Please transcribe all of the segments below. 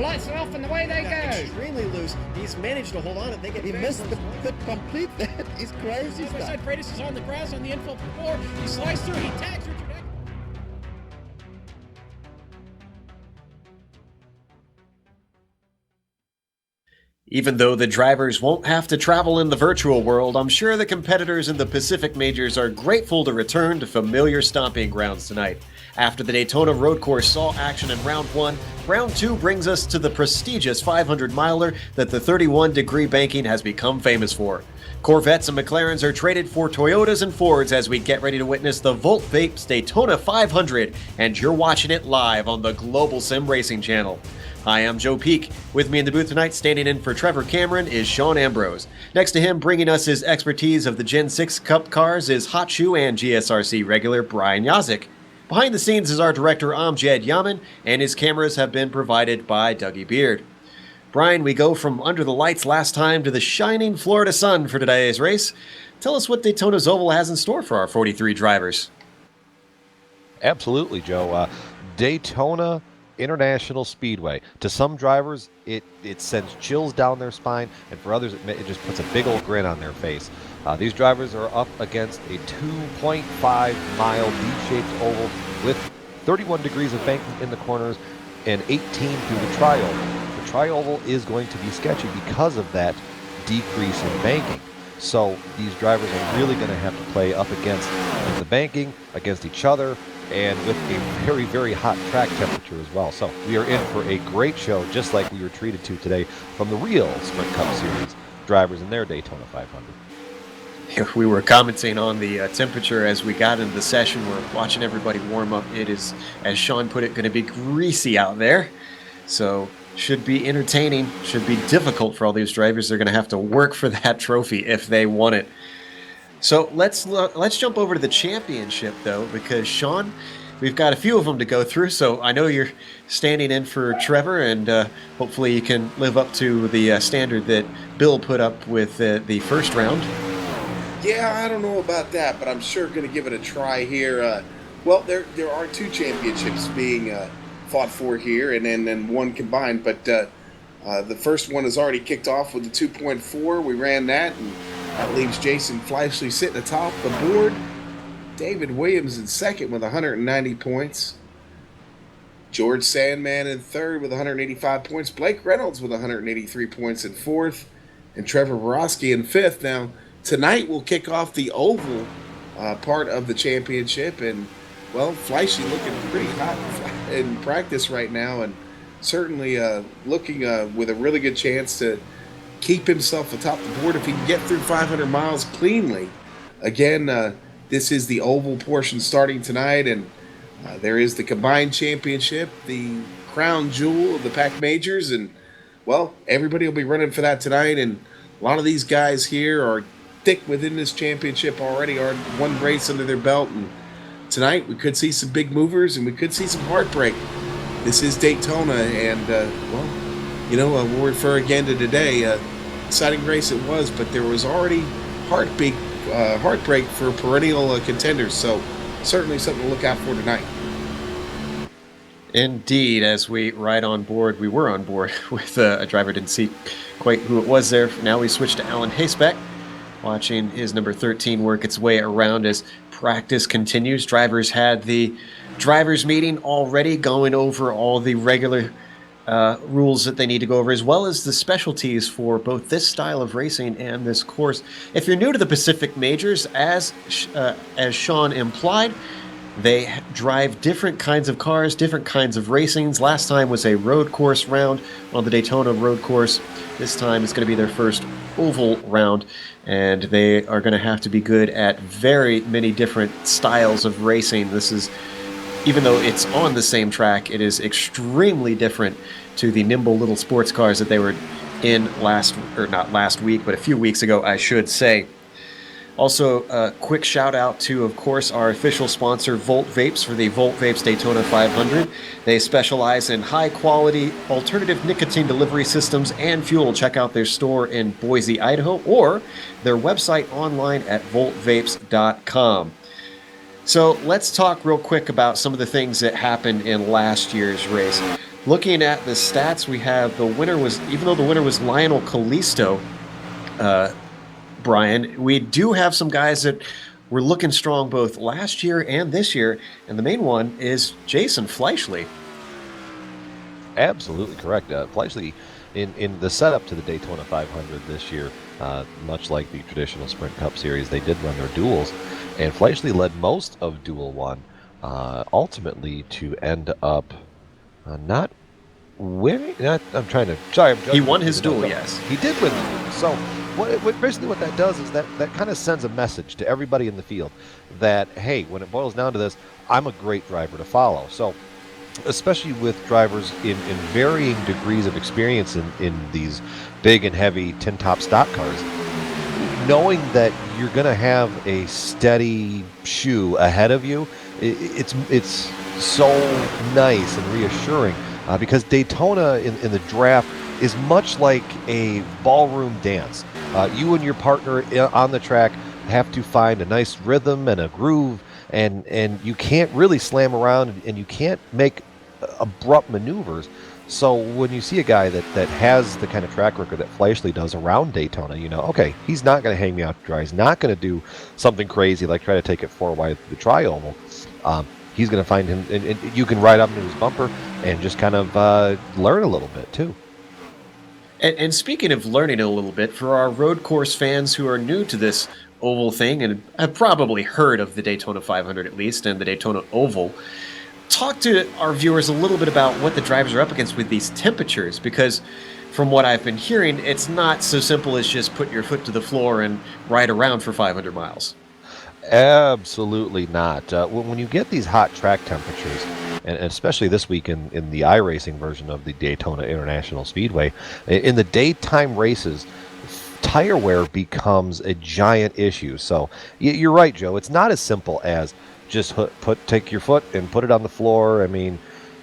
lights are off and away they go. Extremely loose. He's managed to hold on and they get He missed the complete that. He's crazy As I stuff. said, Freitas is on the grass on the infield floor. He slides through. He tags Richard Eck. Even though the drivers won't have to travel in the virtual world, I'm sure the competitors in the Pacific Majors are grateful to return to familiar stomping grounds tonight. After the Daytona road course saw action in round 1, round 2 brings us to the prestigious 500-miler that the 31-degree banking has become famous for. Corvettes and McLarens are traded for Toyotas and Fords as we get ready to witness the Volt Vapes Daytona 500, and you're watching it live on the Global Sim Racing channel. Hi, I'm Joe Peak. With me in the booth tonight, standing in for Trevor Cameron, is Sean Ambrose. Next to him, bringing us his expertise of the Gen 6 Cup cars, is Hot Shoe and GSRC regular Brian Yazik. Behind the scenes is our director Amjad Yaman, and his cameras have been provided by Dougie Beard. Brian, we go from under the lights last time to the shining Florida sun for today's race. Tell us what Daytona's Oval has in store for our 43 drivers. Absolutely, Joe. Daytona International Speedway. To some drivers, it sends chills down their spine, and for others, it just puts a big old grin on their face. These drivers are up against a 2.5-mile V-shaped oval with 31 degrees of banking in the corners and 18 through the tri-oval. The tri-oval is going to be sketchy because of that decrease in banking. So these drivers are really going to have to play up against the banking, against each other, and with a very, very hot track temperature as well. So we are in for a great show, just like we were treated to today from the real Sprint Cup Series drivers in their Daytona 500. We were commenting on the temperature as we got into the session. We're watching everybody warm up. It is, as Sean put it, going to be greasy out there. So should be entertaining, should be difficult for all these drivers. They're going to have to work for that trophy if they want it. So let's jump over to the championship, though, because Sean, we've got a few of them to go through. So I know you're standing in for Trevor, and hopefully you can live up to the standard that Bill put up with the first round. Yeah, I don't know about that, but I'm sure going to give it a try here. Well, there are two championships being fought for here, and then one combined. But the first one has already kicked off with the 2.4. We ran that, and that leaves Jason Fleischle sitting atop the board. David Williams in second with 190 points. George Sandman in third with 185 points. Blake Reynolds with 183 points in fourth. And Trevor Borowski in fifth. Now, tonight we'll kick off the oval part of the championship. And, well, Fleischle looking pretty hot in practice right now. And certainly looking with a really good chance to keep himself atop the board if he can get through 500 miles cleanly. Again, this is the oval portion starting tonight, and there is the combined championship, the crown jewel of the Pac Majors, and, well, everybody will be running for that tonight, and a lot of these guys here are thick within this championship already, are one race under their belt, and tonight we could see some big movers, and we could see some heartbreak. This is Daytona, and, well, you know, we'll refer again to today. Exciting race it was, but there was already heartbreak for perennial contenders. So certainly something to look out for tonight. Indeed, as we ride on board, we were on board with a driver, didn't see quite who it was there. Now we switch to Alan Haysbeck, watching his number 13 work its way around as practice continues. Drivers had the drivers meeting already, going over all the regular rules that they need to go over, as well as the specialties for both this style of racing and this course. If you're new to the Pacific Majors, as Sean implied, they drive different kinds of cars, different kinds of racings. Last time was a road course round on the Daytona road course. This time it's going to be their first oval round, and they are going to have to be good at very many different styles of racing. This is, even though it's on the same track, it is extremely different to the nimble little sports cars that they were in not last week, but a few weeks ago, I should say. Also, a quick shout out to, of course, our official sponsor, Volt Vapes, for the Volt Vapes Daytona 500. They specialize in high-quality alternative nicotine delivery systems and fuel. Check out their store in Boise, Idaho, or their website online at voltvapes.com. So let's talk real quick about some of the things that happened in last year's race. looking at the stats, we have even though the winner was Lionel Kalisto, Brian, we do have some guys that were looking strong both last year and this year, and the main one is Jason Fleischle. Absolutely correct. Fleischle, in the setup to the Daytona 500 this year, much like the traditional Sprint Cup Series, they did run their duels, and Fleischle led most of Duel 1, ultimately to end up not winning. He won his duel, yes. He did win the duel. So basically what that does is that kind of sends a message to everybody in the field that, hey, when it boils down to this, I'm a great driver to follow. So especially with drivers in varying degrees of experience in these big and heavy tin-top stock cars, knowing that you're going to have a steady shoe ahead of you, it's so nice and reassuring because Daytona in the draft is much like a ballroom dance. You and your partner on the track have to find a nice rhythm and a groove, and you can't really slam around, and you can't make abrupt maneuvers. So when you see a guy that has the kind of track record that Fleischle does around Daytona, you know, okay, he's not going to hang me out to dry. He's not going to do something crazy like try to take it 4 wide through the tri-oval. He's going to find him, and you can ride up into his bumper and just kind of learn a little bit too. And speaking of learning a little bit, for our road course fans who are new to this oval thing and have probably heard of the Daytona 500 at least and the Daytona Oval, talk to our viewers a little bit about what the drivers are up against with these temperatures, because from what I've been hearing, it's not so simple as just put your foot to the floor and ride around for 500 miles. Absolutely not. When you get these hot track temperatures, and especially this week in the iRacing version of the Daytona International Speedway, in the daytime races, tire wear becomes a giant issue. So you're right, Joe. It's not as simple as just take your foot and put it on the floor. I mean,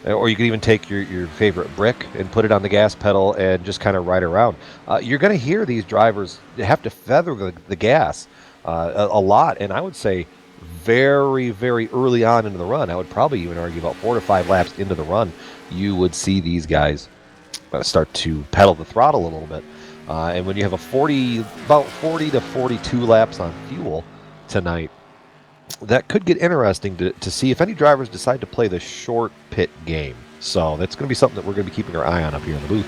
or you could even take your favorite brick and put it on the gas pedal and just kind of ride around. You're going to hear these drivers have to feather the gas a lot, and I would say very, very early on into the run, I would probably even argue about 4 to 5 laps into the run, you would see these guys start to pedal the throttle a little bit. And when you have about 40 to 42 laps on fuel tonight, that could get interesting to see if any drivers decide to play the short pit game. So that's going to be something that we're going to be keeping our eye on up here in the booth.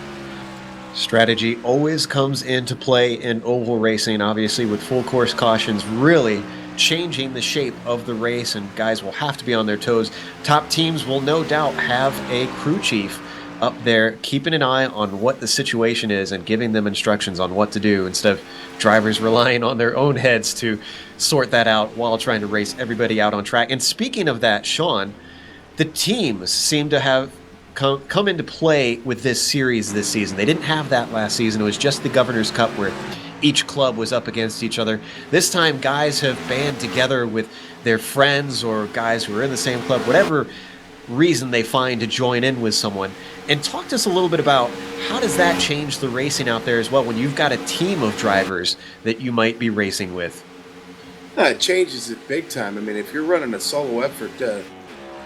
Strategy always comes into play in oval racing, obviously, with full course cautions really changing the shape of the race, and guys will have to be on their toes. Top teams will no doubt have a crew chief up there keeping an eye on what the situation is and giving them instructions on what to do, instead of drivers relying on their own heads to sort that out while trying to race everybody out on track. And speaking of that, Sean, the teams seem to have come into play with this series this season. They didn't have that last season. It was just the Governor's Cup where each club was up against each other. This time, guys have band together with their friends or guys who are in the same club, whatever reason they find to join in with someone. And talk to us a little bit about how does that change the racing out there as well when you've got a team of drivers that you might be racing with? It changes it big time. I mean, if you're running a solo effort,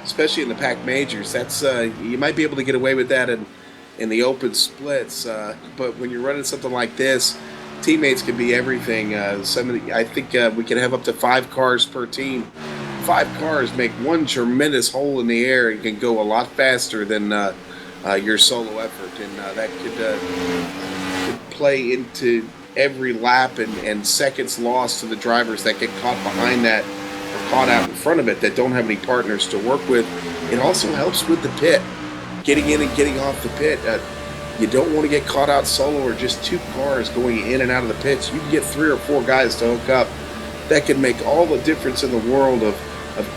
especially in the pack majors, that's you might be able to get away with that in the open splits. But when you're running something like this, teammates can be everything. I think we can have up to 5 cars per team. 5 cars make one tremendous hole in the air and can go a lot faster than your solo effort, and that could play into every lap and seconds lost to the drivers that get caught behind that or caught out in front of it that don't have any partners to work with. It also helps with the pit, getting in and getting off the pit. You don't want to get caught out solo or just 2 cars going in and out of the pits. You can get 3 or 4 guys to hook up. That can make all the difference in the world of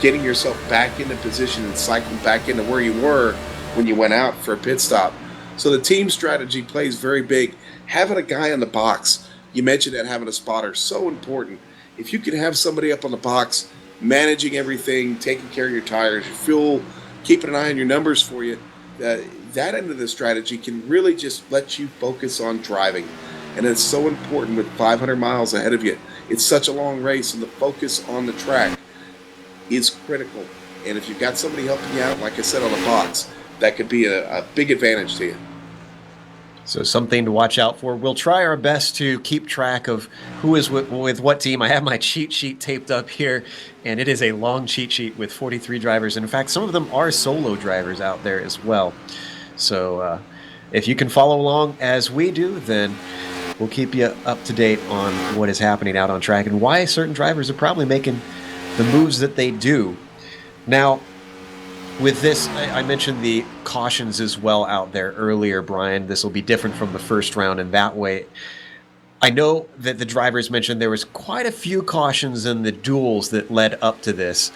getting yourself back into position and cycling back into where you were when you went out for a pit stop. So the team strategy plays very big. Having a guy in the box, you mentioned that having a spotter, so important. If you can have somebody up on the box, managing everything, taking care of your tires, your fuel, keeping an eye on your numbers for you, that end of the strategy can really just let you focus on driving. And it's so important with 500 miles ahead of you. It's such a long race, and the focus on the track is critical. And if you've got somebody helping you out, like I said, on the box, that could be a big advantage to you. So something to watch out for. We'll try our best to keep track of who is with what team. I have my cheat sheet taped up here, and it is a long cheat sheet with 43 drivers. And in fact, some of them are solo drivers out there as well. So if you can follow along as we do, then we'll keep you up to date on what is happening out on track and why certain drivers are probably making the moves that they do. Now, with this, I mentioned the cautions as well out there earlier, Brian. This will be different from the first round in that way. I know that the drivers mentioned there was quite a few cautions in the duels that led up to this.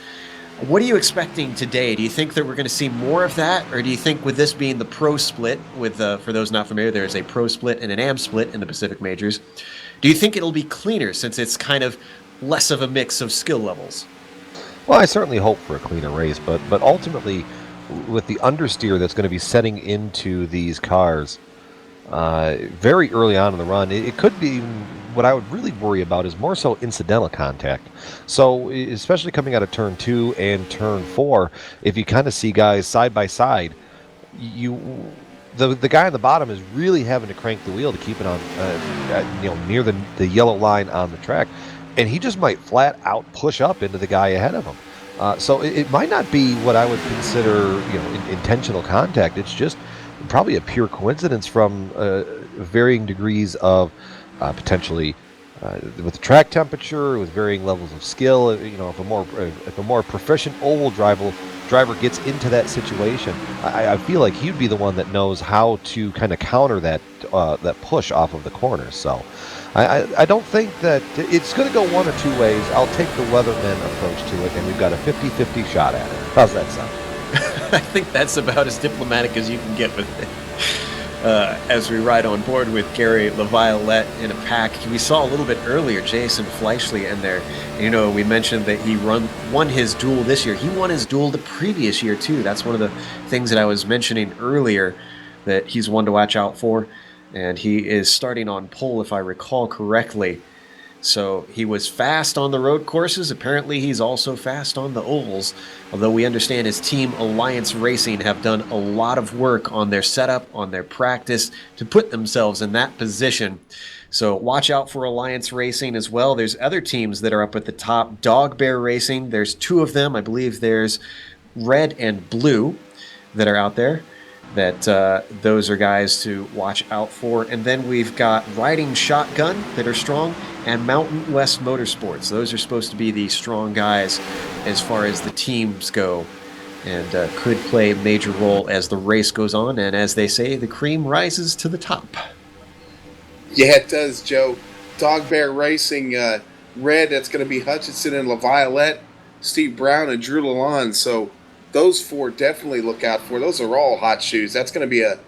What are you expecting today? Do you think that we're going to see more of that? Or do you think with this being the pro split, with for those not familiar, there's a pro split and an AM split in the Pacific Majors. Do you think it'll be cleaner since it's kind of less of a mix of skill levels? Well, I certainly hope for a cleaner race, but ultimately, with the understeer that's going to be setting into these cars very early on in the run, it could be what I would really worry about is more so incidental contact. So, especially coming out of turn 2 and turn 4, if you kind of see guys side by side, the guy on the bottom is really having to crank the wheel to keep it on, near the yellow line on the track. And he just might flat out push up into the guy ahead of him. So it might not be what I would consider, intentional contact. It's just probably a pure coincidence from varying degrees of potentially with the track temperature, with varying levels of skill. If a more proficient oval driver gets into that situation, I feel like he'd be the one that knows how to kind of counter that push off of the corner. So. I don't think that it's going to go one or two ways. I'll take the Weatherman approach to it, and we've got a 50-50 shot at it. How's that sound? I think that's about as diplomatic as you can get with it. As we ride on board with Gary LaViolette in a pack, we saw a little bit earlier Jason Fleischle in there. We mentioned that he won his duel this year. He won his duel the previous year, too. That's one of the things that I was mentioning earlier that he's one to watch out for. And he is starting on pole, if I recall correctly. So he was fast on the road courses. Apparently he's also fast on the ovals, although we understand his team, Alliance Racing, have done a lot of work on their setup, on their practice, to put themselves in that position. So watch out for Alliance Racing as well. There's other teams that are up at the top. Dog Bear Racing, there's two of them. I believe there's Red and Blue that are out there. That those are guys to watch out for. And then we've got Riding Shotgun that are strong, and Mountain West Motorsports. Those are supposed to be the strong guys as far as the teams go, and could play a major role as the race goes on. And as they say, the cream rises to the top. Yeah, it does, Joe. Dog Bear Racing, Red, that's going to be Hutchinson and LaViolette, Steve Brown, and Drew Lalonde. So those four definitely look out for. Those are all hot shoes. That's going to be a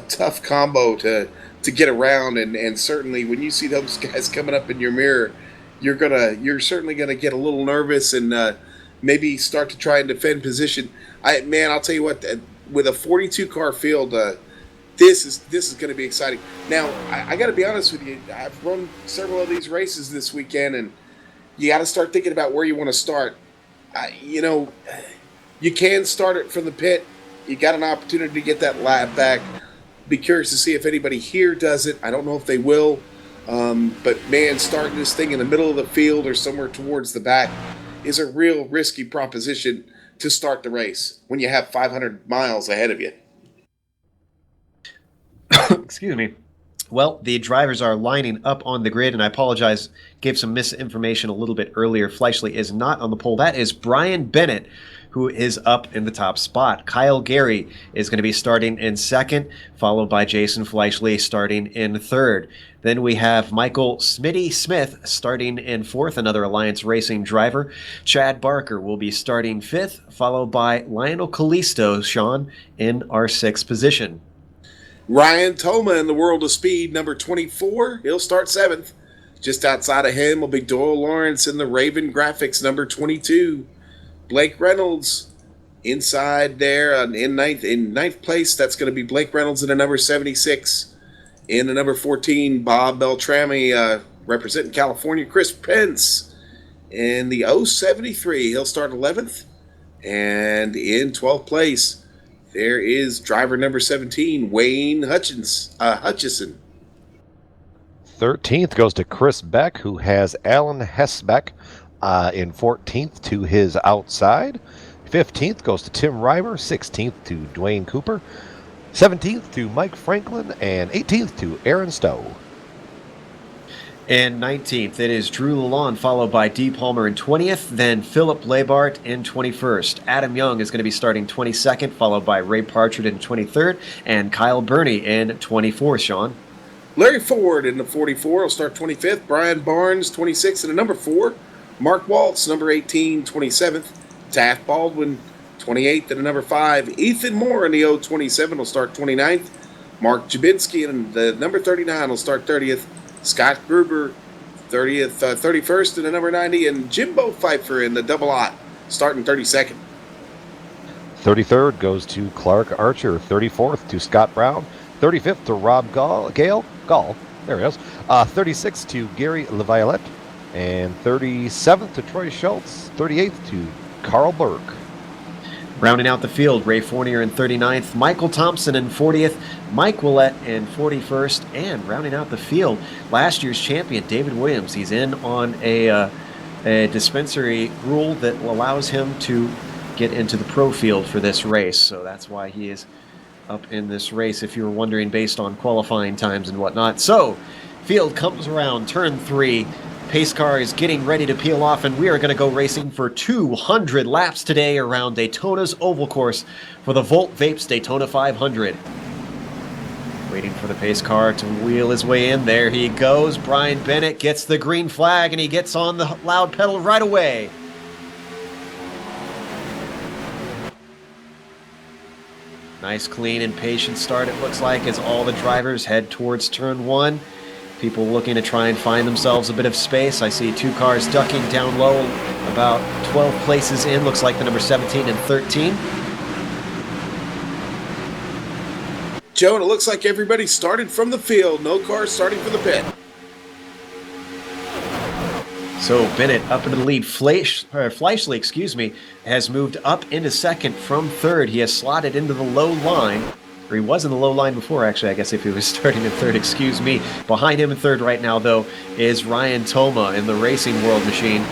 tough combo to get around, and certainly when you see those guys coming up in your mirror, you're certainly gonna get a little nervous and maybe start to try and defend position. I'll tell you what, with a 42 car field, this is going to be exciting. Now I got to be honest with you, I've run several of these races this weekend, and you got to start thinking about where you want to start. You can start it from the pit. You got an opportunity to get that lap back. Be curious to see if anybody here does it. I don't know if they will. But man, starting this thing in the middle of the field or somewhere towards the back is a real risky proposition to start the race when you have 500 miles ahead of you. Excuse me. Well, the drivers are lining up on the grid, and I apologize, gave some misinformation a little bit earlier. Fleischle is not on the pole. That is Brian Bennett, who is up in the top spot. Kyle Gary is going to be starting in second, followed by Jason Fleischle starting in third. Then we have Michael Smitty Smith starting in fourth, another Alliance Racing driver. Chad Barker will be starting fifth, followed by Lionel Callisto, Sean, in our sixth position. Ryan Toma in the World of Speed, number 24. He'll start seventh. Just outside of him will be Doyle Lawrence in the Raven Graphics, number 22. Blake Reynolds inside there in ninth place. That's going to be Blake Reynolds in the number 76. In the number 14, Bob Beltrami representing California. Chris Pence in the 073. He'll start 11th. And in 12th place, there is driver number 17, Wayne Hutchison. 13th goes to Chris Beck, who has Alan Hesbeck in 14th to his outside. 15th goes to Tim Reiber. 16th to Dwayne Cooper. 17th to Mike Franklin. And 18th to Aaron Stowe. And 19th, it is Drew Lalonde, followed by Dee Palmer in 20th, then Philip Labart in 21st. Adam Young is going to be starting 22nd, followed by Ray Partridge in 23rd, and Kyle Burney in 24th, Sean. Larry Ford in the 44 will start 25th. Brian Barnes, 26th in the number 4. Mark Waltz, number 18, 27th. Taft Baldwin, 28th in the number 5. Ethan Moore in the 027 will start 29th. Mark Jabinski in the number 39 will start 30th. Scott Gruber, 31st in the number 90, and Jimbo Pfeiffer in the double aught, starting 32nd. 33rd goes to Clark Archer. 34th to Scott Brown. 35th to Rob Gall, there he is. 36th to Gary LaViolette. And 37th to Troy Schultz. 38th to Carl Burke. Rounding out the field, Ray Fournier in 39th, Michael Thompson in 40th, Mike Willett in 41st, and rounding out the field, last year's champion, David Williams. He's in on a dispensary rule that allows him to get into the pro field for this race, so that's why he is up in this race, if you were wondering, based on qualifying times and whatnot. So, field comes around, turn 3. Pace car is getting ready to peel off, and we are going to go racing for 200 laps today around Daytona's oval course for the Volt Vapes Daytona 500. Waiting for the pace car to wheel his way in. There he goes. Brian Bennett gets the green flag, and he gets on the loud pedal right away. Nice, clean, and patient start, it looks like, as all the drivers head towards turn 1. People looking to try and find themselves a bit of space. I see 2 cars ducking down low, about 12 places in. Looks like the number 17 and 13. Joe, and it looks like everybody started from the field. No cars starting for the pit. So Bennett up into the lead. Fleischle, has moved up into second from third. He has slotted into the low line. Or he was in the low line before, actually, I guess, if he was starting in third, excuse me. Behind him in third right now, though, is Ryan Toma in the Racing World machine.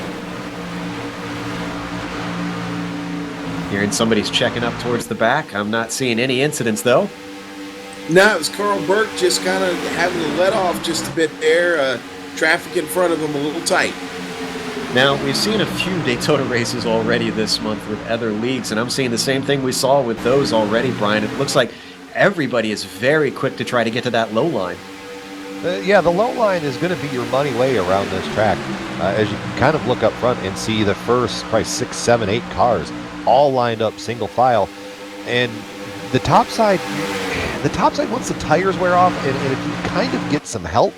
Hearing somebody's checking up towards the back. I'm not seeing any incidents, though. No, it was Carl Burke just kind of having to let off just a bit there. Traffic in front of him a little tight. Now, we've seen a few Daytona races already this month with other leagues, and I'm seeing the same thing we saw with those already, Brian. It looks like everybody is very quick to try to get to that low line. Yeah, the low line is going to be your money way around this track. As you can kind of look up front and see the first probably 6, 7, 8 cars all lined up single file. And the top side, once the tires wear off, and if you kind of get some help,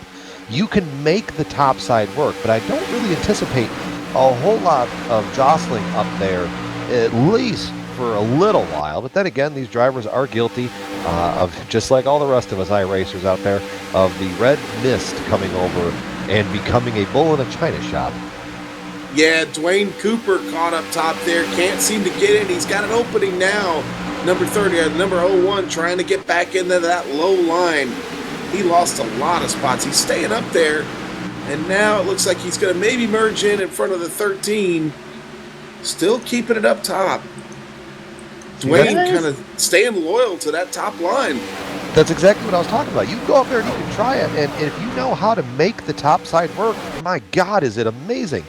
you can make the top side work. But I don't really anticipate a whole lot of jostling up there, at least for a little while. But then again, these drivers are guilty of, just like all the rest of us iRacers out there, of the red mist coming over and becoming a bull in a china shop. Yeah, Dwayne Cooper caught up top there. Can't seem to get in. He's got an opening now. Number 30, number 01, trying to get back into that low line. He lost a lot of spots. He's staying up there. And now it looks like he's going to maybe merge in front of the 13. Still keeping it up top. Dwayne kind of staying loyal to that top line. That's exactly what I was talking about. You can go up there and you can try it, and if you know how to make the top side work, my God, is it amazing.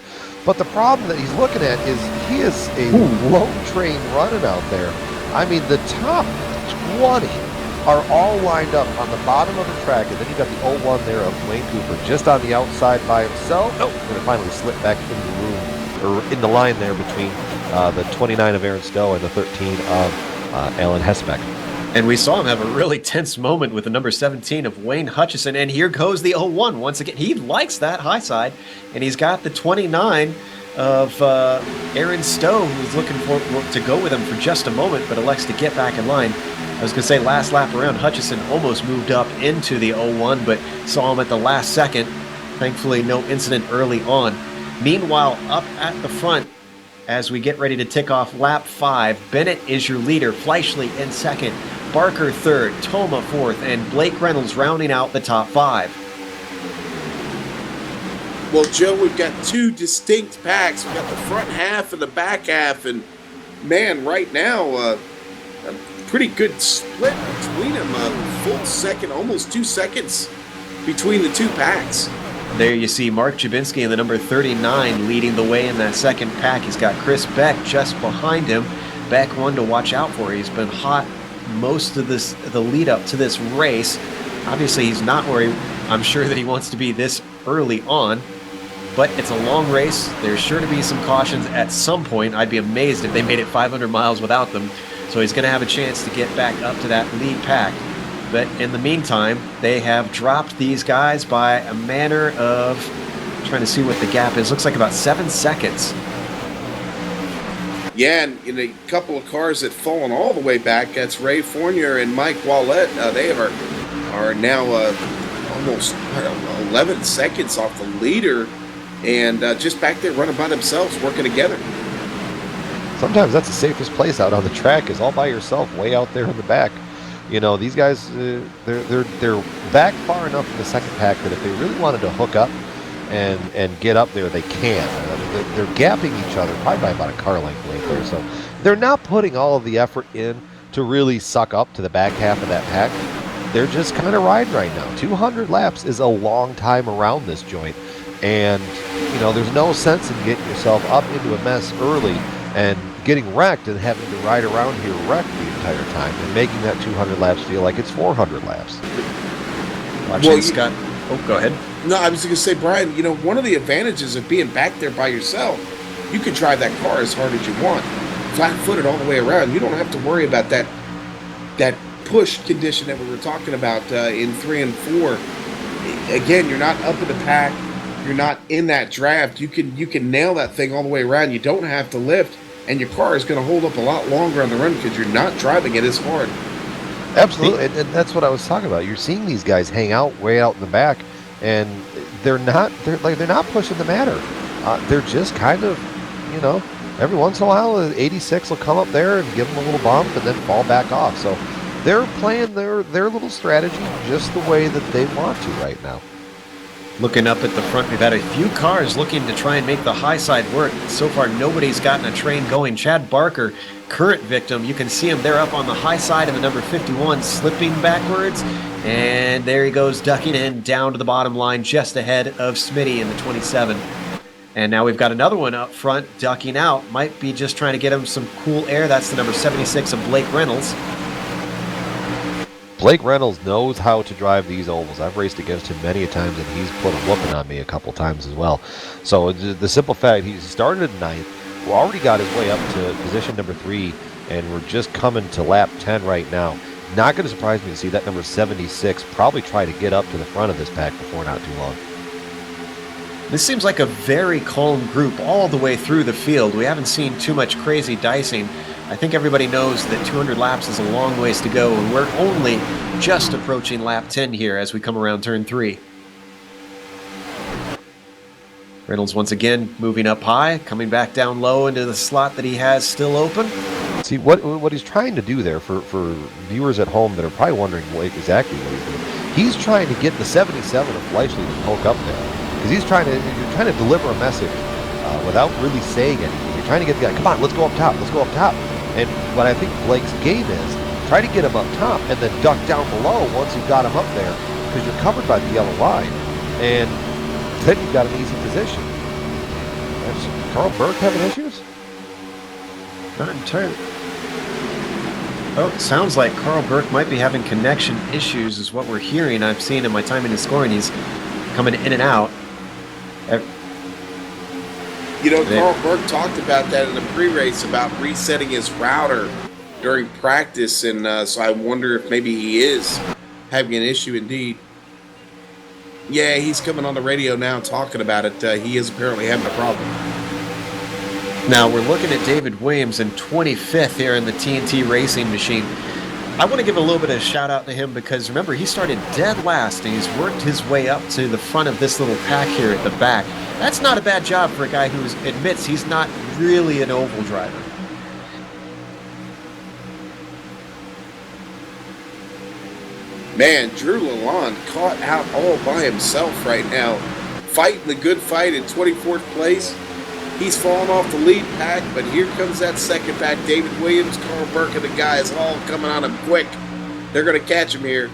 But the problem that he's looking at is he is a low train running out there. I mean, the top 20 are all lined up on the bottom of the track, and then you got the 01 there of Dwayne Cooper just on the outside by himself. Nope. Going to finally slip back in the room, or in the line there between the 29 of Aaron Stowe and the 13 of Alan Hesbeck. And we saw him have a really tense moment with the number 17 of Wayne Hutchison, and here goes the 01 once again. He likes that high side, and he's got the 29 of Aaron Stowe, who's looking to go with him for just a moment, but elects to get back in line. I was going to say last lap around, Hutchison almost moved up into the 01, but saw him at the last second. Thankfully, no incident early on. Meanwhile, up at the front, as we get ready to tick off lap 5. Bennett is your leader, Fleischle in second, Barker third, Toma fourth, and Blake Reynolds rounding out the top 5. Well, Joe, we've got two distinct packs. We've got the front half and the back half, and man, right now, a pretty good split between them. A full second, almost 2 seconds between the two packs. There you see Mark Jabinski in the number 39 leading the way in that second pack. He's got Chris Beck just behind him. Beck one to watch out for. He's been hot most of the lead up to this race. Obviously, he's not where I'm sure that he wants to be this early on. But it's a long race. There's sure to be some cautions at some point. I'd be amazed if they made it 500 miles without them. So he's going to have a chance to get back up to that lead pack. But in the meantime, they have dropped these guys by a manner of, trying to see what the gap is. Looks like about 7 seconds. Yeah, and in a couple of cars that fallen all the way back, that's Ray Fournier and Mike Wallett. They are now almost 11 seconds off the leader. And just back there running by themselves, working together. Sometimes that's the safest place out on the track, is all by yourself, way out there in the back. You know, these guys, they're back far enough in the second pack that if they really wanted to hook up and get up there, they can. They're gapping each other probably by about a car length right there. So they're not putting all of the effort in to really suck up to the back half of that pack. They're just kind of riding right now. 200 laps is a long time around this joint. And, you know, there's no sense in getting yourself up into a mess early and getting wrecked and having to ride around here wrecked the entire time and making that 200 laps feel like it's 400 laps. Watching Scott. Oh, go ahead. No, I was going to say, Brian, you know, one of the advantages of being back there by yourself, you can drive that car as hard as you want, flat-footed all the way around. You don't have to worry about that push condition that we were talking about in 3 and 4. Again, you're not up in the pack. You're not in that draft. You can nail that thing all the way around. You don't have to lift, and your car is going to hold up a lot longer on the run because you're not driving it as hard. Absolutely, and that's what I was talking about. You're seeing these guys hang out way out in the back, and they're not pushing the matter. They're just kind of, you know, every once in a while, 86 will come up there and give them a little bump and then fall back off. So they're playing their little strategy just the way that they want to right now. Looking up at the front, we've had a few cars looking to try and make the high side work. So far, nobody's gotten a train going. Chad Barker, current victim, you can see him there up on the high side of the number 51, slipping backwards. And there he goes, ducking in down to the bottom line, just ahead of Smitty in the 27. And now we've got another one up front, ducking out. Might be just trying to get him some cool air. That's the number 76 of Blake Reynolds. Blake Reynolds knows how to drive these ovals. I've raced against him many a times, and he's put a whooping on me a couple times as well. So the simple fact, he started at 9th. We already got his way up to position number 3, and we're just coming to lap 10 right now. Not going to surprise me to see that number 76 probably try to get up to the front of this pack before not too long. This seems like a very calm group all the way through the field. We haven't seen too much crazy dicing. I think everybody knows that 200 laps is a long ways to go, and we're only just approaching lap 10 here as we come around turn 3. Reynolds once again moving up high, coming back down low into the slot that he has still open. See, what he's trying to do there, for viewers at home that are probably wondering exactly what he's doing, he's trying to get the 77 of Fleischle to poke up there. Because you're trying to deliver a message without really saying anything. You're trying to get the guy, come on, let's go up top, let's go up top. And what I think Blake's game is, try to get him up top and then duck down below once you've got him up there, because you're covered by the yellow line. And then you've got an easy position. Is Carl Burke having issues? Not entirely. Oh, it sounds like Carl Burke might be having connection issues is what we're hearing. I've seen in my timing and scoring, he's coming in and out. You know, Carl Burke talked about that in the pre-race, about resetting his router during practice, and so I wonder if maybe he is having an issue indeed. Yeah, he's coming on the radio now talking about it. He is apparently having a problem. Now we're looking at David Williams in 25th here in the TNT Racing Machine. I want to give a little bit of a shout out to him because remember, he started dead last and he's worked his way up to the front of this little pack here at the back. That's not a bad job for a guy who admits he's not really an oval driver. Man, Drew Lalonde caught out all by himself right now. Fighting the good fight in 24th place. He's fallen off the lead pack, but here comes that second pack. David Williams, Carl Burke, and the guys all coming on him quick. They're going to catch him here.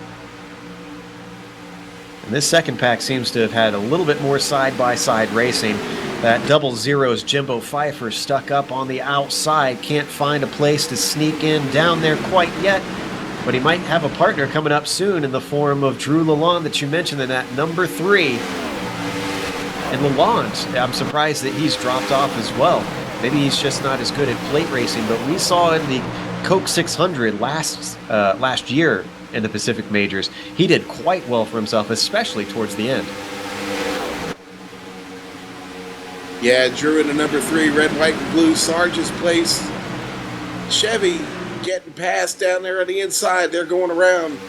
And this second pack seems to have had a little bit more side-by-side racing. That double zeros Jimbo Pfeiffer stuck up on the outside. Can't find a place to sneak in down there quite yet. But he might have a partner coming up soon in the form of Drew Lalonde that you mentioned in that number 3. And Lalonde, I'm surprised that he's dropped off as well. Maybe he's just not as good at plate racing, but we saw in the Coke 600 last year in the Pacific Majors, he did quite well for himself, especially towards the end. Yeah, Drew in the number 3, red, white, and blue, Sarge's place. Chevy getting past down there on the inside. They're going around.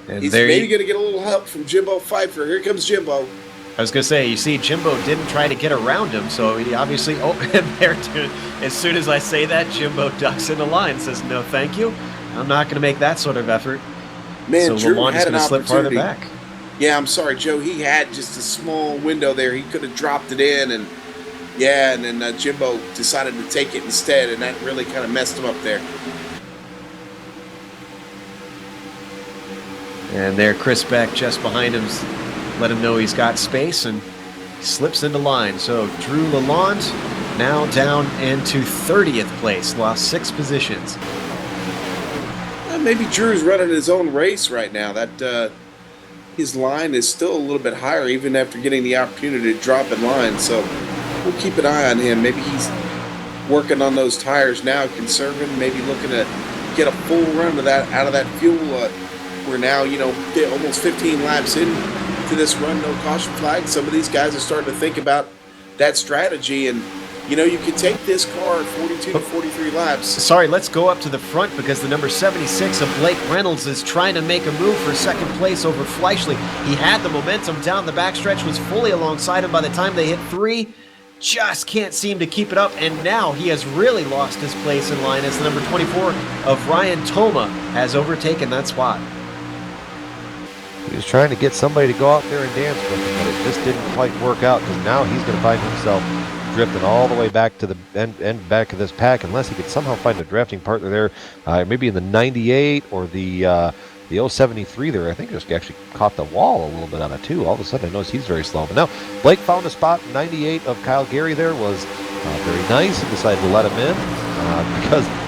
And he's maybe going to get a little help from Jimbo Pfeiffer. Here comes Jimbo. I was going to say, you see, Jimbo didn't try to get around him, so he obviously, as soon as I say that, Jimbo ducks in the line and says, no, thank you. I'm not going to make that sort of effort. Man, so Drew Lalonde is had going an to slip farther opportunity. back. Yeah, I'm sorry, Joe. He had just a small window there. He could have dropped it in, and then Jimbo decided to take it instead, and that really kind of messed him up there. And there, Chris Beck just behind him, let him know he's got space, and slips into line. So Drew Lalonde now down into 30th place, lost 6 positions. Maybe Drew's running his own race right now. That his line is still a little bit higher, even after getting the opportunity to drop in line. So we'll keep an eye on him. Maybe he's working on those tires now, conserving, maybe looking to get a full run of that out of that fuel. We're now, almost 15 laps in to this run, no caution flag. Some of these guys are starting to think about that strategy, and you can take this car at 42 to 43 laps. Sorry, let's go up to the front because the number 76 of Blake Reynolds is trying to make a move for second place over Fleischle. He had the momentum down the backstretch, was fully alongside him by the time they hit 3. Just can't seem to keep it up, and now he has really lost his place in line as the number 24 of Ryan Toma has overtaken that spot. He was trying to get somebody to go out there and dance with him, but it just didn't quite work out because now he's going to find himself drifting all the way back to the end back of this pack unless he could somehow find a drafting partner there, maybe in the 98 or the 073 there. I think just actually caught the wall a little bit on it too. All of a sudden I noticed he's very slow. But now Blake found a spot. 98 of Kyle Gary there was very nice. He decided to let him in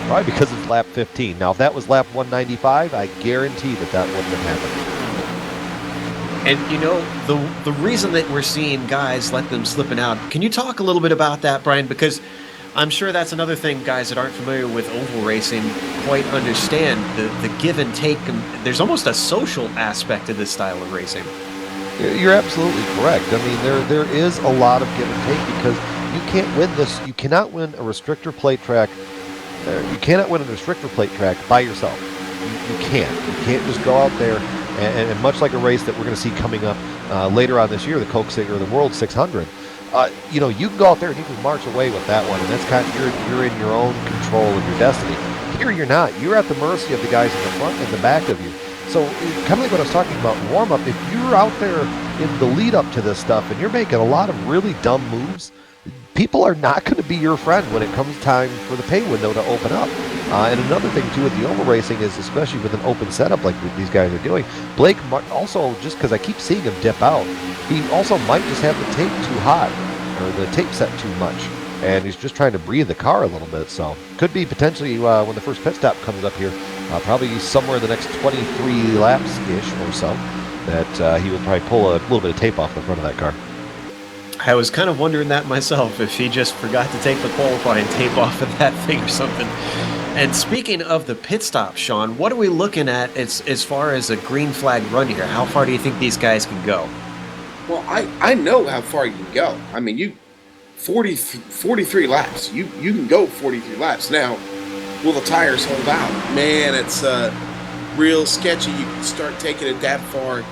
probably because it's lap 15. Now if that was lap 195, I guarantee that wouldn't have happened. And the reason that we're seeing guys let them slipping out, can you talk a little bit about that, Brian? Because I'm sure that's another thing guys that aren't familiar with oval racing quite understand, the give and take. And there's almost a social aspect to this style of racing. You're absolutely correct. I mean, there is a lot of give and take because you can't win this. You cannot win a restrictor plate track. You cannot win a restrictor plate track by yourself. You can't. You can't just go out there. And much like a race that we're going to see coming up later on this year, the Coke or the World 600, you can go out there and you can march away with that one, and that's kind of you're in your own control of your destiny. Here you're not. You're at the mercy of the guys in the front and the back of you. So kind of like what I was talking about in warm-up, if you're out there in the lead-up to this stuff and you're making a lot of really dumb moves, people are not going to be your friend when it comes time for the pay window to open up. And another thing, too, with the oval racing is, especially with an open setup like these guys are doing, Blake also, just because I keep seeing him dip out, he also might just have the tape too hot or the tape set too much. And he's just trying to breathe the car a little bit. So could be potentially when the first pit stop comes up here, probably somewhere in the next 23 laps-ish or so, that he will probably pull a little bit of tape off the front of that car. I was kind of wondering that myself, if he just forgot to take the qualifying tape off of that thing or something. And speaking of the pit stop, Sean, what are we looking at as far as a green flag run here? How far do you think these guys can go? Well, I know how far you can go. I mean, 43 laps. You can go 43 laps. Now, will the tires hold out? Man, it's real sketchy. You can start taking it that far.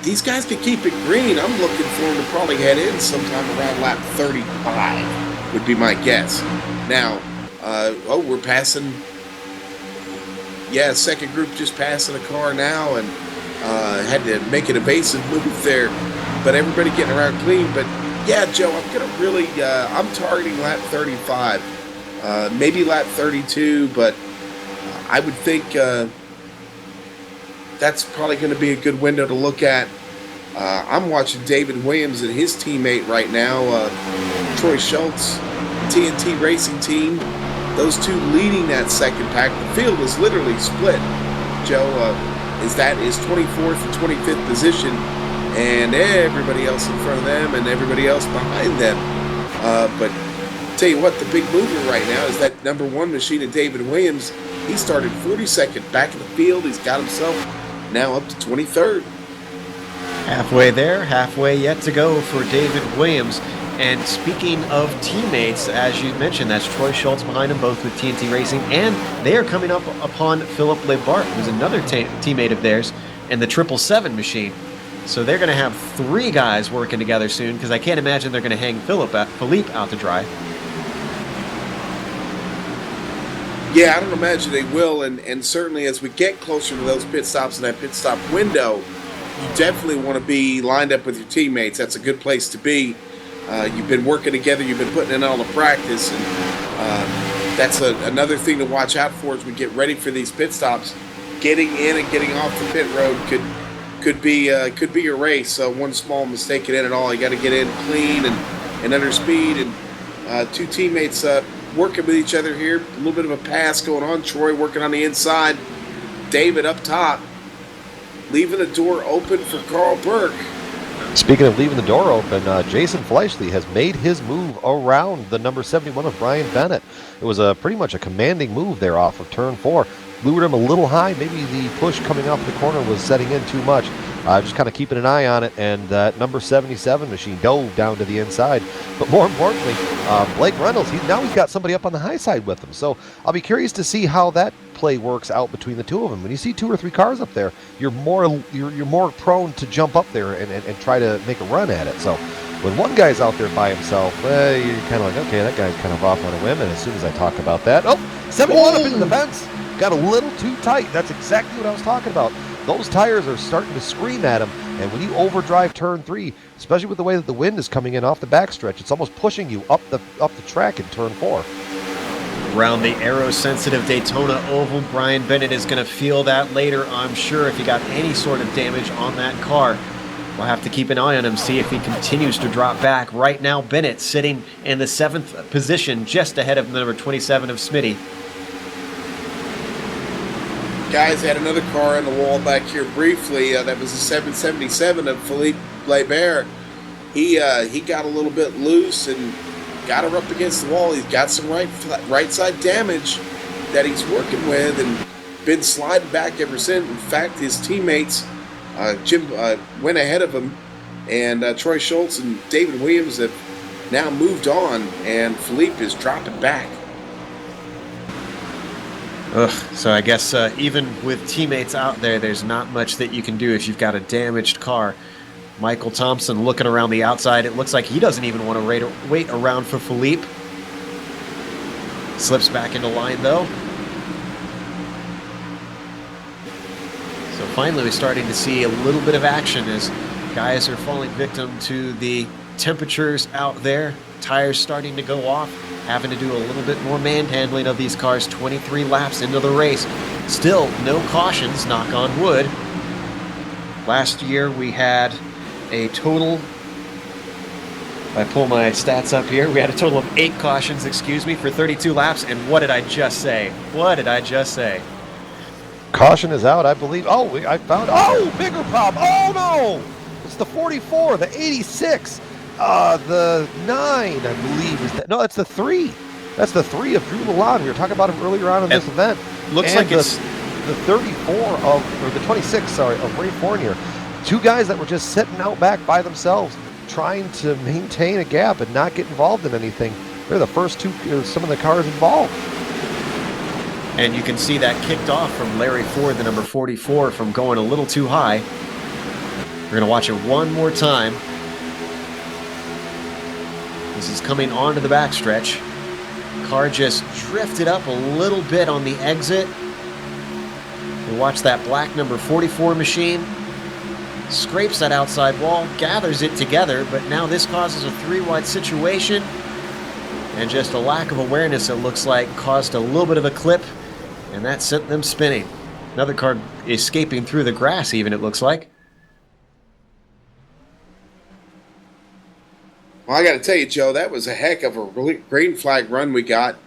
These guys can keep it green. I'm looking for them to probably head in sometime around lap 35 would be my guess. Now, we're passing. Yeah, second group just passing a car now, and had to make an evasive move there. But everybody getting around clean. But yeah, Joe, I'm gonna really. I'm targeting lap 35, maybe lap 32, but I would think that's probably going to be a good window to look at. I'm watching David Williams and his teammate right now, Troy Schultz, TNT Racing Team. Those two leading that second pack. The field is literally split. Joe, is 24th and 25th position, and everybody else in front of them and everybody else behind them. But tell you what, the big mover right now is that number one machine of David Williams. He started 42nd back in the field. He's got himself now up to 23rd. Halfway there, halfway yet to go for David Williams. And speaking of teammates, as you mentioned, that's Troy Schultz behind them, both with TNT Racing, and they are coming up upon Philip Lebart, who's another teammate of theirs, in the 777 machine. So they're going to have three guys working together soon, because I can't imagine they're going to hang Philippe out to dry. Yeah, I don't imagine they will, and certainly as we get closer to those pit stops in that pit stop window, you definitely want to be lined up with your teammates. That's a good place to be. You've been working together, you've been putting in all the practice, and that's another thing to watch out for as we get ready for these pit stops. Getting in and getting off the pit road could be a race. One small mistake in it all. You got to get in clean and under speed, and two teammates working with each other here. A little bit of a pass going on. Troy working on the inside. David up top, leaving the door open for Carl Burke. Speaking of leaving the door open, Jason Fleischle has made his move around the number 71 of Brian Bennett. It was pretty much a commanding move there off of turn 4. Lured him a little high. Maybe the push coming off the corner was setting in too much. Just kind of keeping an eye on it, and that number 77 machine dove down to the inside. But more importantly, Blake Reynolds, he's got somebody up on the high side with him. So I'll be curious to see how that play works out between the two of them. When you see 2 or 3 cars up there, you're more prone to jump up there and try to make a run at it. So when one guy's out there by himself, you're kind of like, okay, that guy's kind of off on a whim. And as soon as I talk about that, 71 up into the fence. Got a little too tight. That's exactly what I was talking about. Those tires are starting to scream at him, and when you overdrive turn 3, especially with the way that the wind is coming in off the backstretch, it's almost pushing you up the track in turn 4. Around the aero-sensitive Daytona Oval, Brian Bennett is going to feel that later, I'm sure, if he got any sort of damage on that car. We'll have to keep an eye on him, see if he continues to drop back. Right now, Bennett sitting in the 7th position, just ahead of number 27 of Smitty. Guys, had another car on the wall back here briefly. That was the 777 of Philippe Lebert. He got a little bit loose and got her up against the wall. He's got some right side damage that he's working with and been sliding back ever since. In fact, his teammates, Jim went ahead of him, and Troy Schultz and David Williams have now moved on, and Philippe is dropping back. So I guess even with teammates out there, there's not much that you can do if you've got a damaged car. Michael Thompson looking around the outside. It looks like he doesn't even want to wait around for Philippe. Slips back into line, though. So finally we're starting to see a little bit of action as guys are falling victim to the temperatures out there. Tires starting to go off. Having to do a little bit more manhandling of these cars 23 laps into the race. Still, no cautions, knock on wood. Last year we had a total, if I pull my stats up here, we had a total of 8 cautions, for 32 laps. And what did I just say? Caution is out, I believe. I found, bigger problem. Oh no! It's the 44, the 86. The 9, I believe, is that. No, that's the 3. That's the 3 of Drew Lalonde. We were talking about him earlier on in this event. Looks and like it's the 34 or the 26, of Ray Fournier. 2 guys that were just sitting out back by themselves, trying to maintain a gap and not get involved in anything. They're the first 2, some of the cars involved. And you can see that kicked off from Larry Ford, the number 44, from going a little too high. We're going to watch it one more time. This is coming onto the backstretch. Car just drifted up a little bit on the exit. We watch that black number 44 machine. Scrapes that outside wall, gathers it together, but now this causes a 3-wide situation. And just a lack of awareness, it looks like, caused a little bit of a clip. And that sent them spinning. Another car escaping through the grass even, it looks like. Well, I got to tell you, Joe, that was a heck of a green flag run we got.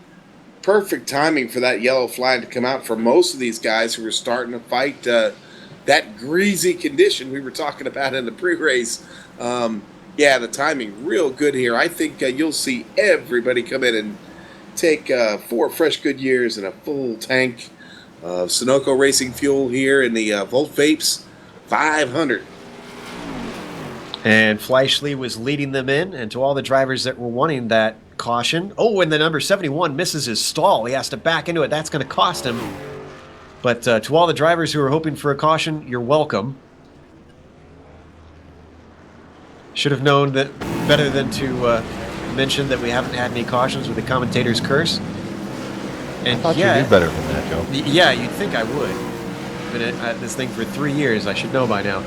Perfect timing for that yellow flag to come out for most of these guys who were starting to fight that greasy condition we were talking about in the pre-race. Yeah, the timing real good here. I think you'll see everybody come in and take 4 fresh good years and a full tank of Sunoco Racing fuel here in the Volt Vapes 500. And Fleischle was leading them in, and to all the drivers that were wanting that caution. Oh, and the number 71 misses his stall. He has to back into it. That's going to cost him. But to all the drivers who are hoping for a caution, you're welcome. Should have known that better than to mention that we haven't had any cautions with the commentator's curse. And I thought you knew better than that, Joe. Yeah, you'd think I would. Been at this thing for 3 years. I should know by now.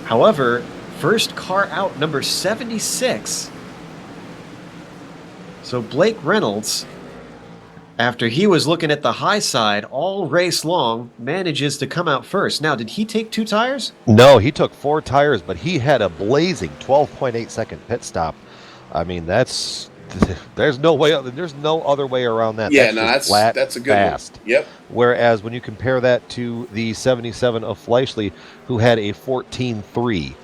However, first car out, number 76. So Blake Reynolds, after he was looking at the high side all race long, manages to come out first. Now, did he take 2 tires? No, he took 4 tires, but he had a blazing 12.8-second pit stop. I mean, there's no other way around that. Yeah, that's a good fast. one. Yep. Whereas when you compare that to the 77 of Fleischle, who had a 14.3.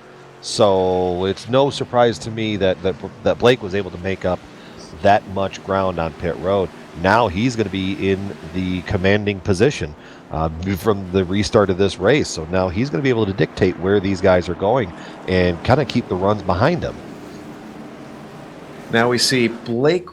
So it's no surprise to me that Blake was able to make up that much ground on pit road. Now he's going to be in the commanding position from the restart of this race. So now he's going to be able to dictate where these guys are going and kind of keep the runs behind him. Now we see Dwayne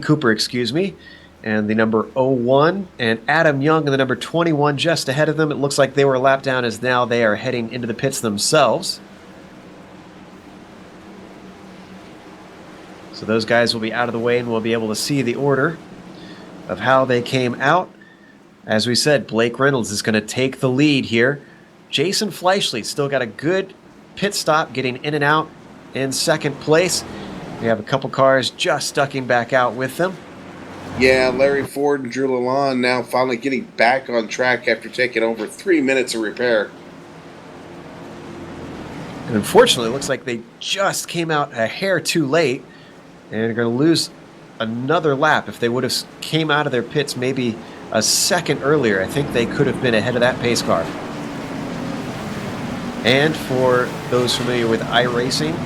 Cooper, excuse me, and the number 01, and Adam Young and the number 21 just ahead of them. It looks like they were a lap down, as now they are heading into the pits themselves. So those guys will be out of the way, and we'll be able to see the order of how they came out. As we said, Blake Reynolds is going to take the lead here. Jason Fleischle still got a good pit stop, getting in and out in second place. We have a couple cars just ducking back out with them. Yeah, Larry Ford and Drew Lalonde now finally getting back on track after taking over 3 minutes of repair. And unfortunately, it looks like they just came out a hair too late and are going to lose another lap. If they would have came out of their pits maybe a second earlier, I think they could have been ahead of that pace car. And for those familiar with iRacing,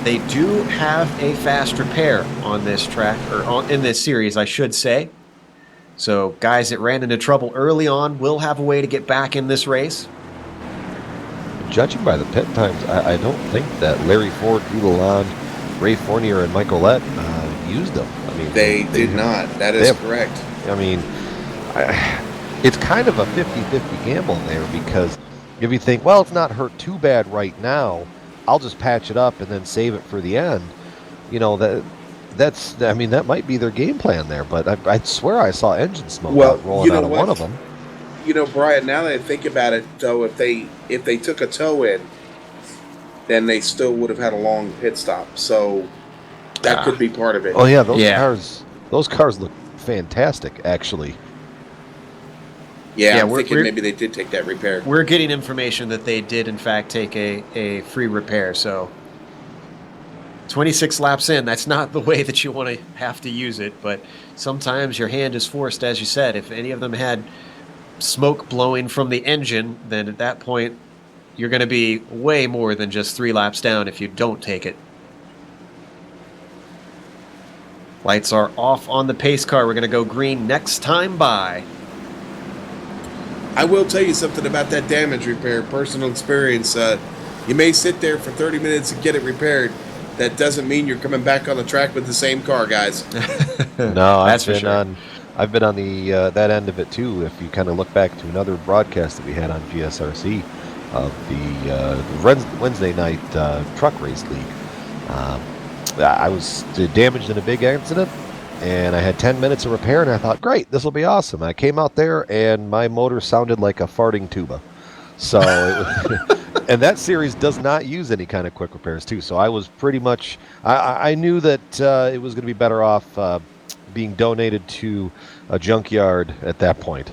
they do have a fast repair on this track, or in this series, I should say. So guys that ran into trouble early on will have a way to get back in this race. Judging by the pit times, I don't think that Larry Ford, Drew Lalonde, Ray Fournier, and Michael Lett used them. I mean, they did not. That is correct. I mean, it's kind of a 50-50 gamble there, because if you think, well, it's not hurt too bad right now, I'll just patch it up and then save it for the end. You know, that might be their game plan there. But I swear I saw engine smoke rolling out of one of them. You know, Brian, now that I think about it, though, if they took a tow in, then they still would have had a long pit stop. So that could be part of it. Oh yeah, those cars look fantastic, actually. Yeah, I'm thinking maybe they did take that repair. We're getting information that they did, in fact, take a free repair. So 26 laps in, that's not the way that you want to have to use it. But sometimes your hand is forced, as you said. If any of them had smoke blowing from the engine, then at that point, you're going to be way more than just 3 laps down if you don't take it. Lights are off on the pace car. We're going to go green next time by. I will tell you something about that damage repair, personal experience. You may sit there for 30 minutes and get it repaired. That doesn't mean you're coming back on the track with the same car, guys. No, I've been I've been on the that end of it too. If you kind of look back to another broadcast that we had on GSRC of the Wednesday night truck race league, I was damaged in a big accident, and I had 10 minutes of repair, and I thought, great, this will be awesome. I came out there, and my motor sounded like a farting tuba. So, and that series does not use any kind of quick repairs too. So I was pretty much, I knew that it was going to be better off being donated to a junkyard at that point.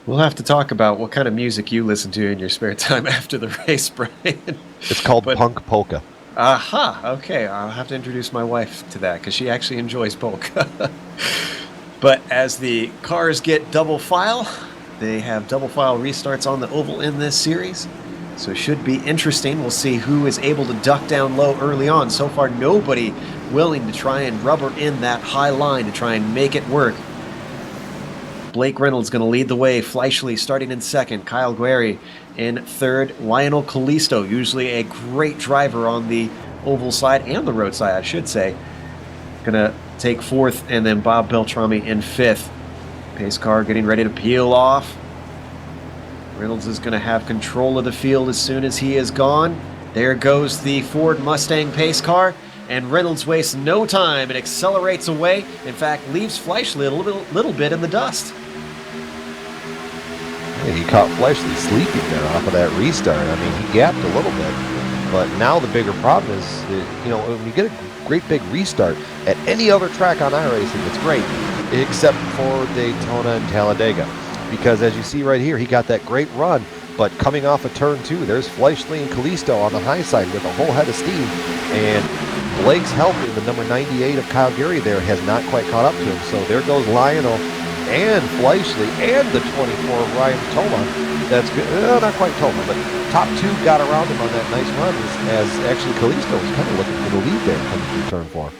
We'll have to talk about what kind of music you listen to in your spare time after the race, Brian. It's called punk polka. Aha, okay. I'll have to introduce my wife to that because she actually enjoys polka. But as the cars get double file, they have double file restarts on the oval in this series. So it should be interesting. We'll see who is able to duck down low early on. So far, nobody willing to try and rubber in that high line to try and make it work. Blake Reynolds going to lead the way. Fleischle starting in second. Kyle Guerri in third. Lionel Callisto, usually a great driver on the oval side and the road side, I should say, going to take fourth. And then Bob Beltrami in fifth. Pace car getting ready to peel off. Reynolds is going to have control of the field as soon as he is gone. There goes the Ford Mustang pace car. And Reynolds wastes no time and accelerates away. In fact, leaves Fleischle a little bit in the dust. Yeah, he caught Fleischle sleeping there off of that restart. I mean, he gapped a little bit. But now the bigger problem is, that, you know, when you get a great big restart at any other track on iRacing, it's great, except for Daytona and Talladega. Because as you see right here, he got that great run, but coming off of turn 2, there's Fleischle and Callisto on the high side with a whole head of steam, and Blake's helping, the number 98 of Kyle Guerri there, has not quite caught up to him. So there goes Lionel and Fleischle and the 24 of Ryan Toma. That's good. Not quite Toma, but top 2 got around him on that nice run as actually Callisto was kind of looking for the lead there coming through turn 4.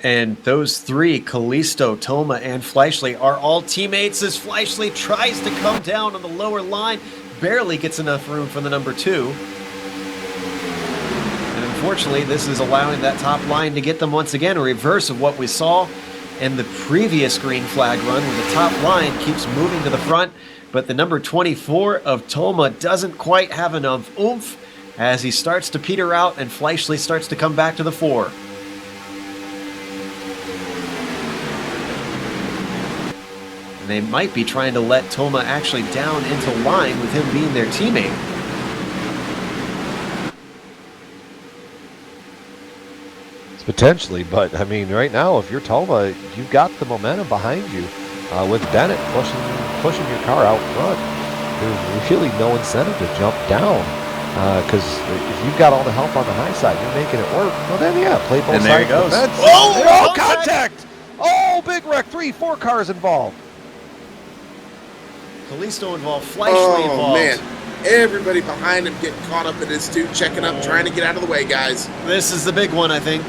And those three, Callisto, Toma, and Fleischle, are all teammates as Fleischle tries to come down on the lower line. Barely gets enough room for the number 2. And unfortunately, this is allowing that top line to get them once again, a reverse of what we saw in the previous green flag run, where the top line keeps moving to the front, but the number 24 of Toma doesn't quite have enough oomph as he starts to peter out and Fleischle starts to come back to the 4. They might be trying to let Toma actually down into line with him being their teammate. It's potentially, but I mean, right now, if you're Toma, you've got the momentum behind you with Bennett pushing your car out front. There's really no incentive to jump down because if you've got all the help on the high side, you're making it work. Well, then yeah, play both and sides. There he goes. Oh, contact! Oh, big wreck! 4 cars involved. Callisto involved, Fleischle involved. Oh, man. Everybody behind him getting caught up in this too, checking up, trying to get out of the way, guys. This is the big one, I think.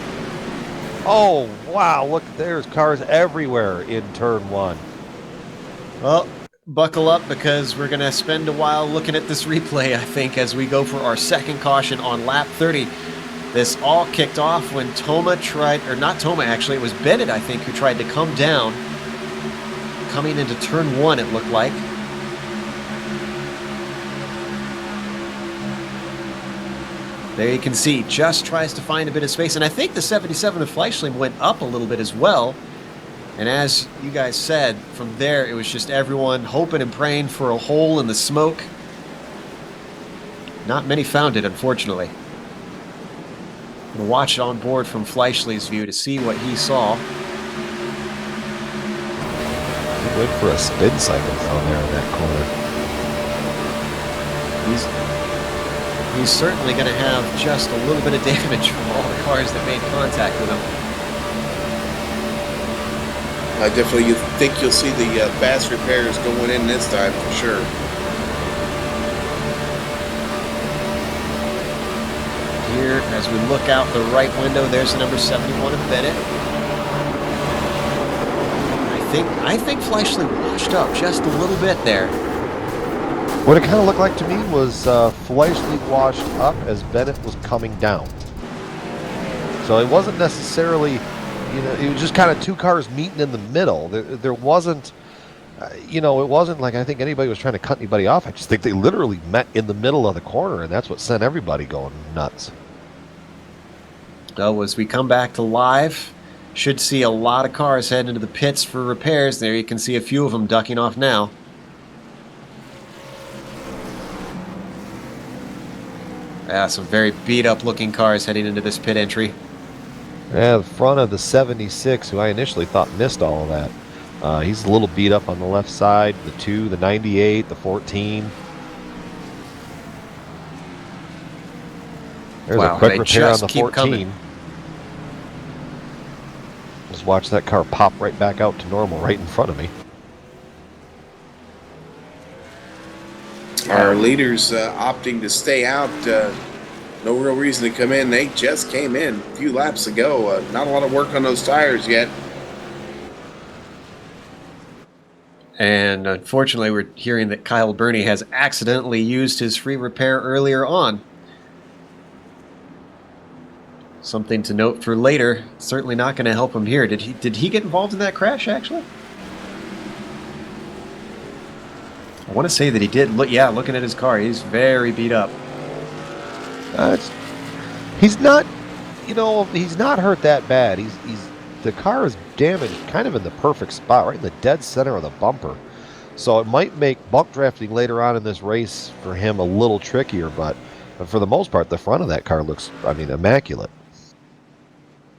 Oh, wow. Look, there's cars everywhere in turn 1. Well, buckle up because we're going to spend a while looking at this replay, I think, as we go for our second caution on lap 30. This all kicked off when Toma tried, or not Toma actually, it was Bennett, I think, who tried to come down. Coming into turn 1, it looked like. There you can see, just tries to find a bit of space. And I think the 77 of Fleischle went up a little bit as well. And as you guys said, from there, it was just everyone hoping and praying for a hole in the smoke. Not many found it, unfortunately. I'm going to watch it on board from Fleischle's view to see what he saw. He went for a spin cycle down there in that corner. He's certainly going to have just a little bit of damage from all the cars that made contact with him. I definitely think you'll see the fast repairs going in this time for sure. Here, as we look out the right window, there's the number 71 of Bennett. I think Fleischle washed up just a little bit there. What it kind of looked like to me was Fleischle washed up as Bennett was coming down. So it wasn't necessarily it was just kind of two cars meeting in the middle. There wasn't, it wasn't like I think anybody was trying to cut anybody off. I just think they literally met in the middle of the corner, and that's what sent everybody going nuts. So as we come back to live, should see a lot of cars heading into the pits for repairs. There you can see a few of them ducking off now. Yeah, some very beat up looking cars heading into this pit entry. Yeah, the front of the 76, who I initially thought missed all of that. He's a little beat up on the left side. The 2, the 98, the 14. There's a quick repair on the 14. Coming. Just watch that car pop right back out to normal right in front of me. Our leaders opting to stay out. No real reason to come in. They just came in a few laps ago. Not a lot of work on those tires yet. And unfortunately, we're hearing that Kyle Burney has accidentally used his free repair earlier on. Something to note for later. Certainly not going to help him here. Did he get involved in that crash, actually? I want to say that he did. Looking at his car, he's very beat up. He's not, he's not hurt that bad. The car is damaged kind of in the perfect spot, right in the dead center of the bumper. So it might make bump drafting later on in this race for him a little trickier, but for the most part, the front of that car looks, immaculate.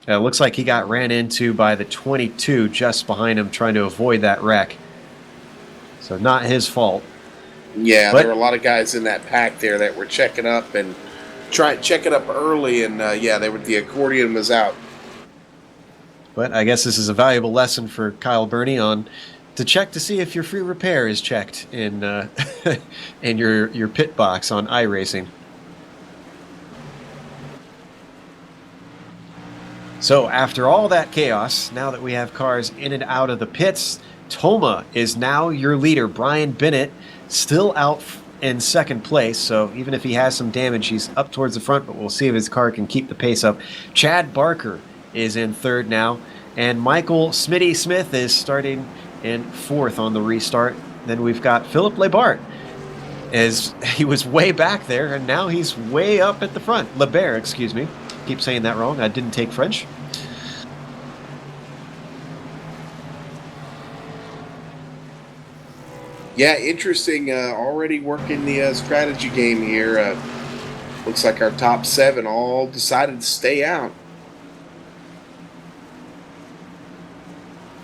It looks like he got ran into by the 22 just behind him trying to avoid that wreck. So not his fault. Yeah, there were a lot of guys in that pack there that were checking up and check it up early, and the accordion was out. But I guess this is a valuable lesson for Kyle Burney to check to see if your free repair is checked in in your pit box on iRacing. So after all that chaos, now that we have cars in and out of the pits, Toma is now your leader. Brian Bennett still out in second place, so even if he has some damage, he's up towards the front, but we'll see if his car can keep the pace up. Chad Barker is in third now, and Michael Smitty Smith is starting in fourth on the restart. Then we've got Philip Lebart, as he was way back there, and now he's way up at the front. Lebert, excuse me. Keep saying that wrong. I didn't take French. Yeah, interesting. Already working the strategy game here. Looks like our top 7 all decided to stay out.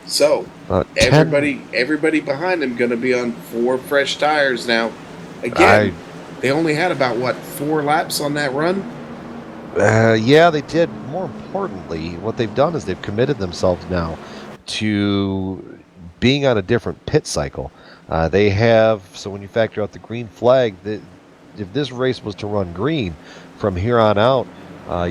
So everybody behind them going to be on 4 fresh tires now. Again, they only had about 4 laps on that run. Yeah, they did. More importantly, what they've done is they've committed themselves now to being on a different pit cycle. They have, so when you factor out the green flag, if this race was to run green from here on out,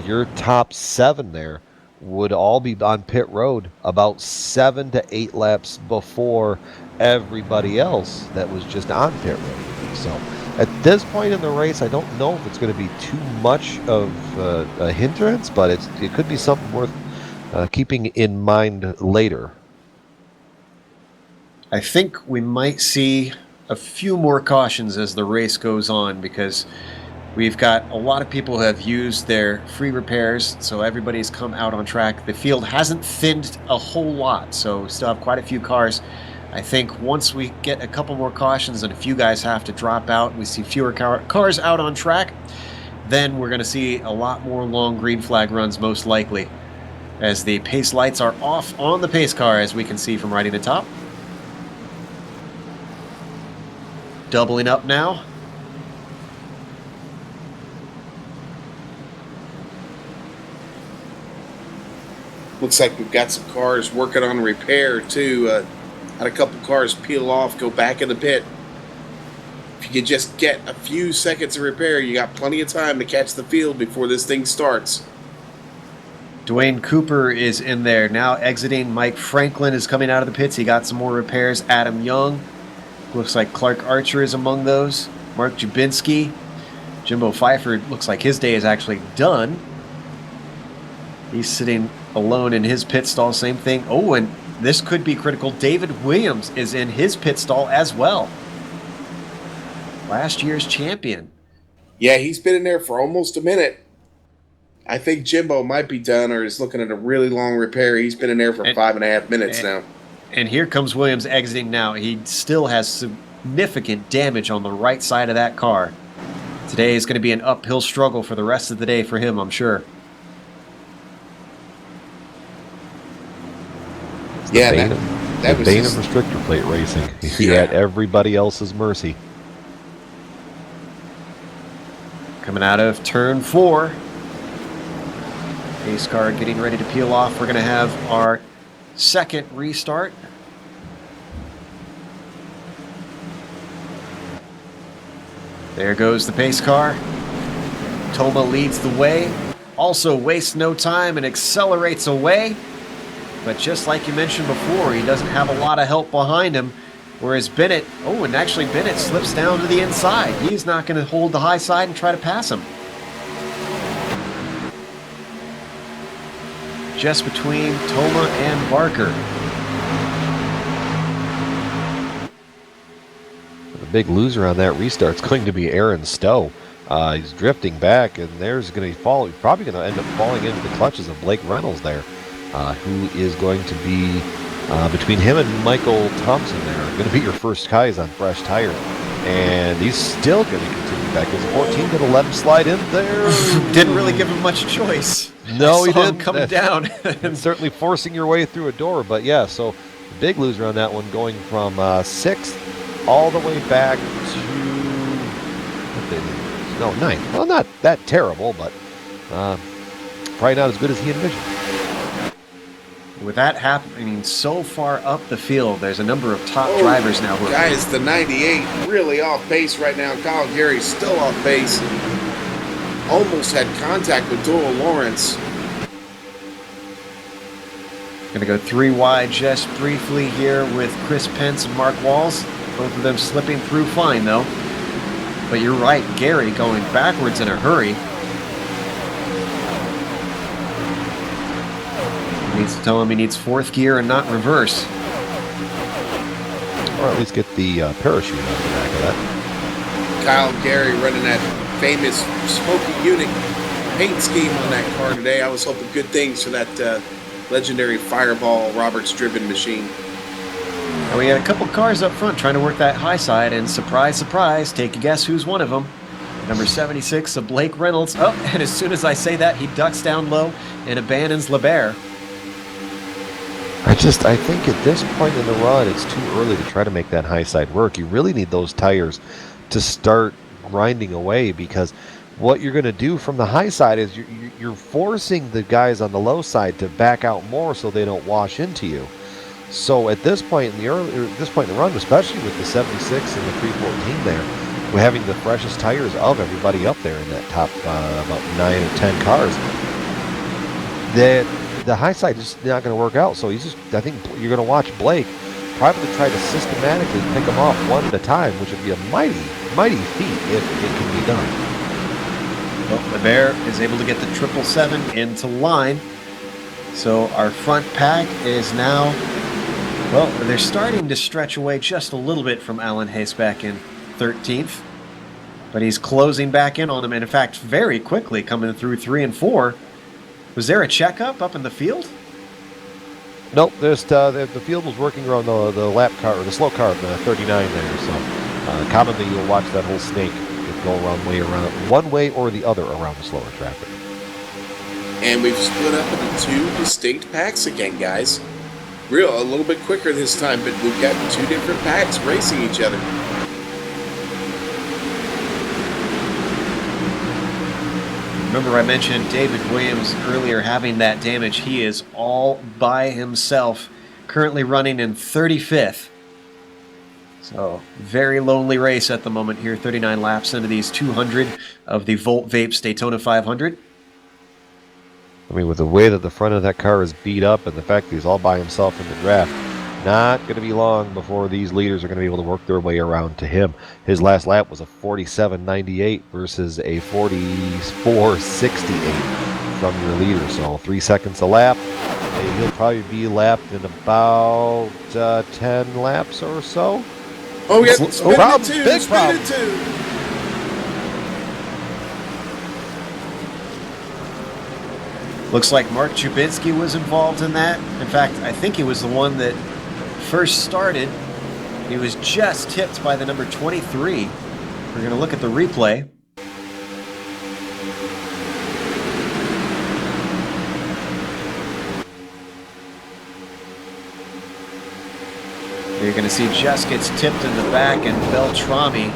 your top 7 there would all be on pit road about 7 to 8 laps before everybody else that was just on pit road. So at this point in the race, I don't know if it's going to be too much of a hindrance, but it could be something worth keeping in mind later. I think we might see a few more cautions as the race goes on, because we've got a lot of people who have used their free repairs, so everybody's come out on track. The field hasn't thinned a whole lot, so we still have quite a few cars. I think once we get a couple more cautions and a few guys have to drop out, we see fewer cars out on track, then we're going to see a lot more long green flag runs most likely, as the pace lights are off on the pace car, as we can see from right at the top. Doubling up now. Looks like we've got some cars working on repair too. Had a couple cars peel off, go back in the pit. If you could just get a few seconds of repair, you got plenty of time to catch the field before this thing starts. Dwayne Cooper is in there now exiting. Mike Franklin is coming out of the pits. He got some more repairs. Adam Young. Looks like Clark Archer is among those. Mark Jubinski. Jimbo Pfeiffer looks like his day is actually done. He's sitting alone in his pit stall. Same thing. Oh, and this could be critical. David Williams is in his pit stall as well. Last year's champion. Yeah, he's been in there for almost a minute. I think Jimbo might be done or is looking at a really long repair. He's been in there for 5.5 minutes now. And here comes Williams exiting now. He still has significant damage on the right side of that car. Today is going to be an uphill struggle for the rest of the day for him, I'm sure. Yeah, that was the bane of restrictor plate racing. You're at everybody else's mercy. Coming out of turn 4. Pace car getting ready to peel off. We're going to have our second restart. There goes the pace car. Toma leads the way. Also wastes no time and accelerates away. But just like you mentioned before, he doesn't have a lot of help behind him. Whereas Bennett, oh, and actually Bennett slips down to the inside. He's not going to hold the high side and try to pass him. Just between Toma and Barker. The big loser on that restart is going to be Aaron Stowe. He's drifting back, and there's going to fall. He's probably going to end up falling into the clutches of Blake Reynolds there, who is going to be between him and Michael Thompson there. Going to be your first guys on fresh tire, and he's still going to continue back. His 14 going to let him slide in there. Didn't really give him much choice. No, he didn't. Coming down. And certainly forcing your way through a door. But yeah, so the big loser on that one, going from 6th all the way back to 9th. Well, not that terrible, but probably not as good as he envisioned. With that happening so far up the field, there's a number of top drivers now. Guys, the 98 really off base right now. Kyle Gary's still off base. Almost had contact with Doyle Lawrence. Going to go 3 wide just briefly here with Chris Pence and Mark Walls. Both of them slipping through fine, though. But you're right, Gary going backwards in a hurry. Needs to tell him he needs 4th gear and not reverse. Or at least get the parachute out of the back of that. Kyle Gary running that famous smoky unit paint scheme on that car today. I was hoping good things for that legendary Fireball Roberts-driven machine. And we had a couple cars up front trying to work that high side, and surprise, surprise, take a guess who's one of them. Number 76 of Blake Reynolds. Oh, and as soon as I say that, he ducks down low and abandons LeBaire. I think at this point in the run, it's too early to try to make that high side work. You really need those tires to start grinding away, because what you're going to do from the high side is you're forcing the guys on the low side to back out more so they don't wash into you. So at this point in the run, especially with the 76 and the 314 there, we're having the freshest tires of everybody up there in that top about 9 or 10 cars. The high side is just not going to work out. So I think you're going to watch Blake probably try to systematically pick them off one at a time, which would be a mighty feat if it can be done. Well, LeBaire is able to get the 777 into line. So our front pack is now, well, they're starting to stretch away just a little bit from Alan Haysback in 13th. But he's closing back in on him, and in fact, very quickly coming through 3 and 4. Was there a checkup up in the field? Nope, the field was working around the lap car, or the slow car, the 39 there. So commonly you'll watch that whole snake go around one way or the other around the slower traffic. And we've split up into 2 distinct packs again, guys. A little bit quicker this time, but we've got 2 different packs racing each other. Remember I mentioned David Williams earlier having that damage. He is all by himself, currently running in 35th. So, very lonely race at the moment here, 39 laps into these 200 of the Volt Vapes Daytona 500. I mean, with the way that the front of that car is beat up and the fact that he's all by himself in the draft, not going to be long before these leaders are going to be able to work their way around to him. His last lap was a 47.98 versus a 44.68 from your leader. So 3 seconds a lap. He'll probably be lapped in about 10 laps or so. Oh, yeah, Problem, big problem. Looks like Mark Chubinski was involved in that. In fact, I think he was the one that first started. He was just tipped by the number 23. We're going to look at the replay. You're going to see Just gets tipped in the back, and Beltrami,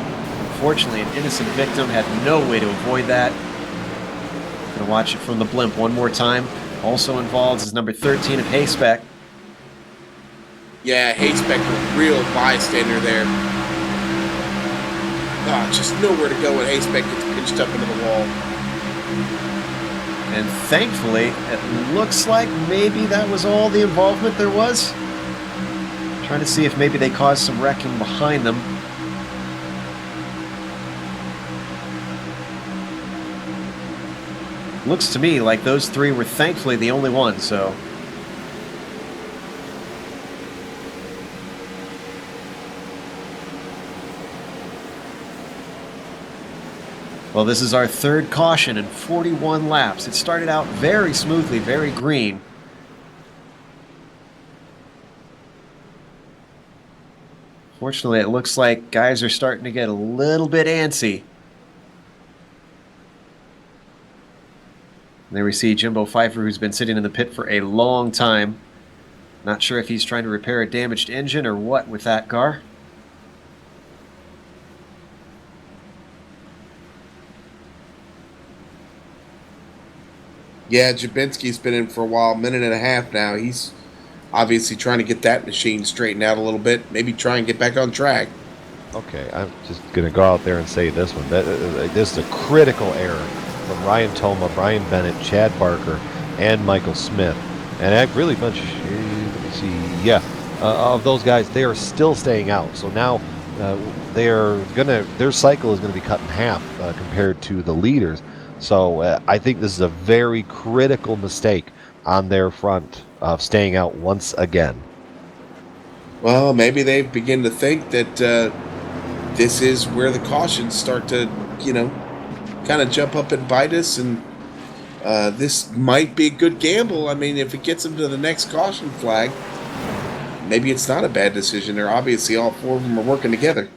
unfortunately, an innocent victim, had no way to avoid that. Going to watch it from the blimp one more time. Also involved is number 13 of Hayspec. Yeah, Hayspec, a real bystander there. Just nowhere to go when Hayspec gets pinched up into the wall. And thankfully, it looks like maybe that was all the involvement there was. Trying to see if maybe they caused some wrecking behind them. Looks to me like those three were thankfully the only ones, so. Well, this is our third caution in 41 laps. It started out very smoothly, very green. Fortunately, it looks like guys are starting to get a little bit antsy. There we see Jimbo Pfeiffer, who's been sitting in the pit for a long time. Not sure if he's trying to repair a damaged engine or what with that car. Yeah, Jabinski's been in for a while, minute and a half now. He's obviously trying to get that machine straightened out a little bit, maybe try and get back on track. Okay, I'm just going to go out there and say this one. This is a critical error from Ryan Toma, Brian Bennett, Chad Barker, and Michael Smith. And a really bunch, let me see, of those guys, they are still staying out. So now their cycle is going to be cut in half compared to the leaders. So I think this is a very critical mistake on their front of staying out once again. Well, maybe they begin to think that this is where the cautions start to, kind of jump up and bite us, and this might be a good gamble. I mean, if it gets them to the next caution flag, maybe it's not a bad decision. They're obviously all four of them are working together.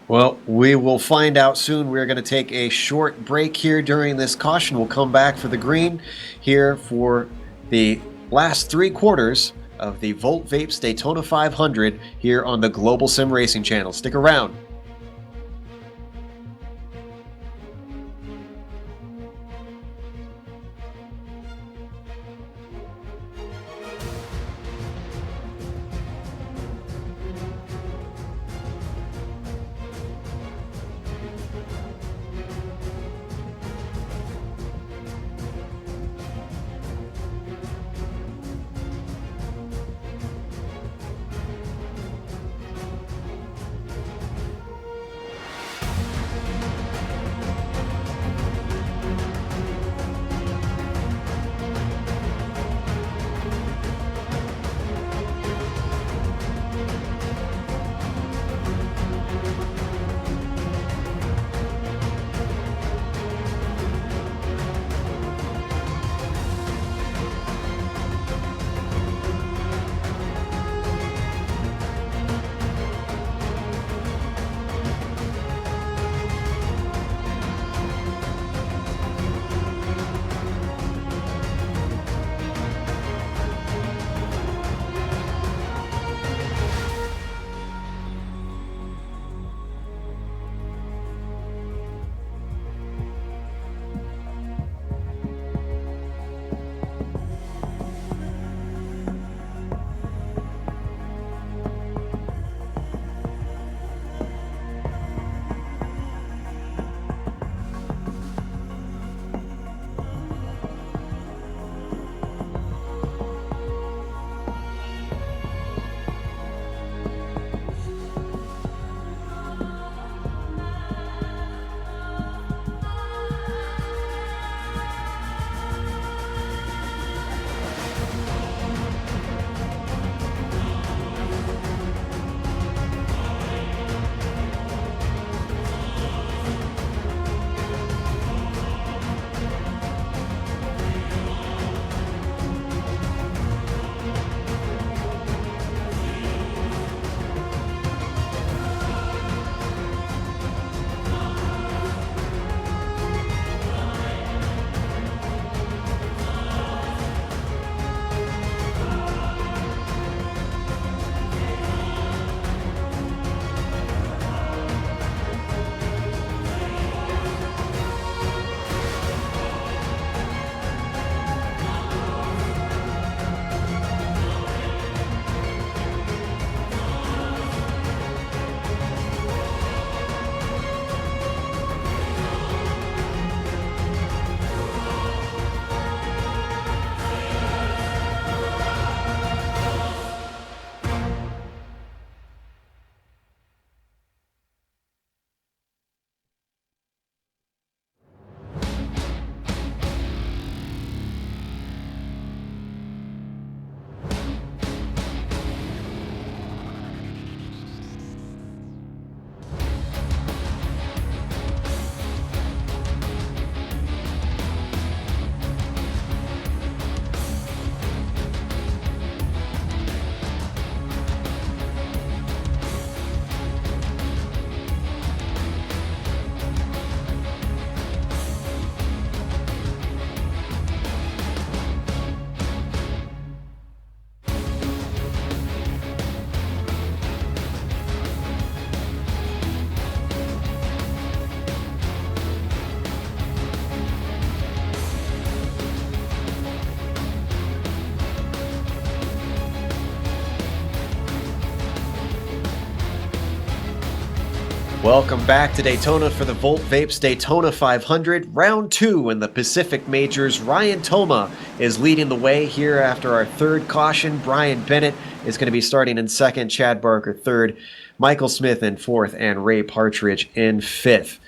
Well, we will find out soon. We're going to take a short break here during this caution. We'll come back for the green here for the last 3 quarters of the Volt Vapes Daytona 500 here on the Global Sim Racing channel. Stick around. Welcome back to Daytona for the Volt Vapes Daytona 500, round 2 in the Pacific Majors. Ryan Toma is leading the way here after our third caution. Brian Bennett is going to be starting in second, Chad Barker third, Michael Smith in fourth, and Ray Partridge in fifth.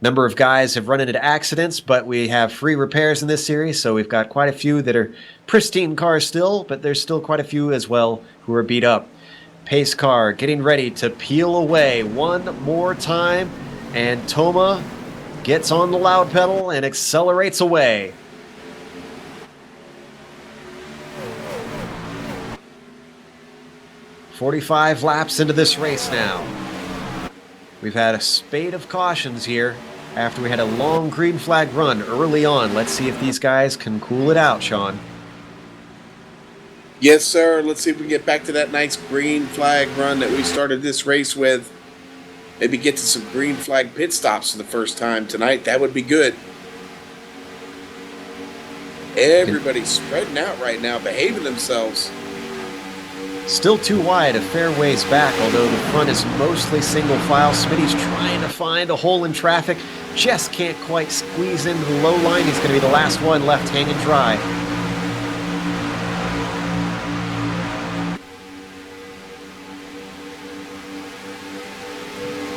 Number of guys have run into accidents, but we have free repairs in this series, so we've got quite a few that are pristine cars still, but there's still quite a few as well who are beat up. Pace car getting ready to peel away one more time, and Toma gets on the loud pedal and accelerates away. "45 laps into this race now. We've had a spate of cautions here after we had a long green flag run early on. Let's see if these guys can cool it out, Sean. Yes, sir. Let's see if we can get back to that nice green flag run that we started this race with. Maybe get to some green flag pit stops for the first time tonight. That would be good. Everybody's spreading out right now, behaving themselves. Still too wide, a fair ways back, although the front is mostly single file. Smitty's trying to find a hole in traffic. Just can't quite squeeze into the low line. He's going to be the last one left hanging dry.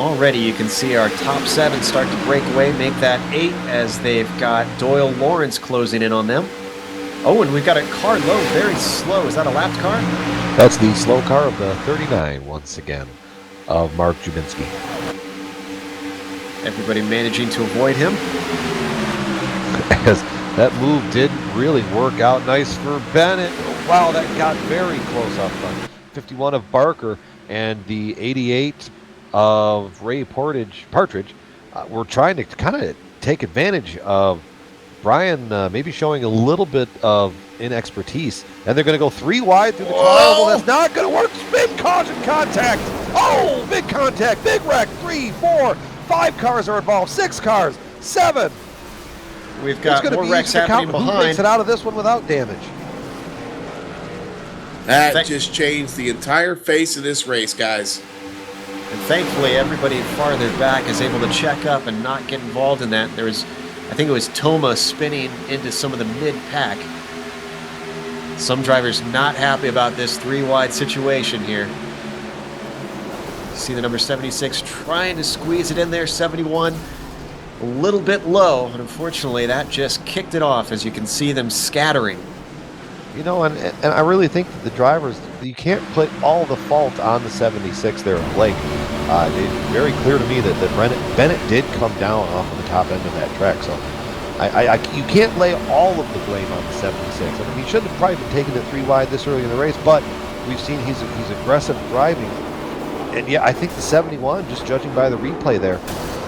Already you can see our top 7 start to break away, make that 8 as they've got Doyle Lawrence closing in on them. Oh, and we've got a car low, very slow. Is that a lapped car? That's the slow car of the 39 once again of Mark Jubinski. Everybody managing to avoid him. As that move didn't really work out nice for Bennett. Wow, that got very close up front. 51 of Barker and the 88 of Ray Partridge were trying to kind of take advantage of Brian maybe showing a little bit of inexpertise, and they're going to go 3 wide through the car. Well, that's not going to work. Big caution contact. Oh, big contact, big wreck. 3, 4, 5 cars are involved. 6 cars, 7. We've got more wrecks happening behind. Who makes it out of this one without damage? That just changed the entire face of this race, guys. And thankfully, everybody farther back is able to check up and not get involved in that. There was, I think it was Toma spinning into some of the mid-pack. Some drivers not happy about this 3-wide situation here. See the number 76 trying to squeeze it in there. 71 a little bit low, and unfortunately that just kicked it off as you can see them scattering. You know, and I really think that the drivers, you can't put all the fault on the 76 there of Blake. It's very clear to me that Bennett did come down off of the top end of that track, so you can't lay all of the blame on the 76. I mean, he shouldn't have probably been taking it 3 wide this early in the race, but we've seen he's aggressive driving. And yeah, I think the 71, just judging by the replay there,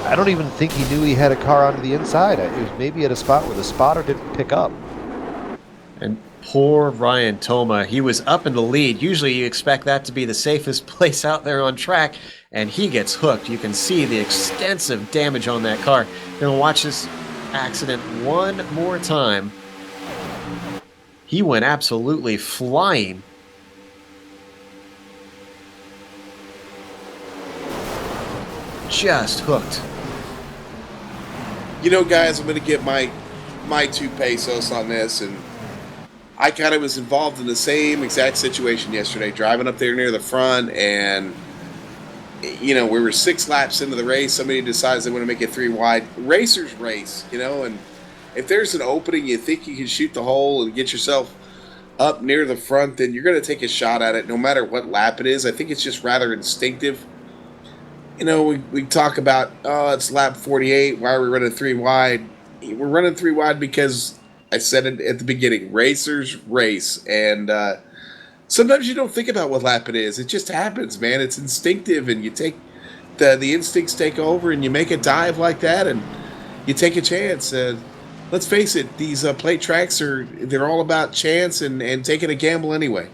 I don't even think he knew he had a car onto the inside. It was maybe at a spot where the spotter didn't pick up. And poor Ryan Toma, he was up in the lead. Usually you expect that to be the safest place out there on track, and he gets hooked. You can see the extensive damage on that car. Gonna watch this accident one more time. He went absolutely flying. Just hooked. You know, guys, I'm going to get my 2 pesos on this, and I kind of was involved in the same exact situation yesterday, driving up there near the front, and, you know, we were 6 laps into the race. Somebody decides they want to make it 3 wide. Racers race, you know, and if there's an opening, you think you can shoot the hole and get yourself up near the front, then you're going to take a shot at it no matter what lap it is. I think it's just rather instinctive. You know, we talk about, oh, it's lap 48. Why are we running 3 wide? We're running 3 wide because I said it at the beginning. Racers race. And sometimes you don't think about what lap it is. It just happens, man. It's instinctive, and you take the instincts take over, and you make a dive like that, and you take a chance. Let's face it, these plate tracks they're all about chance and taking a gamble anyway.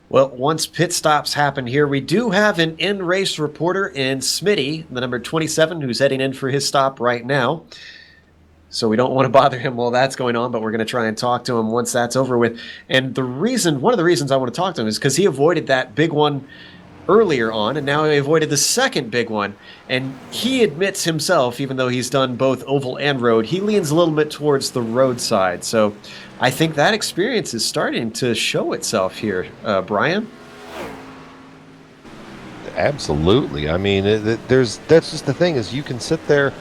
Well, once pit stops happen here, we do have an in-race reporter in Smitty, the number 27, who's heading in for his stop right now. So we don't want to bother him while that's going on, but we're going to try and talk to him once that's over with. And one of the reasons I want to talk to him is because he avoided that big one earlier on, and now he avoided the second big one. And he admits himself, even though he's done both oval and road, he leans a little bit towards the road side. So I think that experience is starting to show itself here, Brian. Absolutely. I mean, that's just the thing is you can sit there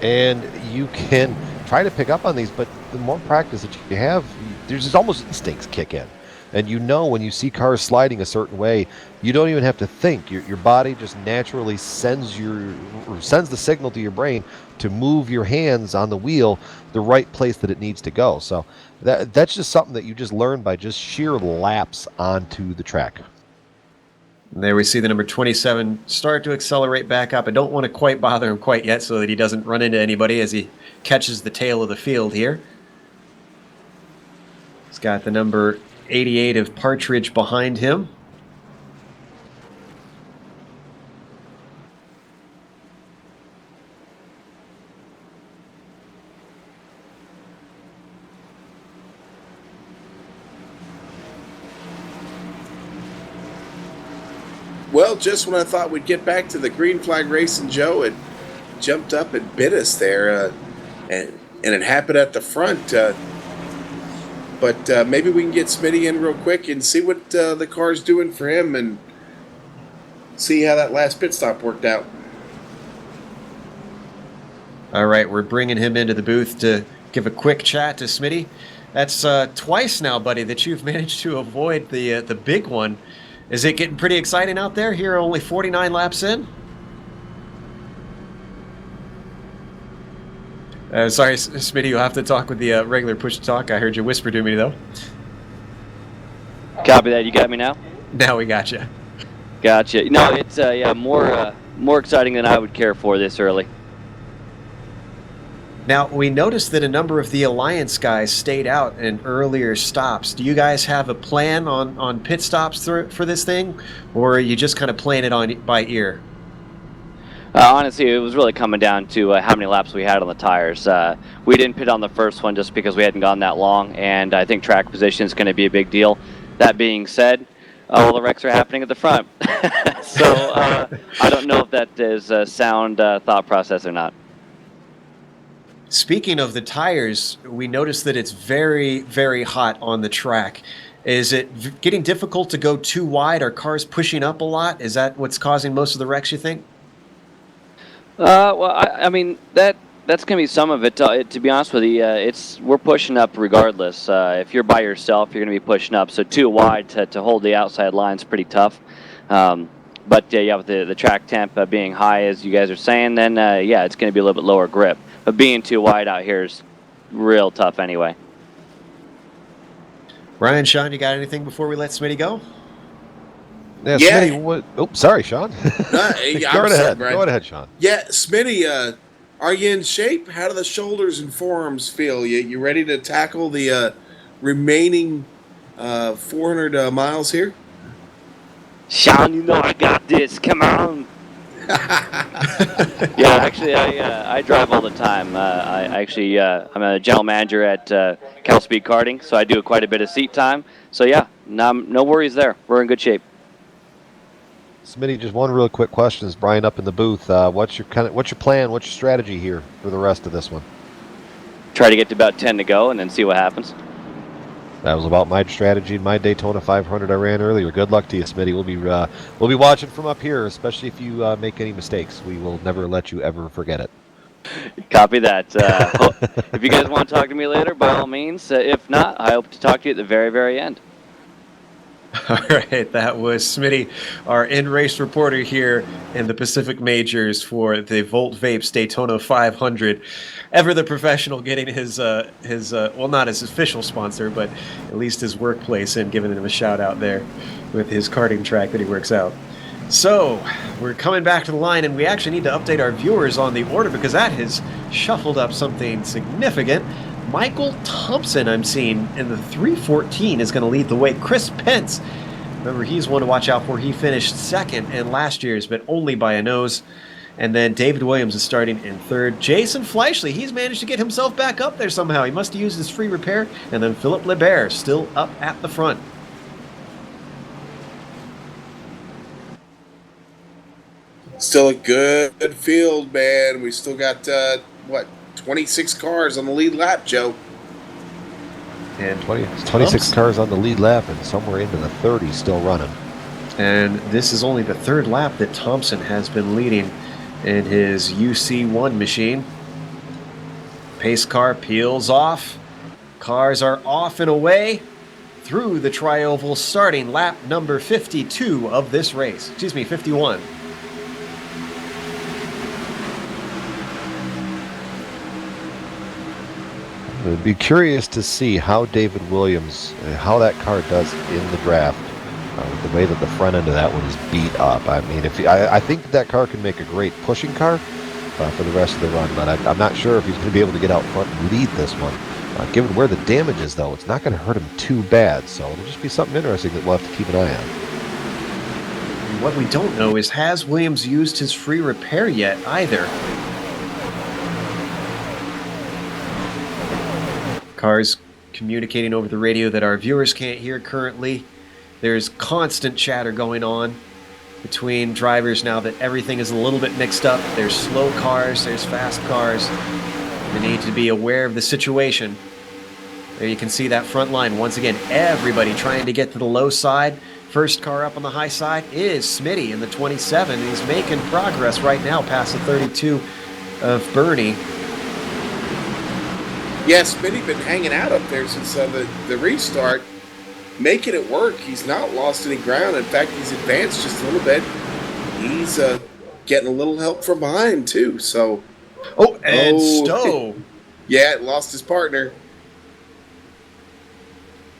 and you can try to pick up on these, but the more practice that you have, there's just almost instincts kick in. And you know when you see cars sliding a certain way, you don't even have to think. Your body just naturally sends the signal to your brain to move your hands on the wheel the right place that it needs to go. So that's just something that you just learn by just sheer laps onto the track. And there we see the number 27 start to accelerate back up. I don't want to quite bother him quite yet so that he doesn't run into anybody as he catches the tail of the field here. He's got the number 88 of Partridge behind him. Well, just when I thought we'd get back to the green flag racing, Joe, it jumped up and bit us there, and it happened at the front. But maybe we can get Smitty in real quick and see what the car's doing for him and see how that last pit stop worked out. All right, we're bringing him into the booth to give a quick chat to Smitty. That's twice now, buddy, that you've managed to avoid the big one. Is it getting pretty exciting out there? Here, only 49 laps in. Sorry, Smitty, you'll have to talk with the regular push-to-talk. I heard you whisper to me, though. Copy that. You got me now? Now we got you. Gotcha. No, it's more exciting than I would care for this early. Now, we noticed that a number of the Alliance guys stayed out in earlier stops. Do you guys have a plan on pit stops for this thing, or are you just kind of playing it by ear? Honestly, it was really coming down to how many laps we had on the tires. We didn't pit on the first one just because we hadn't gone that long, and I think track position is going to be a big deal. That being said, all the wrecks are happening at the front. So I don't know if that is a sound thought process or not. Speaking of the tires, we noticed that it's very, very hot on the track. Is it getting difficult to go too wide? Are cars pushing up a lot? Is that what's causing most of the wrecks, you think? Well, I mean, that's going to be some of it. To be honest with you, we're pushing up regardless. If you're by yourself, you're going to be pushing up. So too wide to hold the outside line is pretty tough. But yeah, with the track temp being high, as you guys are saying, then yeah, it's going to be a little bit lower grip. But being too wide out here is real tough anyway. Ryan, Sean, you got anything before we let Smitty go? Yeah, Yeah. Smitty, what? Oh, sorry, Sean. Go right ahead. Go right ahead, Sean. Yeah, Smitty, are you in shape? How do the shoulders and forearms feel? You ready to tackle the remaining 400 miles here? Sean, you know I got this. Come on. Yeah, actually, I drive all the time. I'm a general manager at Cal Speed Karting, so I do quite a bit of seat time. So yeah, no worries there. We're in good shape. Smitty, just one real quick question. Is Brian up in the booth? What's your plan? What's your strategy here for the rest of this one? Try to get to about 10 to go, and then see what happens. That was about my strategy in my Daytona 500 I ran earlier. Good luck to you, Smitty. We'll be watching from up here, especially if you make any mistakes. We will never let you ever forget it. Copy that. If you guys want to talk to me later, by all means. If not, I hope to talk to you at the very, very end. All right, that was Smitty, our in-race reporter here in the Pacific Majors for the Volt Vapes Daytona 500. Ever the professional, getting his well, not his official sponsor, but at least his workplace, and giving him a shout out there with his karting track that he works out. So we're coming back to the line, and we actually need to update our viewers on the order because that has shuffled up something significant. Michael Thompson, I'm seeing, in the 314 is going to lead the way. Chris Pence, remember, he's one to watch out for. He finished second in last year's, but only by a nose. And then David Williams is starting in third. Jason Fleischle, he's managed to get himself back up there somehow. He must have used his free repair. And then Philip Lebert still up at the front. Still a good field, man. We still got, 26 cars on the lead lap, Joe. And 26 cars on the lead lap and somewhere into the 30s still running. And this is only the third lap that Thompson has been leading in his UC1 machine. Pace car peels off. Cars are off and away through the tri-oval, starting lap number 52 of this race. 51. I'd be curious to see how David Williams, how that car does in the draft. The way that the front end of that one is beat up. I mean, I think that car can make a great pushing car for the rest of the run, but I'm not sure if he's going to be able to get out front and lead this one. Given where the damage is, though, it's not going to hurt him too bad, so it'll just be something interesting that we'll have to keep an eye on. What we don't know is, has Williams used his free repair yet either? Cars communicating over the radio that our viewers can't hear currently. There's constant chatter going on between drivers now that everything is a little bit mixed up. There's slow cars, there's fast cars. They need to be aware of the situation. There you can see that front line. Once again, everybody trying to get to the low side. First car up on the high side is Smitty in the 27. He's making progress right now past the 32 of Bernie. Yeah, Smitty been hanging out up there since the restart, making it work. He's not lost any ground. In fact, he's advanced just a little bit. He's getting a little help from behind, too. So, Stowe. Yeah, lost his partner.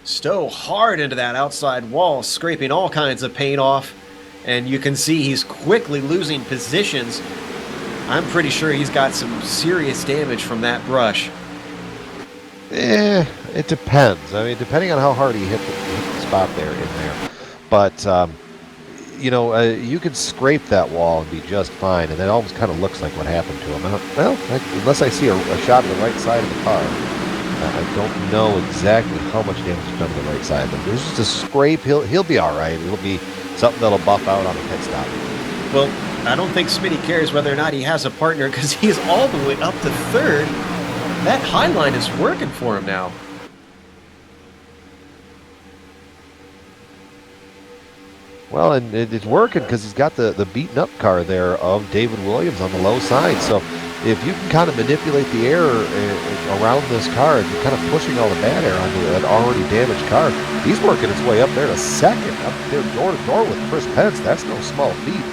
Stowe hard into that outside wall, scraping all kinds of paint off. And you can see he's quickly losing positions. I'm pretty sure he's got some serious damage from that brush. It depends. I mean, depending on how hard he hit the spot there in there. But, you could scrape that wall and be just fine, and that almost kind of looks like what happened to him. Unless I see a shot of the right side of the car, I don't know exactly how much damage is done to the right side. But there's just a scrape. He'll be all right. It'll be something that'll buff out on the pit stop. Well, I don't think Smitty cares whether or not he has a partner, because he's all the way up to third. That high line is working for him now. Well, and it's working because he's got the beaten up car there of David Williams on the low side. So if you can kind of manipulate the air around this car and you're kind of pushing all the bad air onto that already damaged car, he's working his way up there to second, up there door to door with Chris Pence. That's no small feat.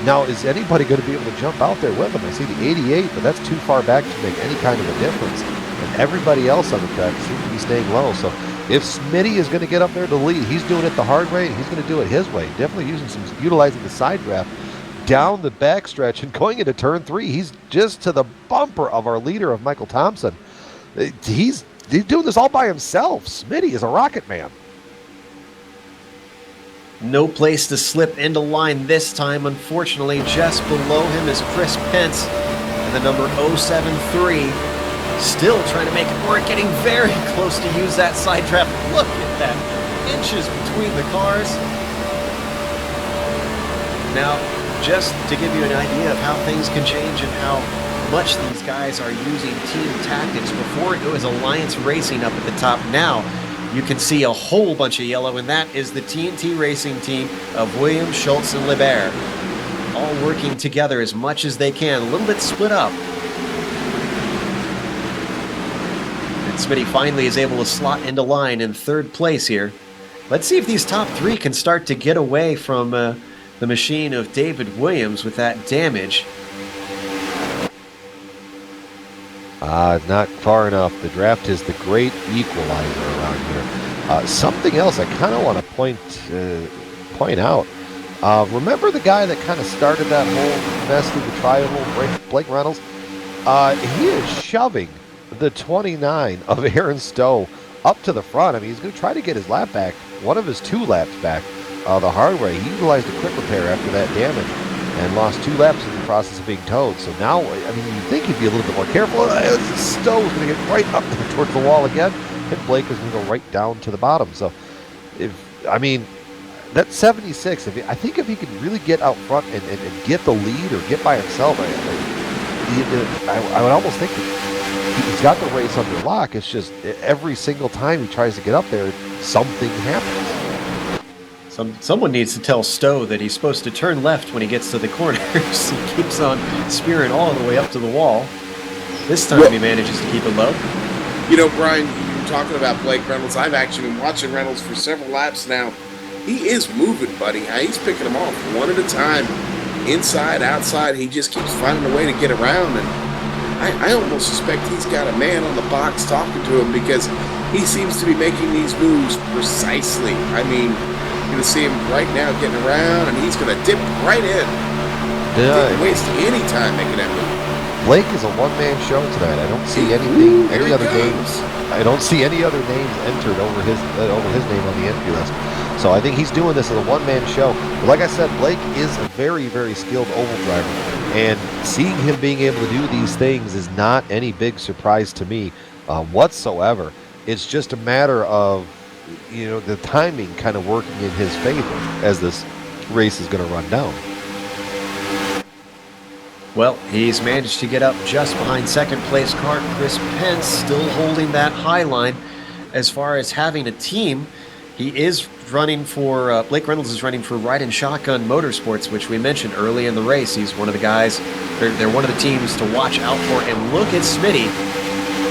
Now, is anybody going to be able to jump out there with him? I see the 88, but that's too far back to make any kind of a difference. And everybody else on the track seems to be staying low. So if Smitty is going to get up there to lead, he's doing it the hard way, and he's going to do it his way. Definitely utilizing the side draft down the backstretch and going into turn 3. He's just to the bumper of our leader of Michael Thompson. He's doing this all by himself. Smitty is a rocket man. No place to slip into line this time, unfortunately. Just below him is Chris Pence and the number 073. Still trying to make it work, getting very close to use that side trap. Look at that, inches between the cars. Now, just to give you an idea of how things can change and how much these guys are using team tactics. Before it was Alliance Racing up at the top. Now, you can see a whole bunch of yellow, and that is the TNT Racing team of Williams, Schultz, and Libert. All working together as much as they can, a little bit split up. And Smitty finally is able to slot into line in third place here. Let's see if these top three can start to get away from the machine of David Williams with that damage. Not far enough. The draft is the great equalizer around here. Something else I kind of want to point out. Remember the guy that kind of started that whole mess through the tri-oval, Blake Reynolds? He is shoving the 29 of Aaron Stowe up to the front. I mean, he's going to try to get his lap back, one of his 2 laps back the hard way. He utilized a quick repair after that damage and lost 2 laps in the process of being towed. So now, I mean, you'd think he'd be a little bit more careful. Stowe's going to get right up there towards the wall again, and Blake is going to go right down to the bottom. So, that 76, I think if he could really get out front and get the lead or get by himself, I would almost think that he's got the race under lock. It's just every single time he tries to get up there, something happens. Someone needs to tell Stowe that he's supposed to turn left when he gets to the corners. He keeps on spearing all the way up to the wall. This time he manages to keep it low. You know, Brian, you're talking about Blake Reynolds. I've actually been watching Reynolds for several laps now. He is moving, buddy. He's picking them off one at a time. Inside, outside, he just keeps finding a way to get around. And I almost suspect he's got a man on the box talking to him because he seems to be making these moves precisely. I mean, you're going to see him right now getting around, and he's going to dip right in. Didn't waste any time making that move. Blake is a one-man show tonight. I don't see anything, any other names. I don't see any other names entered over his name on the entry list. So I think he's doing this as a one-man show. But like I said, Blake is a very, very skilled oval driver, and seeing him being able to do these things is not any big surprise to me whatsoever. It's just a matter of the timing kind of working in his favor as this race is going to run down. Well, he's managed to get up just behind second place car Chris Pence, still holding that high line. As far as having a team, he is running for, Blake Reynolds is running for Ride and Shotgun Motorsports, which we mentioned early in the race. He's one of the guys, they're one of the teams to watch out for. And look at Smitty.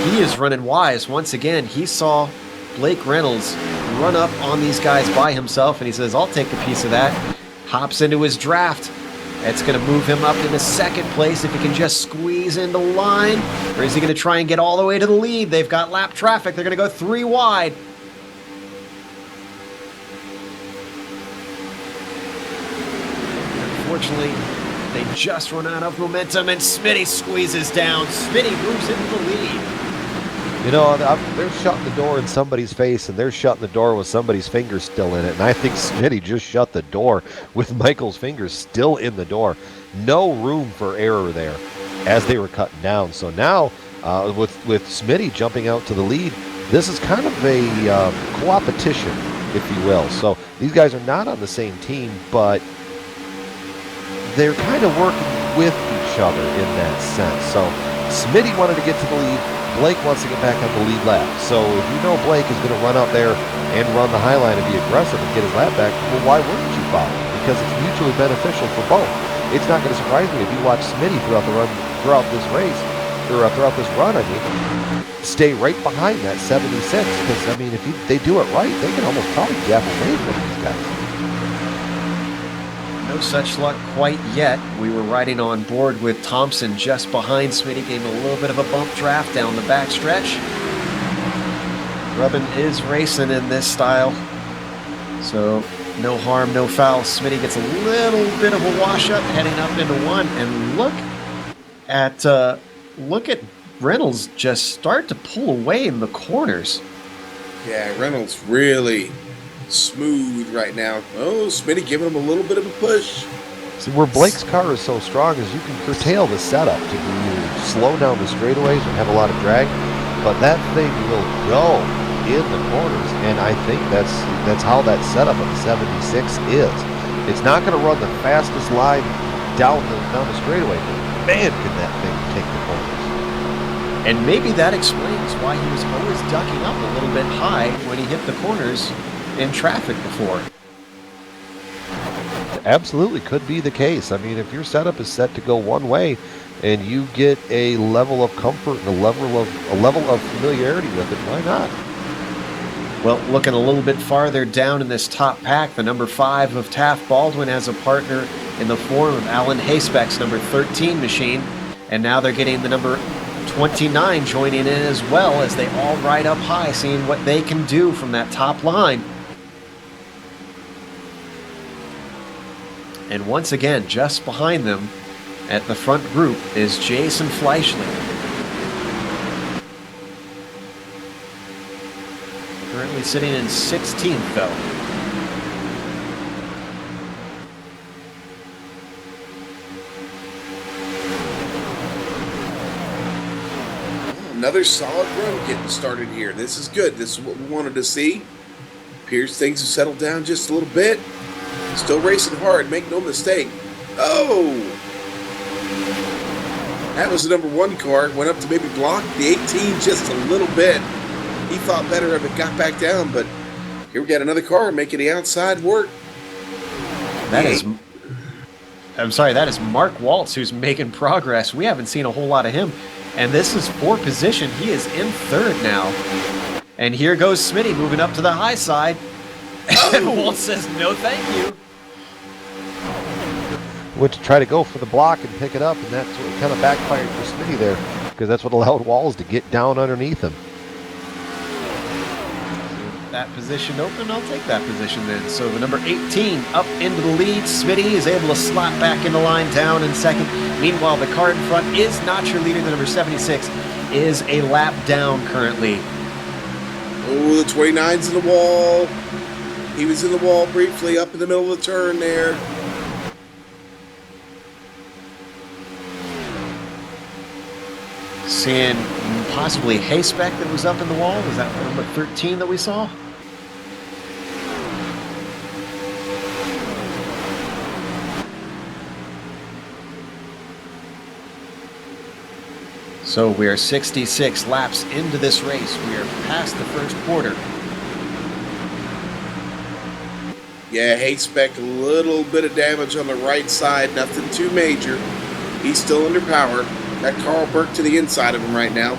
He is running wise. Once again, he saw Blake Reynolds run up on these guys by himself, and he says, I'll take a piece of that. Hops into his draft. That's going to move him up into second place if he can just squeeze into line. Or is he going to try and get all the way to the lead? They've got lap traffic. They're going to go 3 wide. Unfortunately, they just run out of momentum, and Smitty squeezes down. Smitty moves into the lead. They're shutting the door in somebody's face, and they're shutting the door with somebody's fingers still in it. And I think Smitty just shut the door with Michael's fingers still in the door. No room for error there as they were cutting down. So now, with Smitty jumping out to the lead, this is kind of a co-opetition, if you will. So these guys are not on the same team, but they're kind of working with each other in that sense. So Smitty wanted to get to the lead. Blake wants to get back on the lead lap. So if you know Blake is going to run out there and run the high line and be aggressive and get his lap back, well, why wouldn't you follow? Because it's mutually beneficial for both. It's not going to surprise me if you watch Smitty throughout this race, or throughout this run, stay right behind that 76. Because, if they do it right, they can almost probably gap away from these guys. No such luck quite yet. We were riding on board with Thompson just behind Smitty. Gave him a little bit of a bump draft down the backstretch. Rubbin is racing in this style, so no harm, no foul. Smitty gets a little bit of a wash up heading up into one, and look at Reynolds just start to pull away in the corners. Yeah, Reynolds really smooth right now. Oh, Smitty giving him a little bit of a push. See, where Blake's car is so strong is you can curtail the setup to either slow down the straightaways and have a lot of drag, but that thing will go in the corners, and I think that's how that setup of the 76 is. It's not going to run the fastest line down the straightaway, but man, can that thing take the corners. And maybe that explains why he was always ducking up a little bit high when he hit the corners in traffic before. Absolutely could be the case. If your setup is set to go one way and you get a level of comfort and a level of familiarity with it, why not? Well, looking a little bit farther down in this top pack, the number 5 of Taft Baldwin has a partner in the form of Alan Hayspec's number 13 machine, and now they're getting the number 29 joining in as well as they all ride up high, seeing what they can do from that top line. And once again, just behind them at the front group is Jason Fleischling. Currently sitting in 16th, though. Another solid run getting started here. This is good. This is what we wanted to see. Appears things have settled down just a little bit. Still racing hard, make no mistake. Oh! That was the number 1 car. Went up to maybe block the 18 just a little bit. He thought better of it, got back down, but here we got another car making the outside work. That is Mark Waltz who's making progress. We haven't seen a whole lot of him. And this is 4th position. He is in 3rd now. And here goes Smitty moving up to the high side. And Waltz says, no thank you. Went to try to go for the block and pick it up, and that's what kind of backfired for Smitty there, because that's what allowed Walls to get down underneath him. That position open, I'll take that position then. So the number 18 up into the lead. Smitty is able to slot back into line down in 2nd. Meanwhile, the car in front is not your leader. The number 76 is a lap down currently. Oh, the 29's in the wall. He was in the wall briefly up in the middle of the turn there. Seeing possibly Hayspec that was up in the wall. Was that number 13 that we saw? So we are 66 laps into this race. We are past the first quarter. Yeah, Hayspec, a little bit of damage on the right side. Nothing too major. He's still under power. Got Carl Burke to the inside of him right now.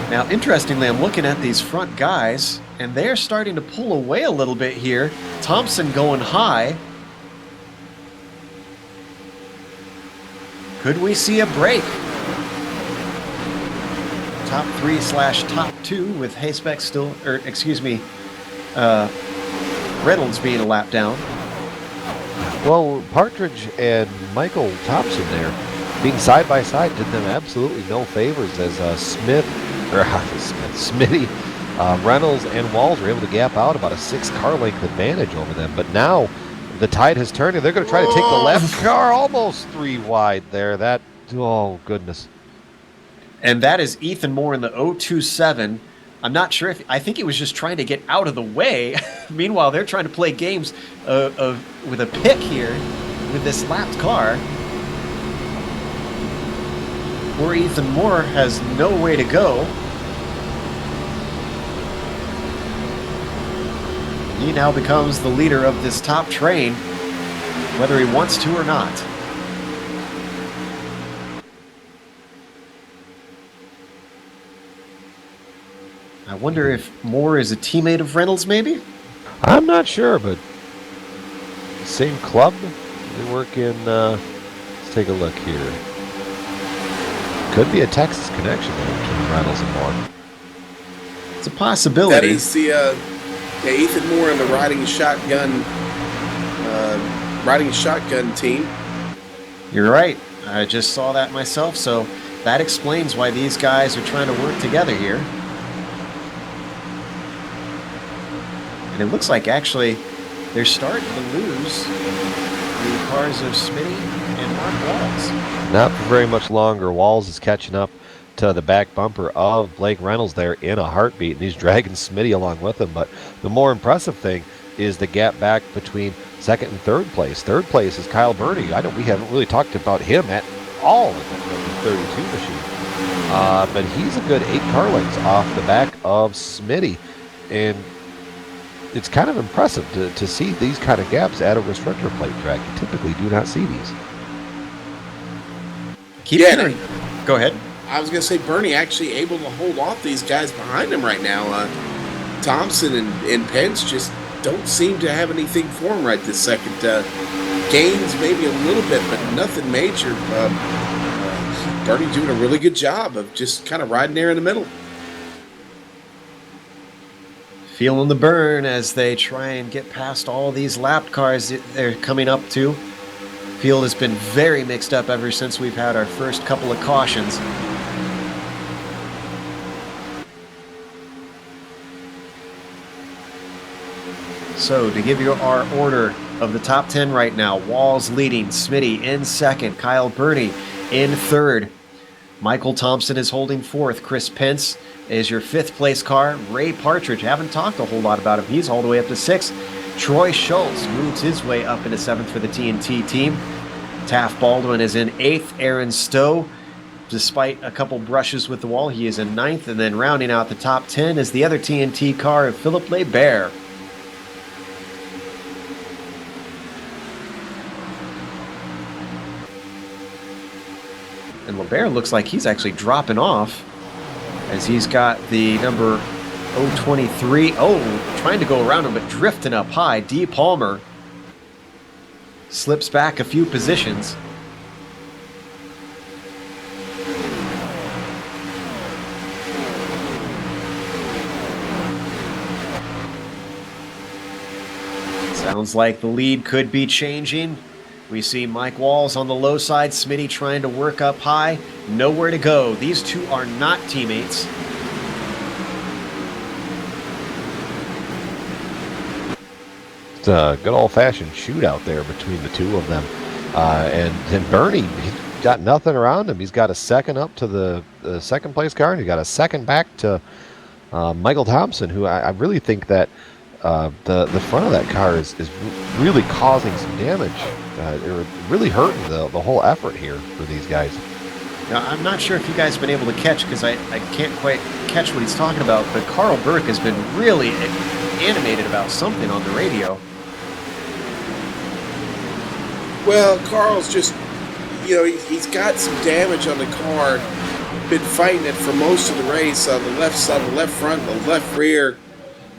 Now, interestingly, I'm looking at these front guys, and they're starting to pull away a little bit here. Thompson going high. Could we see a break? Top 3/top 2 with Hayspec still, or excuse me, Reynolds being a lap down. Well, Partridge and Michael Thompson there, being side by side, did them absolutely no favors as Smitty, Reynolds, and Walls were able to gap out about a 6-car length advantage over them. But now the tide has turned, and they're going to try to take the left car almost 3 wide there. That, oh, goodness. And that is Ethan Moore in the 027. I'm not sure if, I think he was just trying to get out of the way. Meanwhile, they're trying to play games with a pick here with this lapped car. Poor Ethan Moore has no way to go. He now becomes the leader of this top train, whether he wants to or not. I wonder if Moore is a teammate of Reynolds, maybe? I'm not sure, but same club. They work in, let's take a look here. Could be a Texas connection there between Reynolds and Moore. It's a possibility. That is the Ethan Moore and the riding shotgun team. You're right. I just saw that myself, so that explains why these guys are trying to work together here. And it looks like actually they're starting to lose the cars of Smitty and Mark Walls. Not for very much longer. Walls is catching up to the back bumper of Blake Reynolds there in a heartbeat, and he's dragging Smitty along with him. But the more impressive thing is the gap back between 2nd and 3rd place. 3rd place is Kyle Birdie. I know we haven't really talked about him at all in the 32 machine. But he's a good 8 car lengths off the back of Smitty. And it's kind of impressive to see these kind of gaps at a restrictor plate track. You typically do not see these. Go ahead. I was going to say, Bernie actually able to hold off these guys behind him right now. Thompson and Pence just don't seem to have anything for him right this second. Gains maybe a little bit, but nothing major. Bernie doing a really good job of just kind of riding there in the middle. Feeling the burn as they try and get past all these lapped cars they're coming up to. Field has been very mixed up ever since we've had our first couple of cautions. So to give you our order of the top 10 right now, Walls leading, Smitty in 2nd, Kyle Birdie in 3rd. Michael Thompson is holding 4th, Chris Pence is your 5th place car, Ray Partridge. Haven't talked a whole lot about him. He's all the way up to 6th. Troy Schultz moves his way up into 7th for the TNT team. Taft Baldwin is in 8th. Aaron Stowe, despite a couple brushes with the wall, he is in 9th. And then rounding out the top 10 is the other TNT car of Philippe Lebert. And Lebert looks like he's actually dropping off as he's got the number 023. Trying to go around him, but drifting up high. D. Palmer slips back a few positions. Sounds like the lead could be changing. We see Mike Walls on the low side, Smitty trying to work up high. Nowhere to go. These two are not teammates. It's a good old-fashioned shootout there between the two of them. And Bernie, he's got nothing around him. He's got a second up to the second place car, and he got a second back to Michael Thompson, who I really think that the front of that car is really causing some damage. They're really hurting the whole effort here for these guys. Now, I'm not sure if you guys have been able to catch, because I can't quite catch what he's talking about, but Carl Burke has been really animated about something on the radio. Well, Carl's just, he's got some damage on the car. Been fighting it for most of the race on the left side, the left front, the left rear.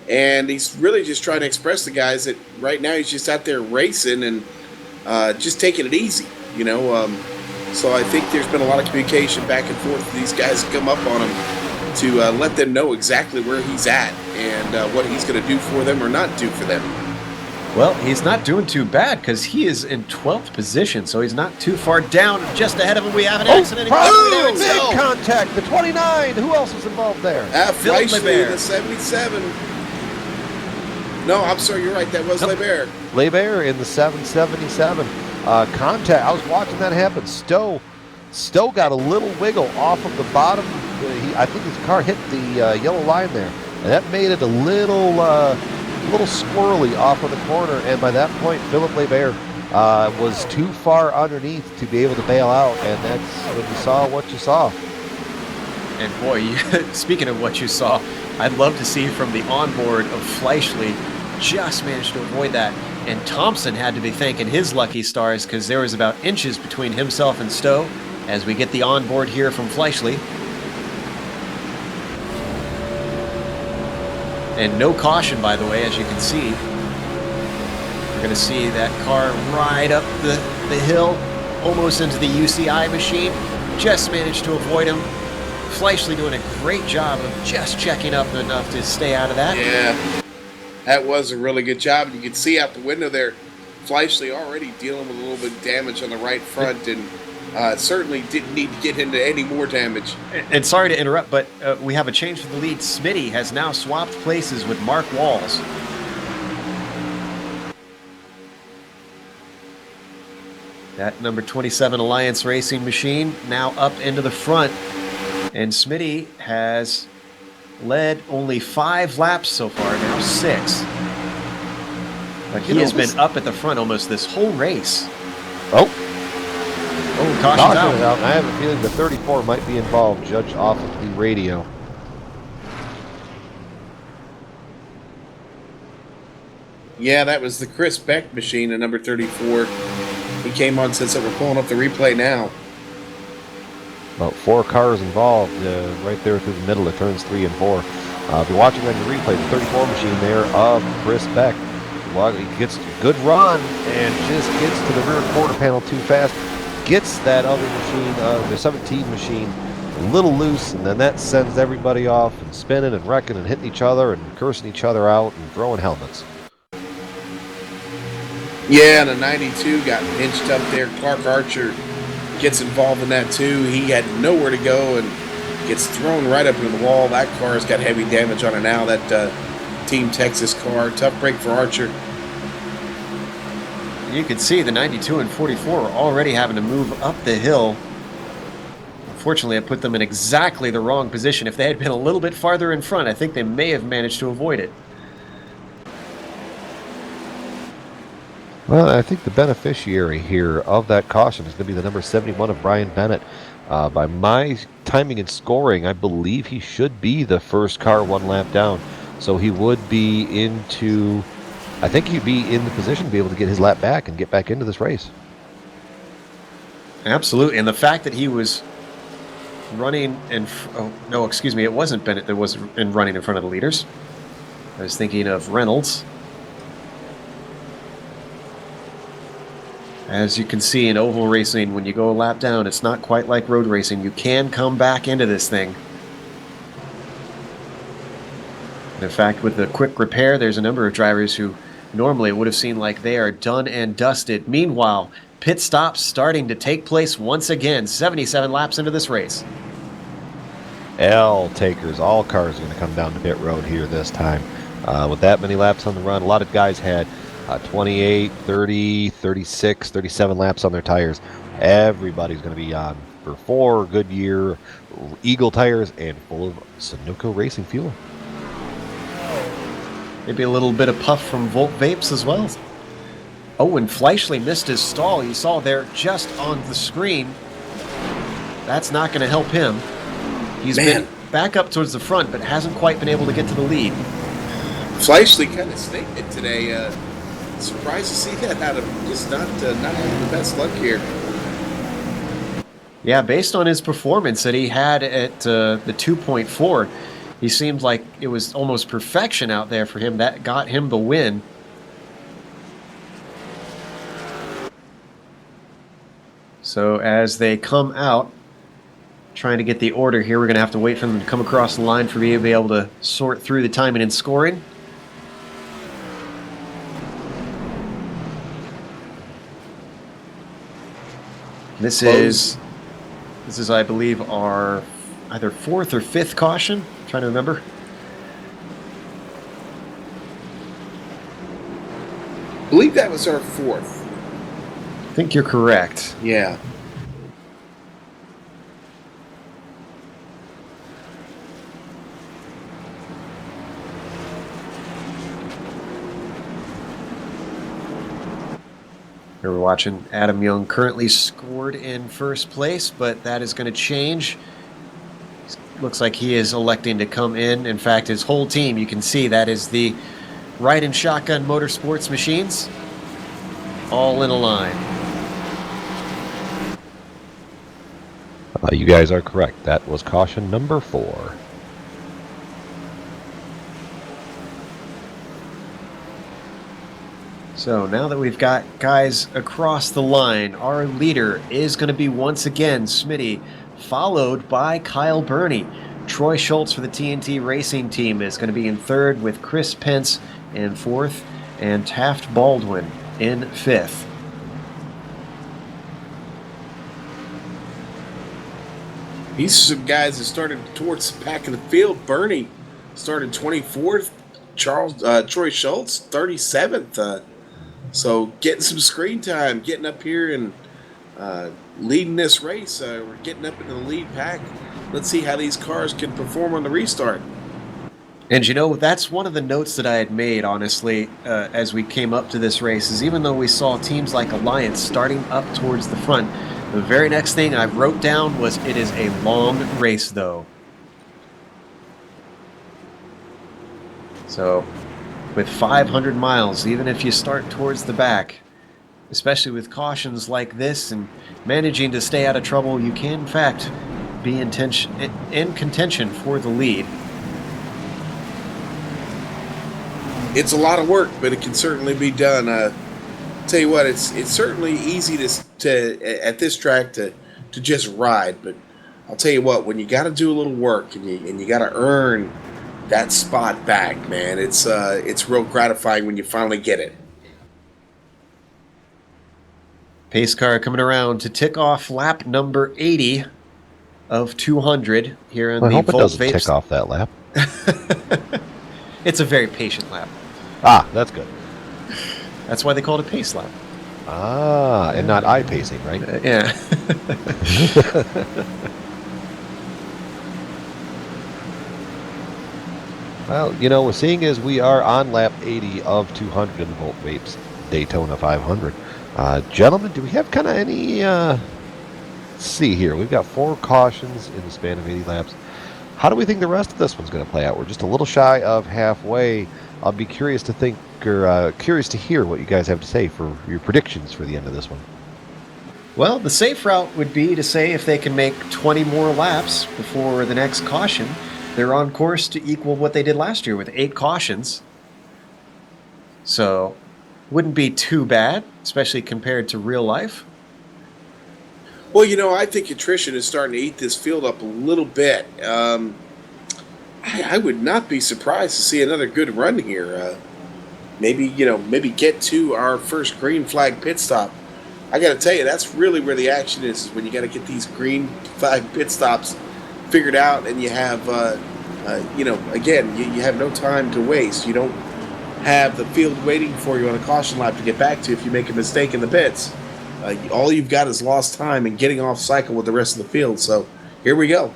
And he's really just trying to express to guys that right now he's just out there racing and just taking it easy, So I think there's been a lot of communication back and forth. These guys come up on him to let them know exactly where he's at and what he's going to do for them or not do for them. Well, he's not doing too bad because he is in 12th position, so he's not too far down. Just ahead of him, we have an accident. Big contact. The 29. Who else was involved there? Fleischle, the 77. No, I'm sorry, you're right. That was Lebert. Lebert in the 777. Contact. I was watching that happen. Stowe got a little wiggle off of the bottom. I think his car hit the yellow line there, and that made it a little squirrely off of the corner. And by that point, Philippe Lebert was too far underneath to be able to bail out, and that's when you saw what you saw. And boy, speaking of what you saw, I'd love to see from the onboard of Fleischle just managed to avoid that. And Thompson had to be thanking his lucky stars because there was about inches between himself and Stowe as we get the onboard here from Fleischle. And no caution, by the way, as you can see. We're going to see that car ride up the hill, almost into the UCI machine. Just managed to avoid him. Fleischle doing a great job of just checking up enough to stay out of that. Yeah, that was a really good job. You can see out the window there, Fleischle already dealing with a little bit of damage on the right front, and certainly didn't need to get into any more damage. And sorry to interrupt, but we have a change for the lead. Smitty has now swapped places with Mark Walls. That number 27 Alliance Racing machine now up into the front. And Smitty has led only 5 laps so far, now 6. But he has been up at the front almost this whole race. Oh, caution's out. I have a feeling the 34 might be involved, judged off of the radio. Yeah, that was the Chris Beck machine at number 34. He came on since we're pulling up the replay now. About 4 cars involved right there through the middle of turns 3 and 4. If you're watching on the replay, the 34 machine there of Chris Beck. He gets a good run and just gets to the rear quarter panel too fast. Gets that other machine, the 17 machine, a little loose, and then that sends everybody off and spinning and wrecking and hitting each other and cursing each other out and throwing helmets. Yeah, and the 92 got pinched up there. Clark Archer gets involved in that too. He had nowhere to go and gets thrown right up into the wall. That car's got heavy damage on it now, that Team Texas car. Tough break for Archer. You can see the 92 and 44 are already having to move up the hill. Unfortunately, it put them in exactly the wrong position. If they had been a little bit farther in front, I think they may have managed to avoid it. Well, I think the beneficiary here of that caution is going to be the number 71 of Brian Bennett. By my timing and scoring, I believe he should be the first car one lap down. So he would be into, I think he'd be in the position to be able to get his lap back and get back into this race. Absolutely. And the fact that he was running in, oh, no, excuse me, it wasn't Bennett that was running in front of the leaders. I was thinking of Reynolds. As you can see in oval racing, when you go a lap down, it's not quite like road racing. You can come back into this thing. And in fact, with the quick repair, there's a number of drivers who normally would have seemed like they are done and dusted. Meanwhile, pit stops starting to take place once again, 77 laps into this race. Takers, all cars are going to come down to pit road here this time. With that many laps on the run, a lot of guys had 28, 30, 36, 37 laps on their tires. Everybody's going to be on for 4 Goodyear Eagle tires and full of Sunoco racing fuel. Maybe a little bit of puff from Volt Vapes as well. Oh, and Fleischle missed his stall. You saw there just on the screen. That's not going to help him. He's been back up towards the front, but hasn't quite been able to get to the lead. Fleischle kind of snaked it today. Surprised to see that out of him. Just not having the best luck here. Yeah, based on his performance that he had at the 2.4, he seemed like it was almost perfection out there for him. That got him the win. So as they come out, trying to get the order here, we're going to have to wait for them to come across the line for me to be able to sort through the timing and scoring. This is, I believe, our either 4th or 5th caution. I'm trying to remember. I believe that was our 4th. I think you're correct. Yeah. Here we're watching Adam Young currently scored in first place, but that is going to change. Looks like he is electing to come in. In fact, his whole team, you can see that is the Ride and Shotgun Motorsports machines, all in a line. You guys are correct. That was caution number 4. So now that we've got guys across the line, our leader is going to be once again Smitty, followed by Kyle Burney. Troy Schultz for the TNT Racing Team is going to be in 3rd, with Chris Pence in 4th and Taft Baldwin in 5th. These are some guys that started towards the back of the field. Bernie started 24th. Troy Schultz 37th. So getting some screen time, getting up here and leading this race. We're getting up into the lead pack. Let's see how these cars can perform on the restart. And you know, that's one of the notes that I had made, honestly, as we came up to this race, is even though we saw teams like Alliance starting up towards the front, the very next thing I wrote down was it is a long race, though. So, with 500 miles, even if you start towards the back, especially with cautions like this and managing to stay out of trouble, you can, in fact, be in contention for the lead. It's a lot of work, but it can certainly be done. Tell you what, it's certainly easy to at this track to just ride, but I'll tell you what, when you got to do a little work and you got to earn that spot back, man, it's real gratifying when you finally get it. Pace car coming around to tick off lap number 80 of 200 here in the I hope it Volt doesn't Vapes. tick off that lap. It's a very patient lap. Ah, that's good. That's why they call it a pace lap. Ah, and not eye pacing, right? Yeah. Well, you know, seeing as we are on lap 80 of 200 in the Volt Vapes Daytona 500, gentlemen, do we have kind of any, let's see here, we've got 4 cautions in the span of 80 laps. How do we think the rest of this one's going to play out? We're just a little shy of halfway. I'll be curious to think, or curious to hear what you guys have to say for your predictions for the end of this one. Well, the safe route would be to say if they can make 20 more laps before the next caution, they're on course to equal what they did last year with 8 cautions. So, wouldn't be too bad, especially compared to real life. Well, you know, I think attrition is starting to eat this field up a little bit. I would not be surprised to see another good run here. Maybe get to our first green flag pit stop. I got to tell you, that's really where the action is when you got to get these green flag pit stops figured out, and you have, again, you have no time to waste. You don't have the field waiting for you on a caution lap to get back to if you make a mistake in the pits. All you've got is lost time and getting off cycle with the rest of the field. So here we go.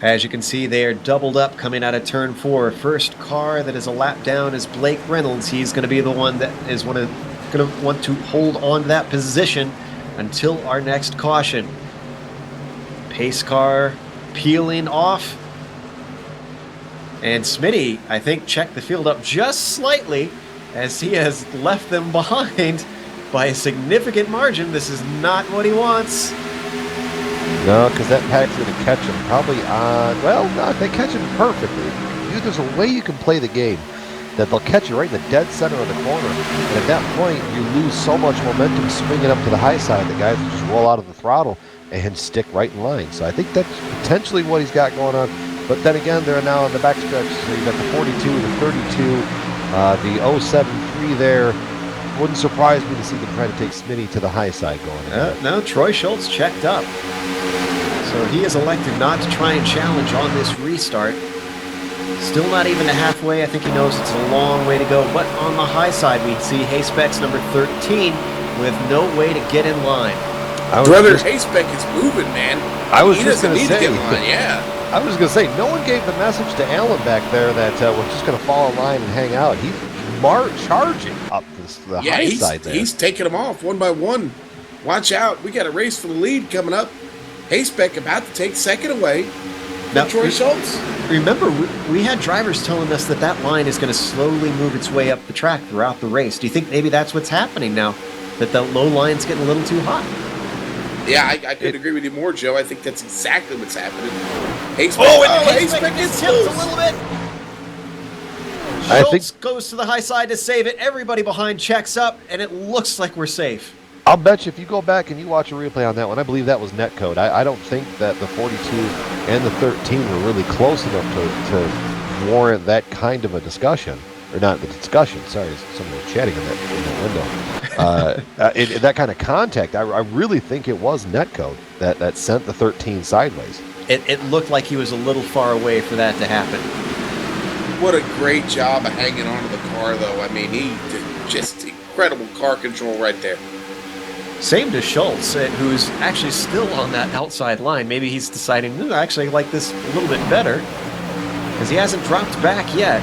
As you can see, they are doubled up coming out of turn 4. First car that is a lap down is Blake Reynolds. He's going to be the one that is going to want to hold on to that position until our next caution. Pace car peeling off. And Smitty, I think, checked the field up just slightly as he has left them behind by a significant margin. This is not what he wants. No, because that pack's going to catch him probably on, well, no, if they catch him perfectly. There's a way you can play the game that they'll catch you right in the dead center of the corner. And at that point, you lose so much momentum swinging up to the high side. The guys will just roll out of the throttle and stick right in line. So I think that's potentially what he's got going on. But then again, they're now on the backstretch. So you've got the 42, the 32, the 073 there. Wouldn't surprise me to see them try to take Smitty to the high side going. No, Troy Schultz checked up. So he has elected not to try and challenge on this restart. Still not even to halfway. I think he knows it's a long way to go. But on the high side, we see Hayspec's number 13 with no way to get in line. Brother Hayspec is moving, man. I was just going to say, get in line, yeah. I was going to say, no one gave the message to Alan back there that we're just going to fall in line and hang out. He's charging up the high side there. He's taking them off one by one. Watch out. We got a race for the lead coming up. Hayspec about to take second away. Now, Troy Schultz. Remember, we had drivers telling us that line is going to slowly move its way up the track throughout the race. Do you think maybe that's what's happening now? That the low line's getting a little too hot? Yeah, I couldn't agree with you more, Joe. I think that's exactly what's happening. Hayspec, Hayspec gets tipped a little bit. Schultz goes to the high side to save it. Everybody behind checks up, and it looks like we're safe. I'll bet you if you go back and you watch a replay on that one, I believe that was netcode. I don't think that the 42 and the 13 were really close enough to warrant that kind of a discussion. Or not the discussion, sorry, someone was chatting in that window. In that kind of contact, I really think it was netcode that sent the 13 sideways. It looked like he was a little far away for that to happen. What a great job of hanging onto the car, though. I mean, he did just incredible car control right there. Same to Schultz, who's actually still on that outside line. Maybe he's deciding, I actually like this a little bit better, because he hasn't dropped back yet.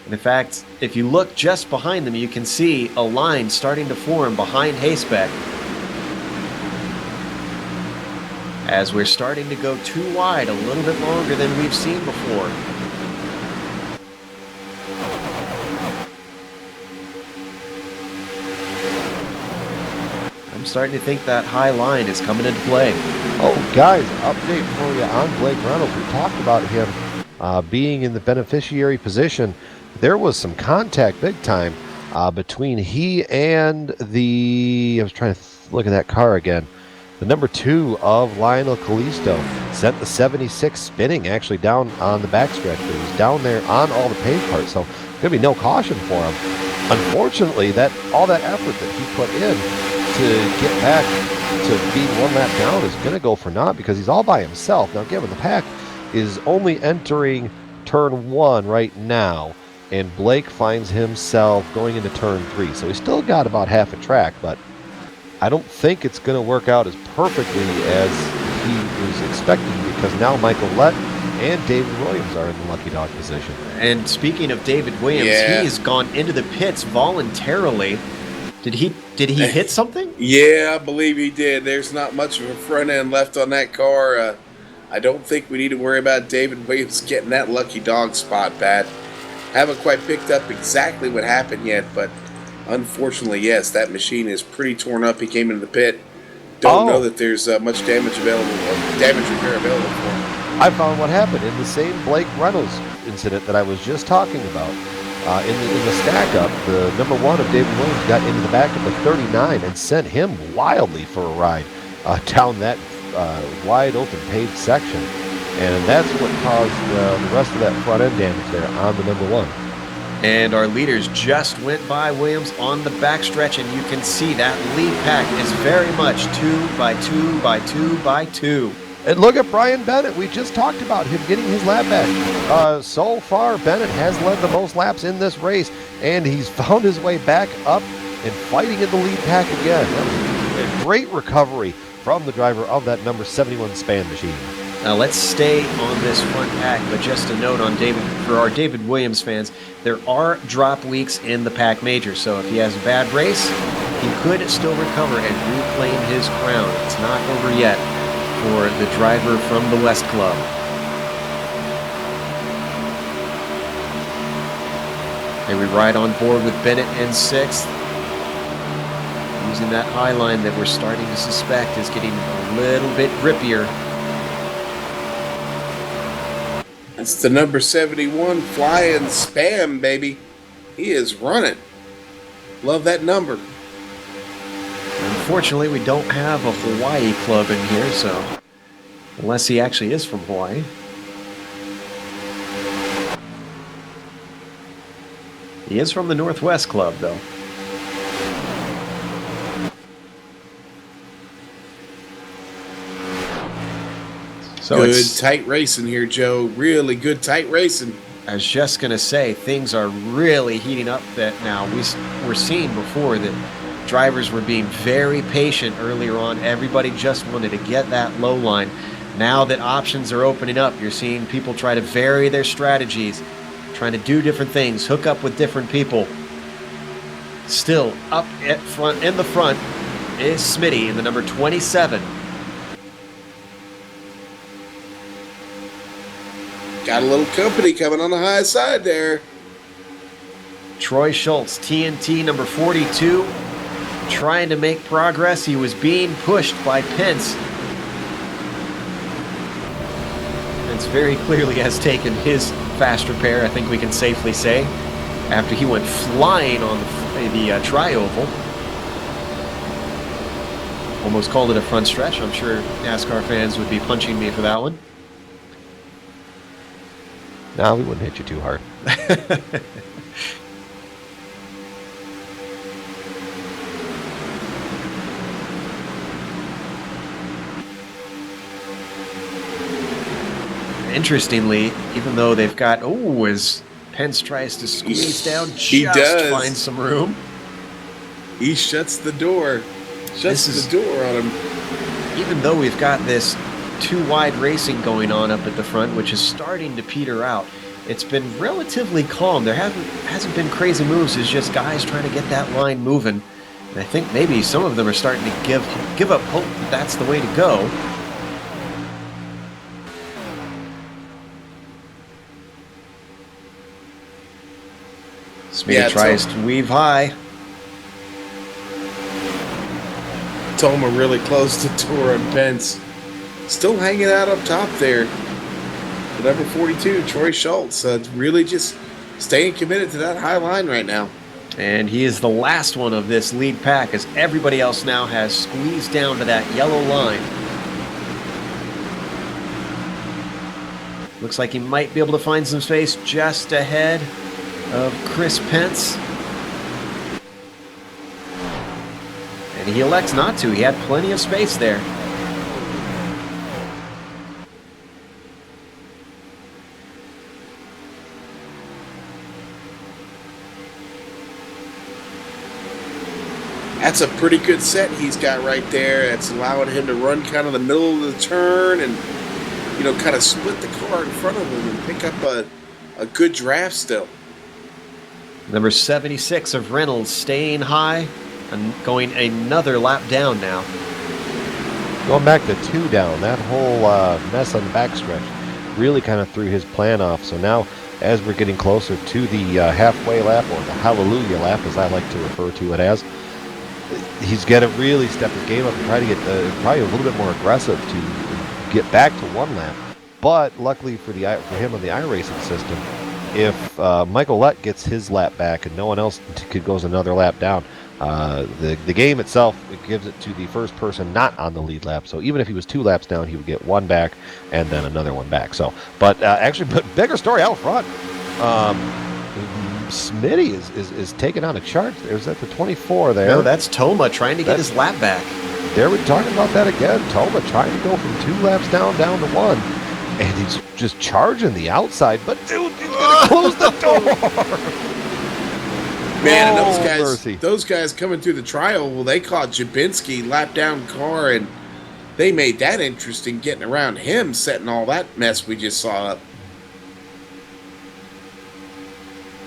And in fact, if you look just behind them, you can see a line starting to form behind Hayspec. As we're starting to go too wide, a little bit longer than we've seen before. I'm starting to think that high line is coming into play. Oh, guys, update for you on Blake Reynolds. We talked about him being in the beneficiary position. There was some contact big time between he and I was trying to look at that car again. The number 2 of Lionel Callisto sent the 76 spinning actually down on the backstretch. But he was down there on all the paved parts, so going to be no caution for him. Unfortunately, all that effort that he put in to get back to being one lap down is going to go for naught because he's all by himself. Now, given the pack is only entering turn 1 right now, and Blake finds himself going into turn 3. So he's still got about half a track, but I don't think it's going to work out as perfectly as he was expecting, because now Michael Lett and David Williams are in the lucky dog position. And speaking of David Williams, Yeah. he has gone into the pits voluntarily. Did he hit something? Yeah, I believe he did. There's not much of a front end left on that car. I don't think we need to worry about David Williams getting that lucky dog spot, Pat. Haven't quite picked up exactly what happened yet, but unfortunately, yes, that machine is pretty torn up. He came into the pit. Don't know that there's much damage available, or damage repair available for him. I found what happened in the same Blake Reynolds incident that I was just talking about. In the stack up, the number 1 of David Williams got into the back of the 39 and sent him wildly for a ride down that wide open paved section. And that's what caused the rest of that front end damage there on the number 1. And our leaders just went by Williams on the backstretch, and you can see that lead pack is very much 2 by 2 by 2 by 2. And look at Brian Bennett. We just talked about him getting his lap back. So far, Bennett has led the most laps in this race, and he's found his way back up and fighting in the lead pack again. That was a great recovery from the driver of that number 71 Span machine. Now let's stay on this front pack, but just a note on for our David Williams fans, there are drop weeks in the pack major, so if he has a bad race, he could still recover and reclaim his crown. It's not over yet for the driver from the West Club. And we ride on board with Bennett in 6th, using that high line that we're starting to suspect is getting a little bit grippier. That's the number 71 Flying Spam, baby. He is running. Love that number. Unfortunately, we don't have a Hawaii club in here, so unless he actually is from Hawaii. He is from the Northwest Club, though. So Good, it's tight racing here, Joe. Really good, tight racing. I was just going to say, things are really heating up that now. We're seeing before that drivers were being very patient earlier on. Everybody just wanted to get that low line. Now that options are opening up, you're seeing people try to vary their strategies, trying to do different things, hook up with different people. Still up at front, in the front is Smitty in the number 27. Got a little company coming on the high side there. Troy Schultz, TNT number 42, trying to make progress. He was being pushed by Pence. Pence very clearly has taken his fast repair, I think we can safely say, after he went flying on the tri-oval. Almost called it a front stretch. I'm sure NASCAR fans would be punching me for that one. No, we wouldn't hit you too hard. Interestingly, even though they've got, as Pence tries to squeeze down, He just does. find some room. He shuts the door. Shuts the door on him. Even though we've got this too wide racing going on up at the front, which is starting to peter out, it's been relatively calm. There hasn't been crazy moves. It's just guys trying to get that line moving. And I think maybe some of them are starting to give up hope that that's the way to go. Smitty tries to weave high. Toma really closed the door on Pence. Still hanging out up top there. The number 42, Troy Schultz, really just staying committed to that high line right now. And he is the last one of this lead pack, as everybody else now has squeezed down to that yellow line. Looks like he might be able to find some space just ahead of Chris Pence. And he elects not to. He had plenty of space there. That's a pretty good set he's got right there. It's allowing him to run kind of the middle of the turn and, kind of split the car in front of him and pick up a good draft still. Number 76 of Reynolds staying high and going another lap down now. Going back to 2 down, that whole mess on the backstretch really kind of threw his plan off. So now, as we're getting closer to the halfway lap, or the hallelujah lap, as I like to refer to it as, he's got to really step his game up and try to get probably a little bit more aggressive to get back to 1 lap. But luckily for him on the iRacing system, if Michael Lett gets his lap back and no one else goes another lap down, the game itself, it gives it to the first person not on the lead lap. So even if he was 2 laps down, he would get 1 back and then another 1 back. So, but bigger story out front. Smitty is taking on a charge. There's at the 24 there. No, that's Toma trying to get his lap back. There we're talking about that again. Toma trying to go from 2 laps down to 1. And he's just charging the outside. But dude, he's going to close the door. Man, and those guys coming through the trial, well, they caught Jabinski lap down car, and they made that interesting getting around him, setting all that mess we just saw up.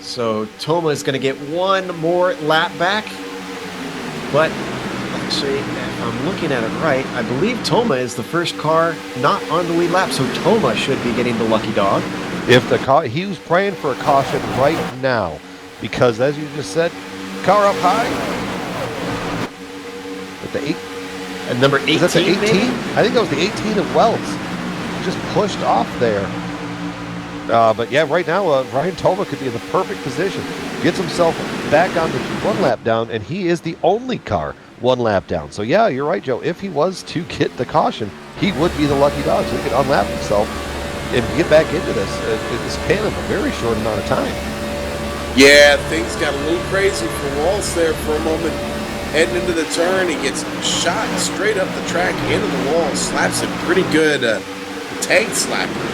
So Toma is going to get 1 more lap back. But actually, if I'm looking at it right, I believe Toma is the first car not on the lead lap, so Toma should be getting the lucky dog. If he was praying for a caution right now, because as you just said, car up high. At the 8, and number 18. Is that the 18? Maybe? I think that was the 18 of Wells. Just pushed off there. But yeah, right now, Ryan Toma could be in the perfect position. Gets himself back on the 1 lap down, and he is the only car 1 lap down. So yeah, you're right, Joe. If he was to get the caution, he would be the lucky dog. So he could unlap himself and get back into this in this span of a very short amount of time. Yeah, things got a little crazy for Waltz there for a moment. Heading into the turn, he gets shot straight up the track into the wall, slaps a pretty good tank slapper,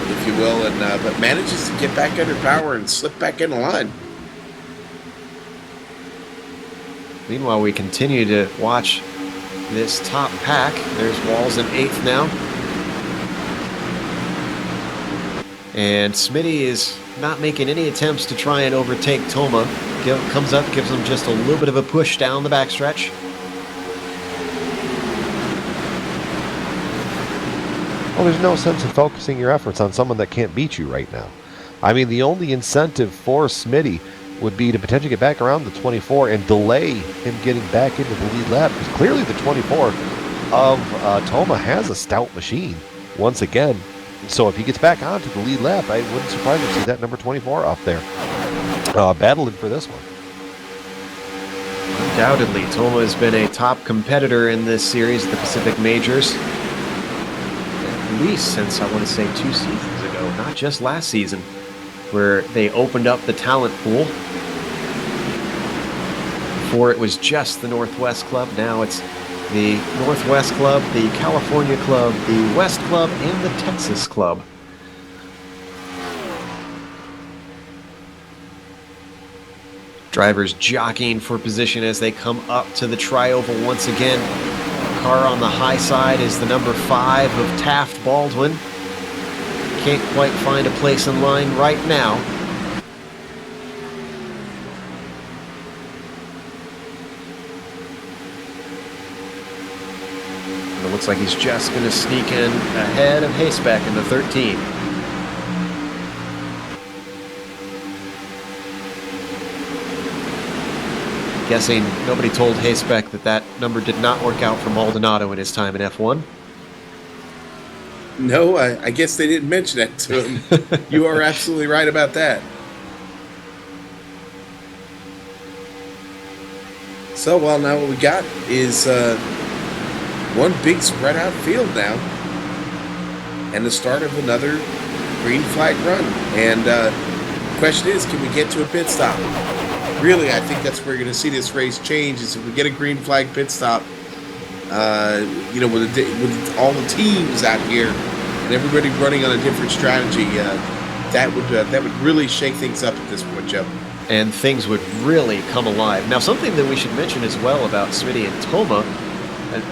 if you will, and but manages to get back under power and slip back into line. Meanwhile, we continue to watch this top pack. There's Walls in 8th now. And Smitty is not making any attempts to try and overtake Toma. Comes up, gives him just a little bit of a push down the backstretch. Well, there's no sense in focusing your efforts on someone that can't beat you right now. I mean, the only incentive for Smitty would be to potentially get back around the 24 and delay him getting back into the lead lap, because clearly the 24 of Toma has a stout machine once again. So if he gets back onto the lead lap, I wouldn't surprise me to see that number 24 up there battling for this one. Undoubtedly, Toma has been a top competitor in this series, the Pacific Majors, at least since, I want to say, 2 seasons ago, not just last season, where they opened up the talent pool. Before it was just the Northwest Club, now it's the Northwest Club, the California Club, the West Club, and the Texas Club. Drivers jockeying for position as they come up to the trioval once again. Car on the high side is the number 5 of Taft Baldwin. Can't quite find a place in line right now. And it looks like he's just going to sneak in ahead of Hayesback in the 13. Guessing nobody told Hayesback that number did not work out for Maldonado in his time in F1. No, I guess they didn't mention that to him. You are absolutely right about that. So, well, now what we got is one big spread out field now, and the start of another green flag run. And the question is, can we get to a pit stop? Really, I think that's where we're going to see this race change, is if we get a green flag pit stop, with all the teams out here and everybody running on a different strategy, that would really shake things up at this point, Joe. and things would really come alive. Now, something that we should mention as well about Smitty and Toma,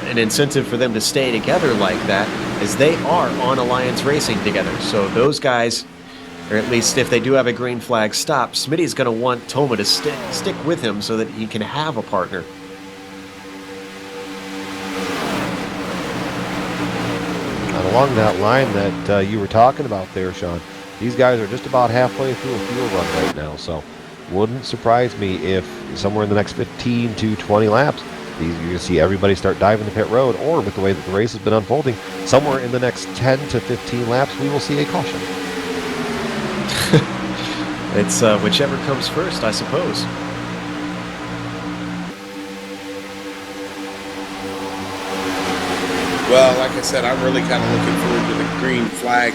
an incentive for them to stay together like that, is they are on Alliance Racing together. So those guys, or at least if they do have a green flag stop, Smitty's going to want Toma to stick with him so that he can have a partner. And along that line that you were talking about there, Sean, these guys are just about halfway through a fuel run right now, so wouldn't surprise me if somewhere in the next 15 to 20 laps, you're going to see everybody start diving to pit road, or with the way that the race has been unfolding, somewhere in the next 10 to 15 laps, we will see a caution. It's whichever comes first, I suppose. Well, like I said, I'm really kind of looking forward to the green flag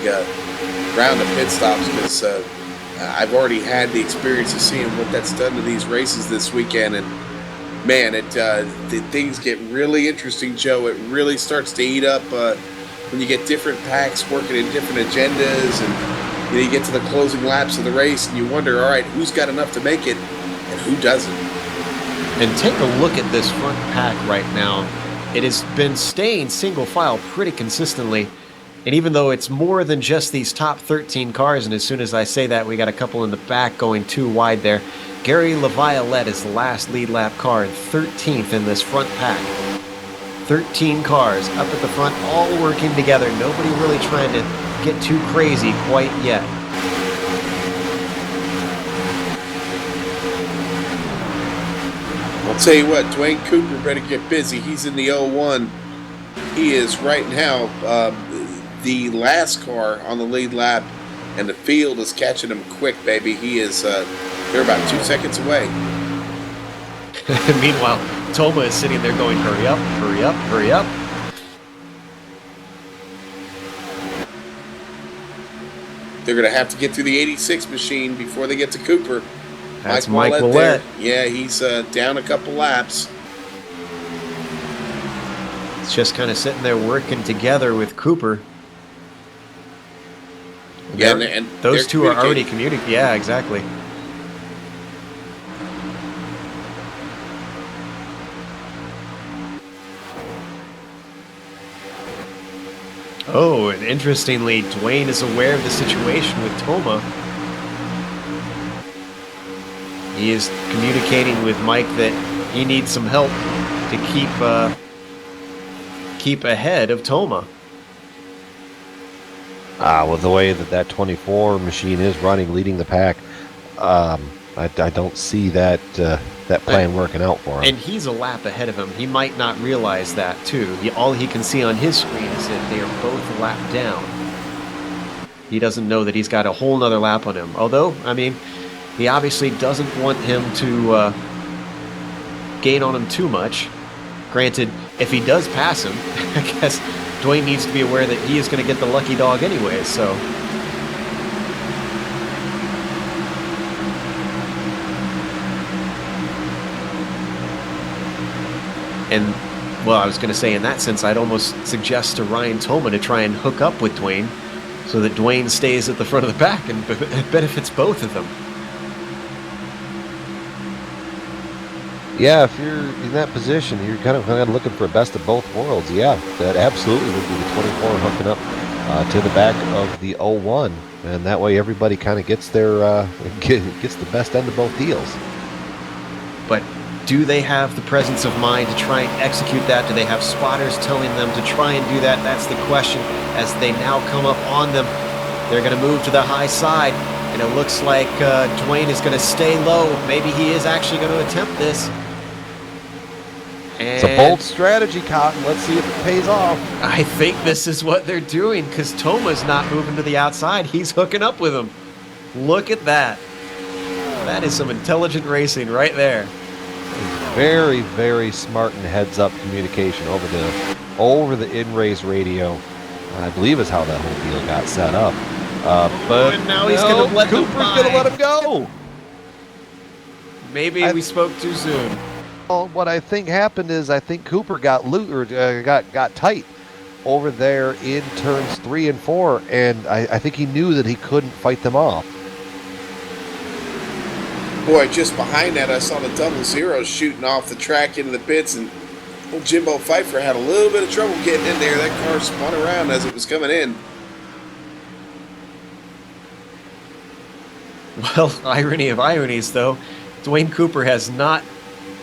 round of pit stops because I've already had the experience of seeing what that's done to these races this weekend, and man, things get really interesting, Joe. It really starts to heat up when you get different packs working in different agendas, and you get to the closing laps of the race, and you wonder, all right, who's got enough to make it, and who doesn't? And take a look at this front pack right now. It has been staying single file pretty consistently. And even though it's more than just these top 13 cars, and as soon as I say that, we got a couple in the back going too wide there. Gary LaViolette is the last lead lap car and 13th in this front pack. 13 cars up at the front, all working together. Nobody really trying to get too crazy quite yet. I'll tell you what, Dwayne Cooper better get busy. He's in the 01. He is right now the last car on the lead lap, and the field is catching him quick, baby. He is, they're about 2 seconds away. Meanwhile, Toma is sitting there going, hurry up, hurry up, hurry up. They're going to have to get through the 86 machine before they get to Cooper. That's Mike Willett. Yeah, he's down a couple laps. It's just kind of sitting there working together with Cooper. Yeah, and those two are already communicating. Yeah, exactly. Oh, and interestingly, Dwayne is aware of the situation with Toma. He is communicating with Mike that he needs some help to keep ahead of Toma. With the way that 24 machine is running, leading the pack, I don't see that plan working out for him. And he's a lap ahead of him. He might not realize that, too. All he can see on his screen is that they are both a lap down. He doesn't know that he's got a whole nother lap on him. Although, I mean, he obviously doesn't want him to gain on him too much. Granted, if he does pass him, I guess Dwayne needs to be aware that he is going to get the lucky dog anyway, so. And, well, I was going to say in that sense, I'd almost suggest to Ryan Toma to try and hook up with Dwayne so that Dwayne stays at the front of the pack and it benefits both of them. Yeah, if you're in that position, you're kind of looking for a best of both worlds. Yeah, that absolutely would be the 24 hooking up to the back of the 01, and that way everybody kind of gets their gets the best end of both deals. But do they have the presence of mind to try and execute that? Do they have spotters telling them to try and do that? That's the question. As they now come up on them, they're going to move to the high side, and it looks like Dwayne is going to stay low. Maybe he is actually going to attempt this. It's a bold strategy, Cotton. Let's see if it pays off. I think this is what they're doing because Toma's not moving to the outside. He's hooking up with him. Look at that. That is some intelligent racing right there. Very, very smart and heads-up communication over the in-race radio. I believe is how that whole deal got set up. But and now he's going to let Cooper's going to let him go. Maybe we spoke too soon. Well, what I think happened is I think Cooper got got tight over there in turns 3 and 4, and I think he knew that he couldn't fight them off. Boy, just behind that, I saw the 00 shooting off the track into the pits, and old Jimbo Pfeiffer had a little bit of trouble getting in there. That car spun around as it was coming in. Well, irony of ironies, though, Dwayne Cooper has not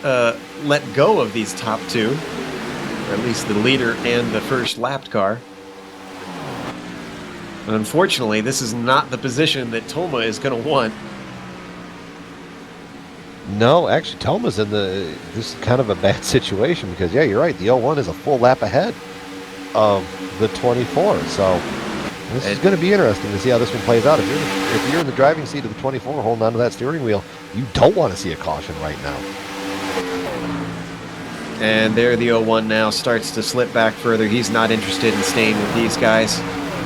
let go of these top two, or at least the leader and the first lapped car. And unfortunately, this is not the position that Toma is going to want. No, actually, Toma's in this is kind of a bad situation because, yeah, you're right. The 01 is a full lap ahead of the 24. So this is going to be interesting to see how this one plays out. If you're in the driving seat of the 24 holding onto that steering wheel, you don't want to see a caution right now. And there the 01 now starts to slip back further. He's not interested in staying with these guys.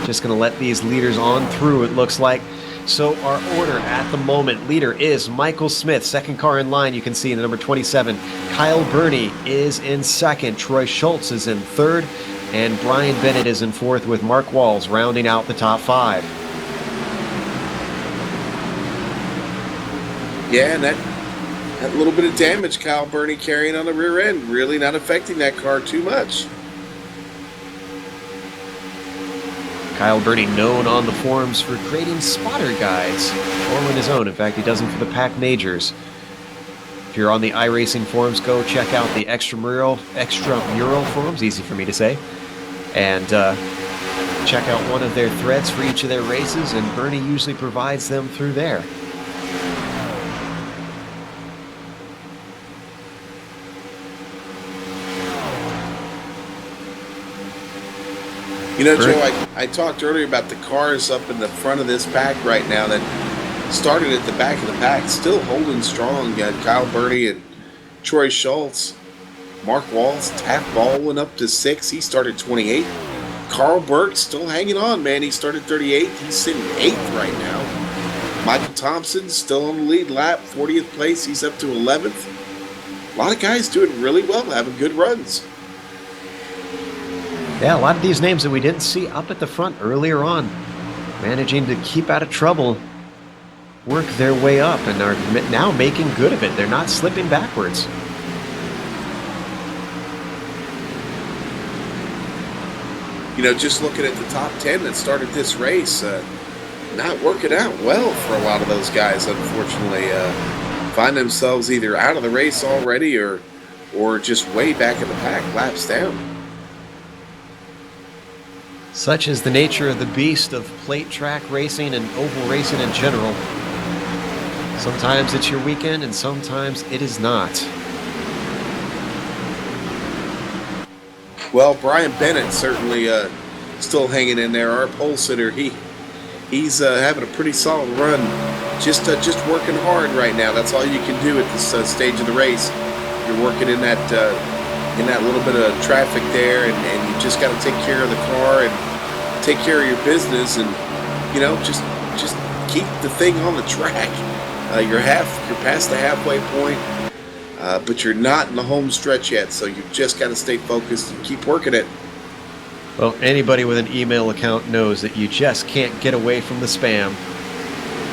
Just going to let these leaders on through, it looks like. So our order at the moment, leader is Michael Smith, second car in line, you can see in the number 27. Kyle Burney is in second. Troy Schultz is in third. And Brian Bennett is in fourth with Mark Walls rounding out the top five. Yeah, and that little bit of damage Kyle Burney carrying on the rear end, really not affecting that car too much. Kyle Burney, known on the forums for creating spotter guides, or on his own. In fact, he does them for the Pack Majors. If you're on the iRacing forums, go check out the extramural forums, easy for me to say, and check out one of their threads for each of their races, and Burney usually provides them through there. You know, Joe, I talked earlier about the cars up in the front of this pack right now that started at the back of the pack, still holding strong. You got Kyle Burney and Troy Schultz. Mark Walls, Taft Baldwin up to 6. He started 28. Carl Burke still hanging on, man. He started 38. He's sitting 8th right now. Michael Thompson still on the lead lap, 40th place. He's up to 11th. A lot of guys doing really well, having good runs. Yeah, a lot of these names that we didn't see up at the front earlier on, managing to keep out of trouble, work their way up, and are now making good of it. They're not slipping backwards. You know, just looking at the top 10 that started this race, not working out well for a lot of those guys, unfortunately. Find themselves either out of the race already or just way back in the pack, laps down. Such is the nature of the beast of plate track racing and oval racing in general. Sometimes it's your weekend and sometimes it is not. Well, Brian Bennett certainly still hanging in there. Our pole sitter, he's having a pretty solid run. Just working hard right now. That's all you can do at this stage of the race. You're working in that little bit of traffic there, and you just got to take care of the car and take care of your business, and you know, just keep the thing on the track. You're past the halfway point, but you're not in the home stretch yet, so you've just got to stay focused and keep working it. Well, anybody with an email account knows that you just can't get away from the spam.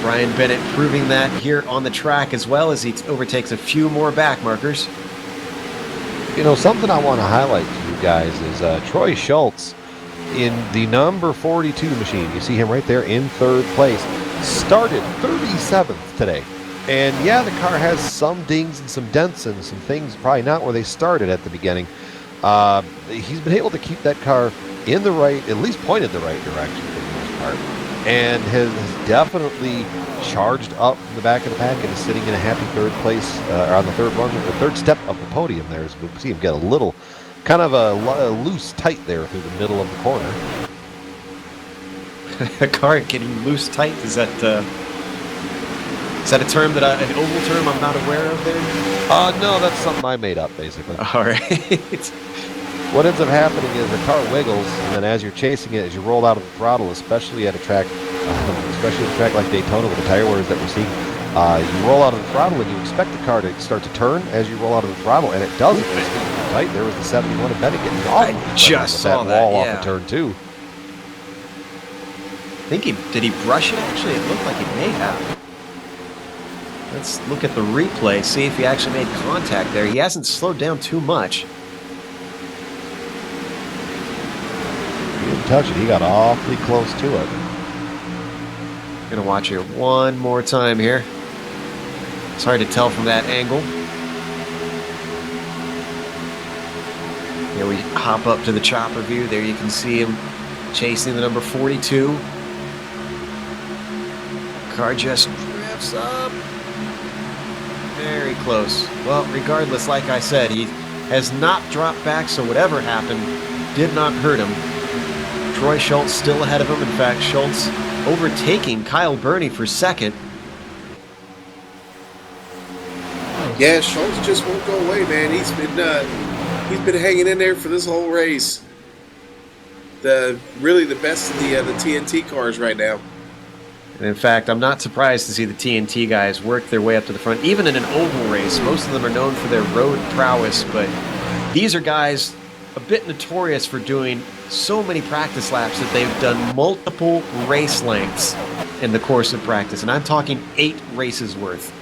Brian Bennett proving that here on the track, as well as he overtakes a few more back markers. You know, something I want to highlight to you guys is Troy Schultz in the number 42 machine. You see him right there in third place. Started 37th today. And yeah, the car has some dings and some dents and some things probably not where they started at the beginning. He's been able to keep that car in the right, at least pointed the right direction for the most part, and has definitely charged up in the back of the pack and is sitting in a happy third place, or on the third run, the third step of the podium there. As we see him get a little, kind of a loose tight there through the middle of the corner. A car getting loose tight, is that a term that an oval term I'm not aware of there? No, that's something I made up, basically. All right. What ends up happening is the car wiggles, and then as you're chasing it, as you roll out of the throttle, especially at a track like Daytona with the tire wears that we're seeing, you roll out of the throttle and you expect the car to start to turn as you roll out of the throttle, and it doesn't. It's tight. There was the 71 of Bennett getting off. I just saw that wall yeah. off the turn two. I think did he brush it? Actually, it looked like he may have. Let's look at the replay, see if he actually made contact there. He hasn't slowed down too much. He didn't touch it. He got awfully close to it. Gonna watch it one more time here. It's hard to tell from that angle. Here we hop up to the chopper view. There you can see him chasing the number 42. Car just drifts up. Very close. Well, regardless, like I said, he has not dropped back, so whatever happened did not hurt him. Troy Schultz still ahead of him. In fact, Schultz overtaking Kyle Burney for second. Yeah, Schultz just won't go away, man. He's been hanging in there for this whole race. Really the best of the TNT cars right now. And in fact, I'm not surprised to see the TNT guys work their way up to the front, even in an oval race. Most of them are known for their road prowess, but these are guys a bit notorious for doing so many practice laps that they've done multiple race lengths in the course of practice, and I'm talking 8 races worth.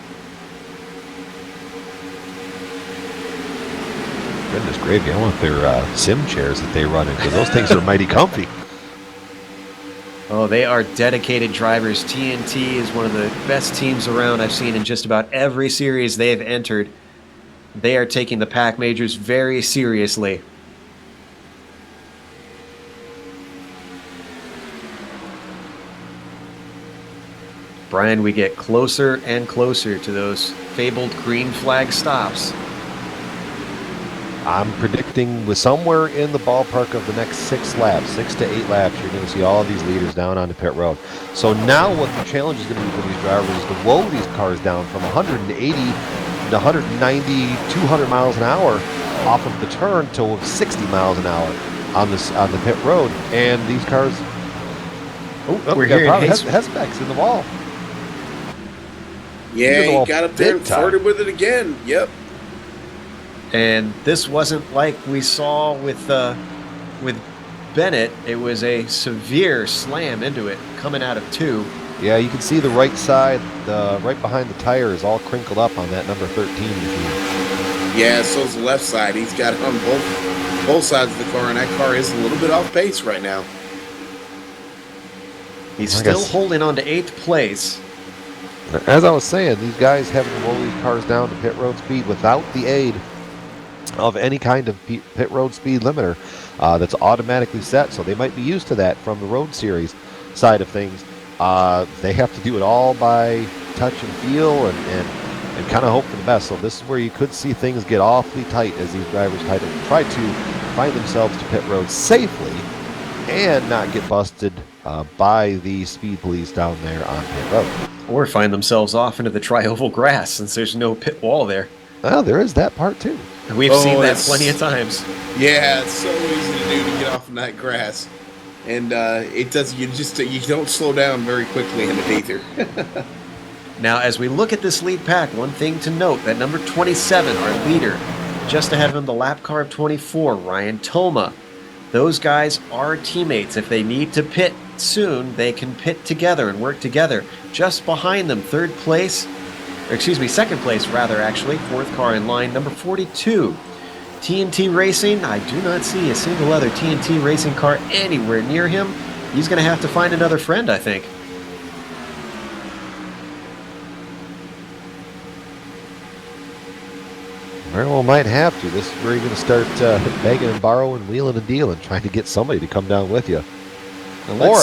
Goodness gravy, I want their sim chairs that they run in, because those things are mighty comfy. Oh, they are dedicated drivers. TNT is one of the best teams around I've seen in just about every series they have entered. They are taking the pack majors very seriously. Brian, we get closer and closer to those fabled green flag stops. I'm predicting with somewhere in the ballpark of the next 6 laps, 6 to 8 laps, you're going to see all these leaders down on the pit road. So now what the challenge is going to be for these drivers is to blow these cars down from 180 to 190, 200 miles an hour off of the turn to 60 miles an hour on the pit road. And these cars, we're hearing Hesbeck's in the wall. Yeah, he got up there and flirted with it again. Yep. And this wasn't like we saw with Bennett. It was a severe slam into it coming out of 2. Yeah, you can see the right side, right behind the tire is all crinkled up on that number 13 machine. Yeah, so's the left side. He's got it on both sides of the car, and that car is a little bit off pace right now. He's still holding on to 8th place. As I was saying, these guys having to roll these cars down to pit road speed without the aid of any kind of pit road speed limiter that's automatically set, so they might be used to that from the road series side of things. They have to do it all by touch and feel and kind of hope for the best. So this is where you could see things get awfully tight as these drivers try to find themselves to pit road safely and not get busted by the speed police down there on pit road. Or find themselves off into the tri-oval grass since there's no pit wall there. Well, there is that part too. We've seen that plenty of times. Yeah, it's so easy to do to get off in that grass. And it does. You don't slow down very quickly in it either. Now, as we look at this lead pack, one thing to note, that number 27, our leader, just ahead of him, the lap car of 24, Ryan Toma. Those guys are teammates. If they need to pit soon, they can pit together and work together. Just behind them, second place, actually, 4th car in line, number 42. TNT Racing, I do not see a single other TNT Racing car anywhere near him. He's going to have to find another friend, I think. Very well might have to. This is where you're going to start begging and borrowing, wheeling and dealing, trying to get somebody to come down with you. Or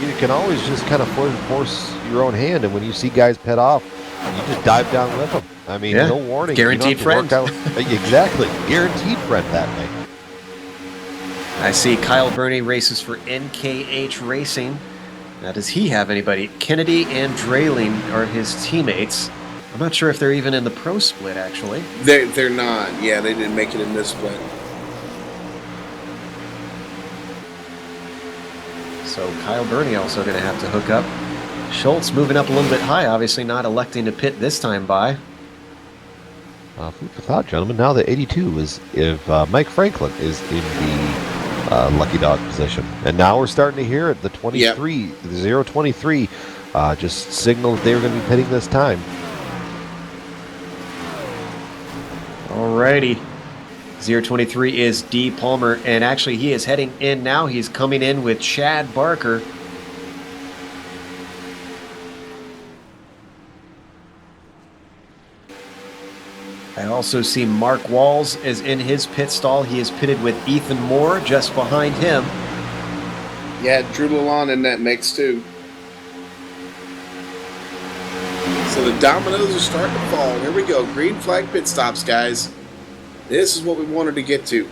you can always just kind of force your own hand, and when you see guys pit off, you just dive down with them. I mean, no warning. Guaranteed friend. Exactly. Guaranteed friend that way. I see Kyle Burney races for NKH Racing. Now, does he have anybody? Kennedy and Drayling are his teammates. I'm not sure if they're even in the pro split, actually. They're not. Yeah, they didn't make it in this split. So Kyle Burney also going to have to hook up. Schultz moving up a little bit high, obviously not electing to pit this time by. Food for thought, gentlemen. Now the 82 is if Mike Franklin is in the lucky dog position. And now we're starting to hear it. The 23, the 023 just signaled they were going to be pitting this time. Alrighty. 023 is D. Palmer, and actually he is heading in now. He's coming in with Chad Barker. I also see Mark Walls is in his pit stall. He is pitted with Ethan Moore just behind him. Yeah, Drew Lalonde in that mix too. So the dominoes are starting to fall. Here we go. Green flag pit stops, guys. This is what we wanted to get to.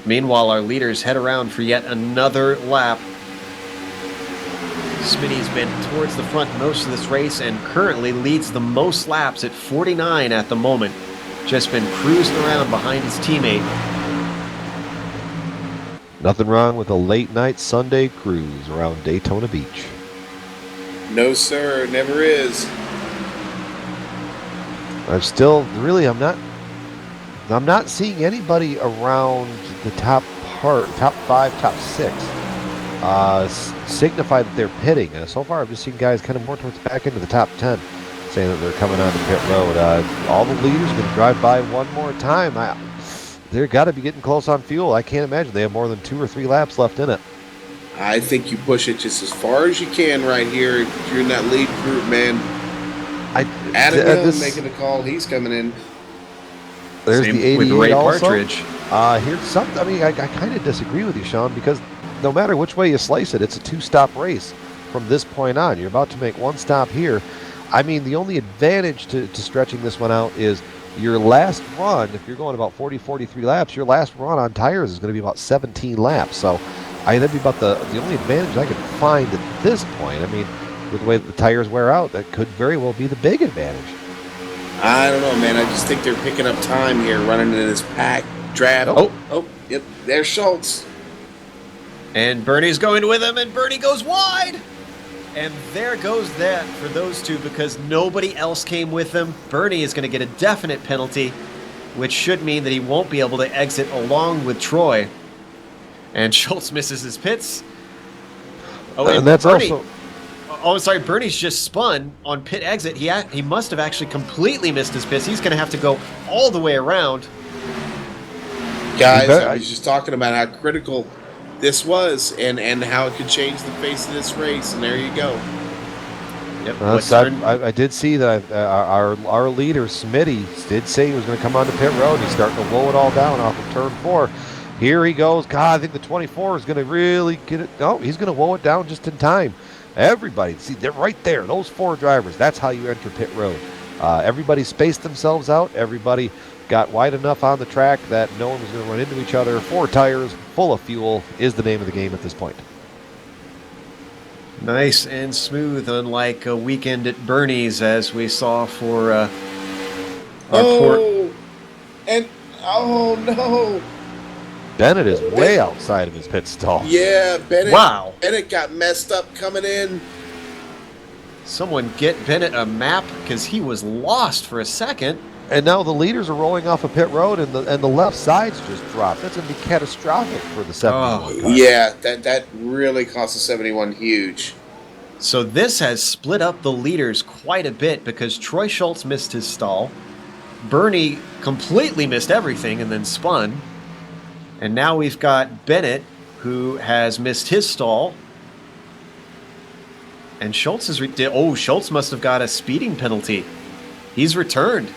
Meanwhile, our leaders head around for yet another lap. Smitty's been towards the front most of this race and currently leads the most laps at 49 at the moment. Just been cruising around behind his teammate. Nothing wrong with a late night Sunday cruise around Daytona Beach. No, sir, never is. I'm not seeing anybody around the top 5, top 6 signify that they're pitting. So far, I've just seen guys kind of more towards the back end of the top 10 saying that they're coming on the pit road. All the leaders are going to drive by one more time. They're got to be getting close on fuel. I can't imagine they have more than 2 or 3 laps left in it. I think you push it just as far as you can right here if you're in that lead group, man. Adam Young making the call. He's coming in. There's Same the 88 with Ray also. Partridge. Here's something. I mean, I kind of disagree with you, Sean, because no matter which way you slice it, it's a 2-stop race from this point on. You're about to make 1 stop here. I mean, the only advantage to stretching this one out is your last run. If you're going about 40, 43 laps, your last run on tires is going to be about 17 laps. So that'd be about the only advantage I could find at this point. I mean, with the way that the tires wear out, that could very well be the big advantage. I don't know, man. I just think they're picking up time here, running in this pack draft. Oh, yep. There's Schultz. And Bernie's going with him, and Bernie goes wide. And there goes that for those two because nobody else came with them. Bernie is going to get a definite penalty, which should mean that he won't be able to exit along with Troy. And Schultz misses his pits. Oh, and that's Bernie, also... Oh, sorry, Bernie's just spun on pit exit. He must have actually completely missed his pits. He's going to have to go all the way around. Guys, I was just talking about how critical this was and how it could change the face of this race, and there you go. Yep. I did see that our leader, Smitty, did say he was going to come onto pit road. He's starting to roll it all down off of turn 4. Here he goes. God, I think the 24 is going to really get it. No, he's going to roll it down just in time. Everybody, see, they're right there. Those 4 drivers, that's how you enter pit road. Everybody spaced themselves out. Everybody got wide enough on the track that no one was going to run into each other. 4 tires, full of fuel is the name of the game at this point. Nice and smooth, unlike a weekend at Bernie's, as we saw for our oh no! Bennett is way outside of his pit stall. Yeah, Bennett. Wow. Bennett got messed up coming in. Someone get Bennett a map because he was lost for a second. And now the leaders are rolling off a pit road, and the left side's just dropped. That's going to be catastrophic for the 71 car. Yeah, that really cost the 71 huge. So this has split up the leaders quite a bit because Troy Schultz missed his stall. Bernie completely missed everything and then spun. And now we've got Bennett, who has missed his stall. And Schultz is... Schultz must have got a speeding penalty. He's returned.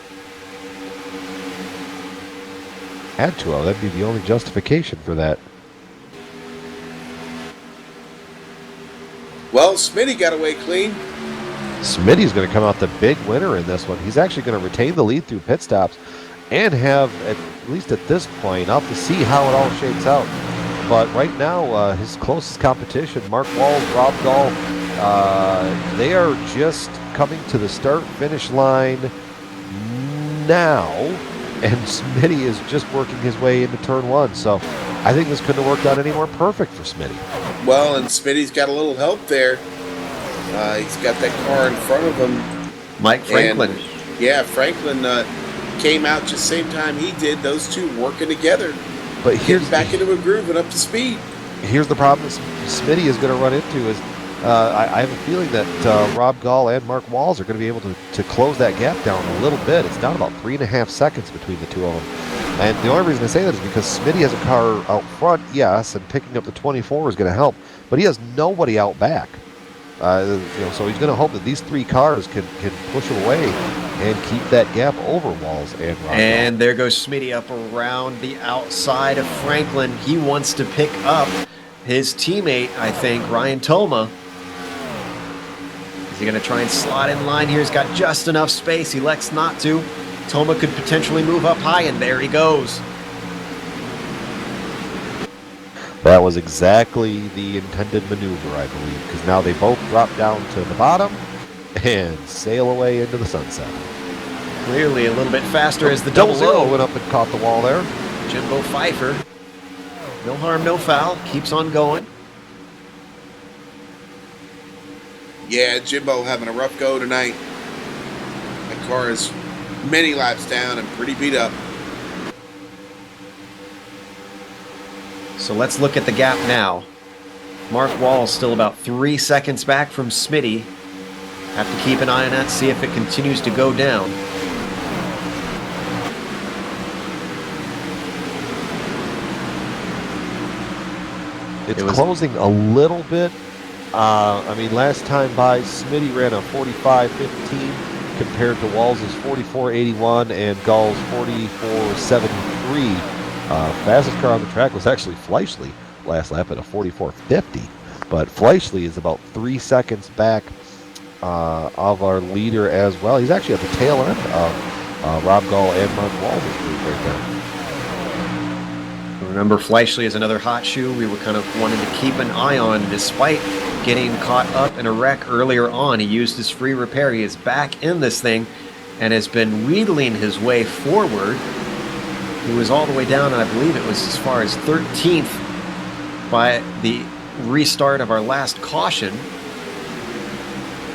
Had to. That'd be the only justification for that. Well, Smitty got away clean. Smitty's going to come out the big winner in this one. He's actually going to retain the lead through pit stops and have, at least at this point, I'll have to see how it all shakes out. But right now, his closest competition, Mark Walls, Rob Dahl, they are just coming to the start-finish line now. And Smitty is just working his way into turn 1. So I think this couldn't have worked out any more perfect for Smitty. Well, and Smitty's got a little help there. He's got that car in front of him. Mike Franklin. And, yeah, Franklin came out just the same time he did. Those two working together. But here's back into a groove and up to speed. Here's the problem Smitty is going to run into is I have a feeling that Rob Gall and Mark Walls are going to be able to close that gap down a little bit. It's down about 3.5 seconds between the two of them. And the only reason I say that is because Smitty has a car out front, yes, and picking up the 24 is going to help, but he has nobody out back. So he's going to hope that these three cars can push him away and keep that gap over Walls and Rob. And there goes Smitty up around the outside of Franklin. He wants to pick up his teammate, I think, Ryan Toma. Is he going to try and slot in line here? He's got just enough space. He elects not to. Toma could potentially move up high, and there he goes. That was exactly the intended maneuver, I believe, because now they both drop down to the bottom and sail away into the sunset. Clearly a little bit faster as the double zero low went up and caught the wall there. Jimbo Pfeiffer. No harm, no foul. Keeps on going. Yeah, Jimbo having a rough go tonight. That car is many laps down and pretty beat up. So let's look at the gap now. Mark Wall still about 3 seconds back from Smitty. Have to keep an eye on that, see if it continues to go down. It's closing a little bit. Last time by, Smitty ran a 45.15 compared to Walls' 44.81 and Gall's 44.73. Fastest car on the track was actually Fleischle last lap at a 44.50, but Fleischle is about 3 seconds back of our leader as well. He's actually at the tail end of Rob Gall and Mark Walls' group right there. Remember, Fleischle is another hot shoe we were kind of wanting to keep an eye on. Despite getting caught up in a wreck earlier on, he used his free repair. He is back in this thing and has been wheedling his way forward. He was all the way down, and I believe it was as far as 13th by the restart of our last caution.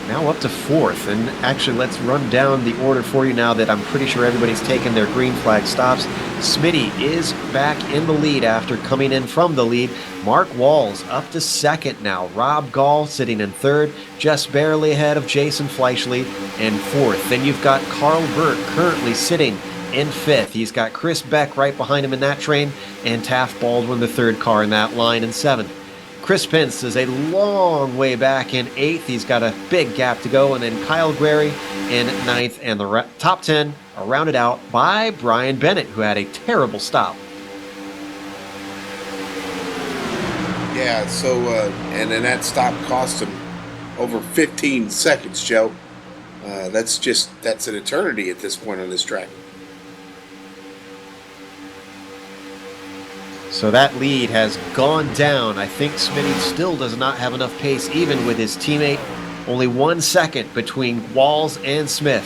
Now up to 4th. And actually, let's run down the order for you now that I'm pretty sure everybody's taken their green flag stops. Smitty is back in the lead after coming in from the lead. Mark Walls up to 2nd now. Rob Gall sitting in 3rd, just barely ahead of Jason Fleischle in 4th. Then you've got Carl Burt currently sitting in 5th. He's got Chris Beck right behind him in that train, and Taft Baldwin, the 3rd car in that line, in 7th. Chris Pence is a long way back in 8th. He's got a big gap to go. And then Kyle Guerry in 9th. And the top 10 are rounded out by Brian Bennett, who had a terrible stop. Yeah, so, and then that stop cost him over 15 seconds, Joe. That's an eternity at this point on this track. So that lead has gone down. I think Smitty still does not have enough pace, even with his teammate. Only 1 second between Walls and Smith.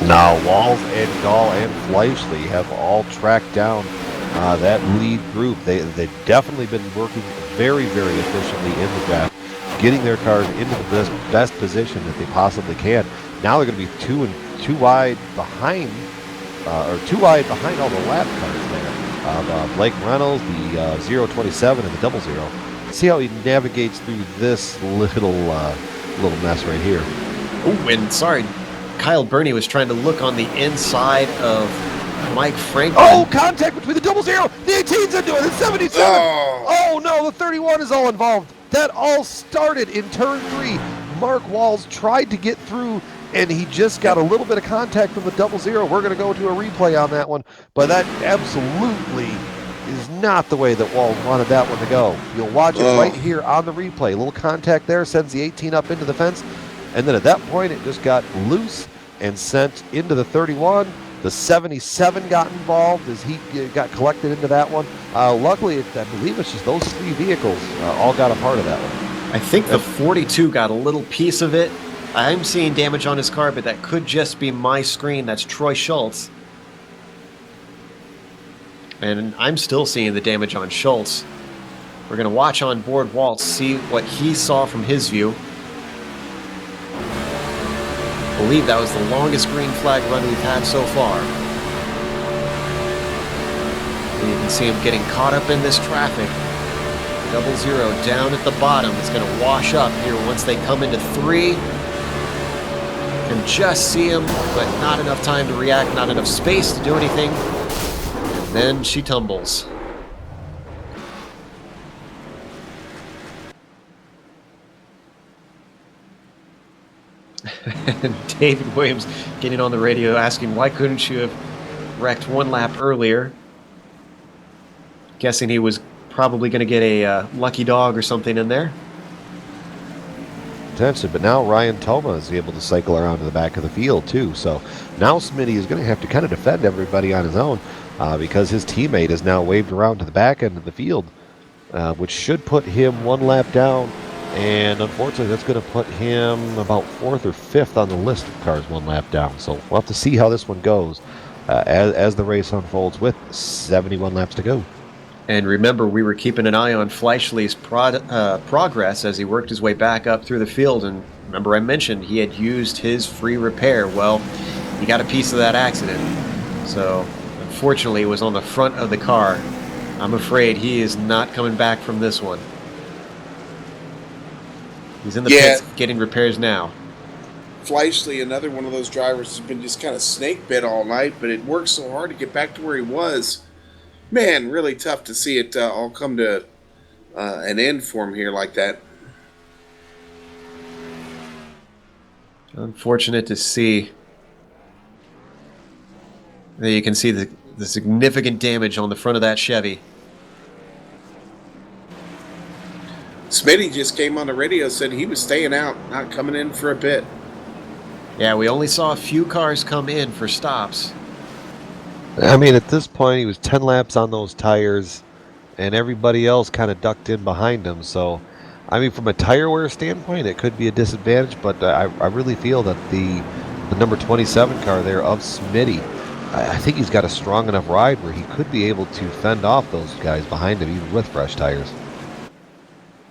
Now, Walls and Gall and Fleischle have all tracked down that lead group. They've definitely been working very, very efficiently in the draft, getting their cars into the best position that they possibly can. Now they're going to be two wide behind all the lap cars there. Blake Reynolds, the 027 and the 00. See how he navigates through this little mess right here. Oh, and sorry, Kyle Burney was trying to look on the inside of Mike Franklin. Oh, contact between the 00, the 18's into it, the 77. Oh no, the 31 is all involved. That all started in turn 3. Mark Walls tried to get through, and he just got a little bit of contact from the 00. We're going to go to a replay on that one, but that absolutely is not the way that Walls wanted that one to go. You'll watch it right here on the replay. A little contact there sends the 18 up into the fence, and then at that point it just got loose and sent into the 31. The 77 got involved as he got collected into that one. Luckily, I believe it's just those 3 vehicles all got a part of that one. I think the 42 got a little piece of it. I'm seeing damage on his car, but that could just be my screen. That's Troy Schultz. And I'm still seeing the damage on Schultz. We're going to watch on board Waltz, see what he saw from his view. I believe that was the longest green flag run we've had so far. And you can see him getting caught up in this traffic. 0-0 down at the bottom. It's going to wash up here once they come into 3. Can just see him, but not enough time to react, not enough space to do anything. And then she tumbles. And David Williams getting on the radio asking, why couldn't you have wrecked 1 lap earlier? Guessing he was probably going to get a lucky dog or something in there. Potentially, but now Ryan Toma is able to cycle around to the back of the field too. So now Smitty is going to have to kind of defend everybody on his own because his teammate is now waved around to the back end of the field, which should put him 1 lap down. And unfortunately, that's going to put him about 4th or 5th on the list of cars 1 lap down. So we'll have to see how this one goes as the race unfolds with 71 laps to go. And remember, we were keeping an eye on Fleischli's progress as he worked his way back up through the field. And remember, I mentioned he had used his free repair. Well, he got a piece of that accident. So, unfortunately, it was on the front of the car. I'm afraid he is not coming back from this one. He's in the pits getting repairs now. Fleischli, another one of those drivers, has been just kind of snake bit all night, but it worked so hard to get back to where he was. Man, really tough to see it all come to an end for him here like that. Unfortunate to see. There you can see the significant damage on the front of that Chevy. Smitty just came on the radio, said he was staying out, not coming in for a bit. Yeah, we only saw a few cars come in for stops. I mean, at this point, he was 10 laps on those tires, and everybody else kind of ducked in behind him. So, I mean, from a tire wear standpoint, it could be a disadvantage, but I really feel that the number 27 car there of Smitty, I think he's got a strong enough ride where he could be able to fend off those guys behind him, even with fresh tires.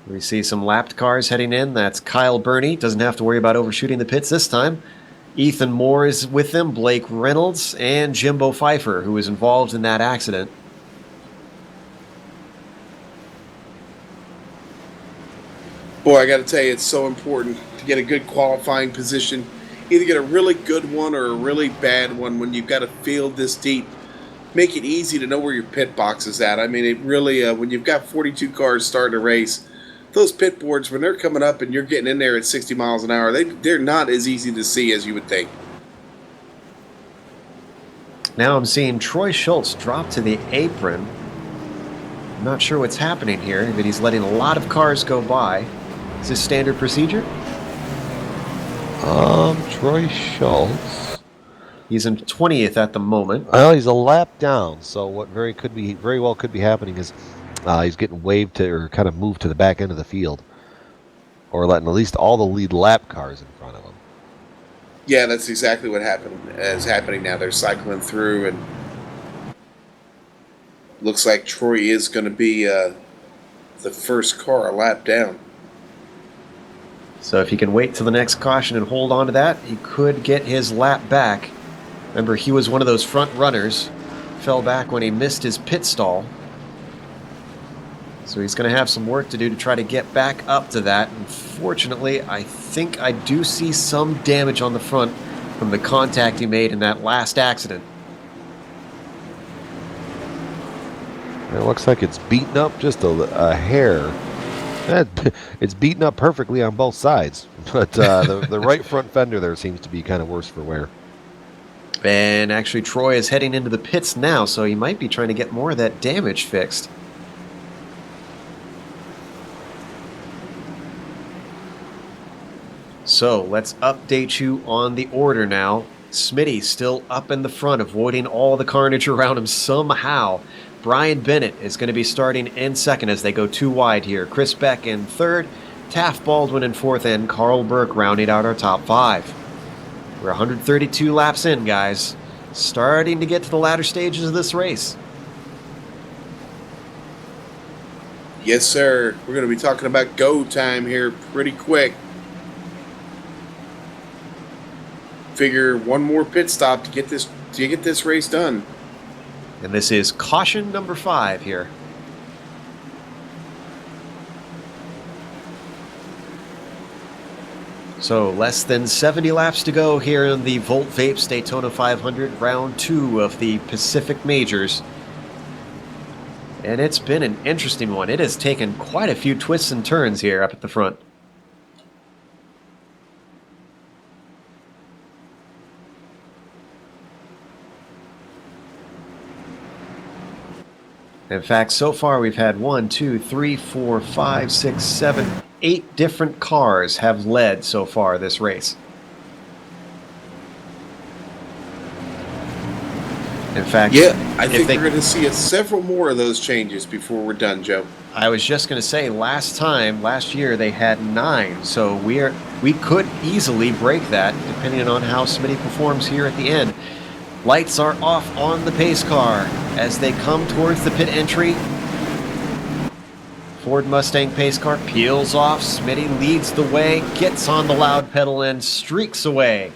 We see some lapped cars heading in. That's Kyle Burney. Doesn't have to worry about overshooting the pits this time. Ethan Moore is with them, Blake Reynolds, and Jimbo Pfeiffer, who was involved in that accident. Boy, I got to tell you, it's so important to get a good qualifying position. Either get a really good one or a really bad one when you've got a field this deep. Make it easy to know where your pit box is at. I mean, it really, when you've got 42 cars starting a race, those pit boards, when they're coming up and you're getting in there at 60 miles an hour, they're not as easy to see as you would think. Now I'm seeing Troy Schultz drop to the apron. I'm not sure what's happening here, but he's letting a lot of cars go by. Is this standard procedure? Troy Schultz. He's in 20th at the moment. Well, he's a lap down, so what very well could be happening is he's getting waved to or kind of moved to the back end of the field, or letting at least all the lead lap cars in front of him. Yeah, that's exactly what is happening now. They're cycling through, and looks like Troy is going to be the first car a lap down. So if he can wait till the next caution and hold on to that, he could get his lap back. Remember, he was one of those front runners. Fell back when he missed his pit stall. So he's going to have some work to do to try to get back up to that. Unfortunately, I think I do see some damage on the front from the contact he made in that last accident. It looks like it's beaten up just a hair. It's beaten up perfectly on both sides. But the right front fender there seems to be kind of worse for wear. And actually, Troy is heading into the pits now, so he might be trying to get more of that damage fixed. So let's update you on the order now. Smitty still up in the front, avoiding all the carnage around him somehow. Brian Bennett is going to be starting in second as they go 2 wide here. Chris Beck in third, Taft Baldwin in fourth, and Carl Burke rounding out our top 5. We're 132 laps in, guys. Starting to get to the latter stages of this race. Yes, sir. We're going to be talking about go time here pretty quick. Figure one more pit stop to get this race done. And this is caution number 5 here. So less than 70 laps to go here in the Volt Vapes Daytona 500, round 2 of the Pacific Majors. And it's been an interesting one. It has taken quite a few twists and turns here up at the front. In fact, so far we've had 1, 2, 3, 4, 5, 6, 7, 8 different cars have led so far this race. In fact, yeah, I think we're going to see several more of those changes before we're done, Joe. I was just going to say, last year they had 9, so we could easily break that depending on how Smitty performs here at the end. Lights are off on the pace car as they come towards the pit entry. Ford Mustang pace car peels off. Smitty leads the way, gets on the loud pedal and streaks away.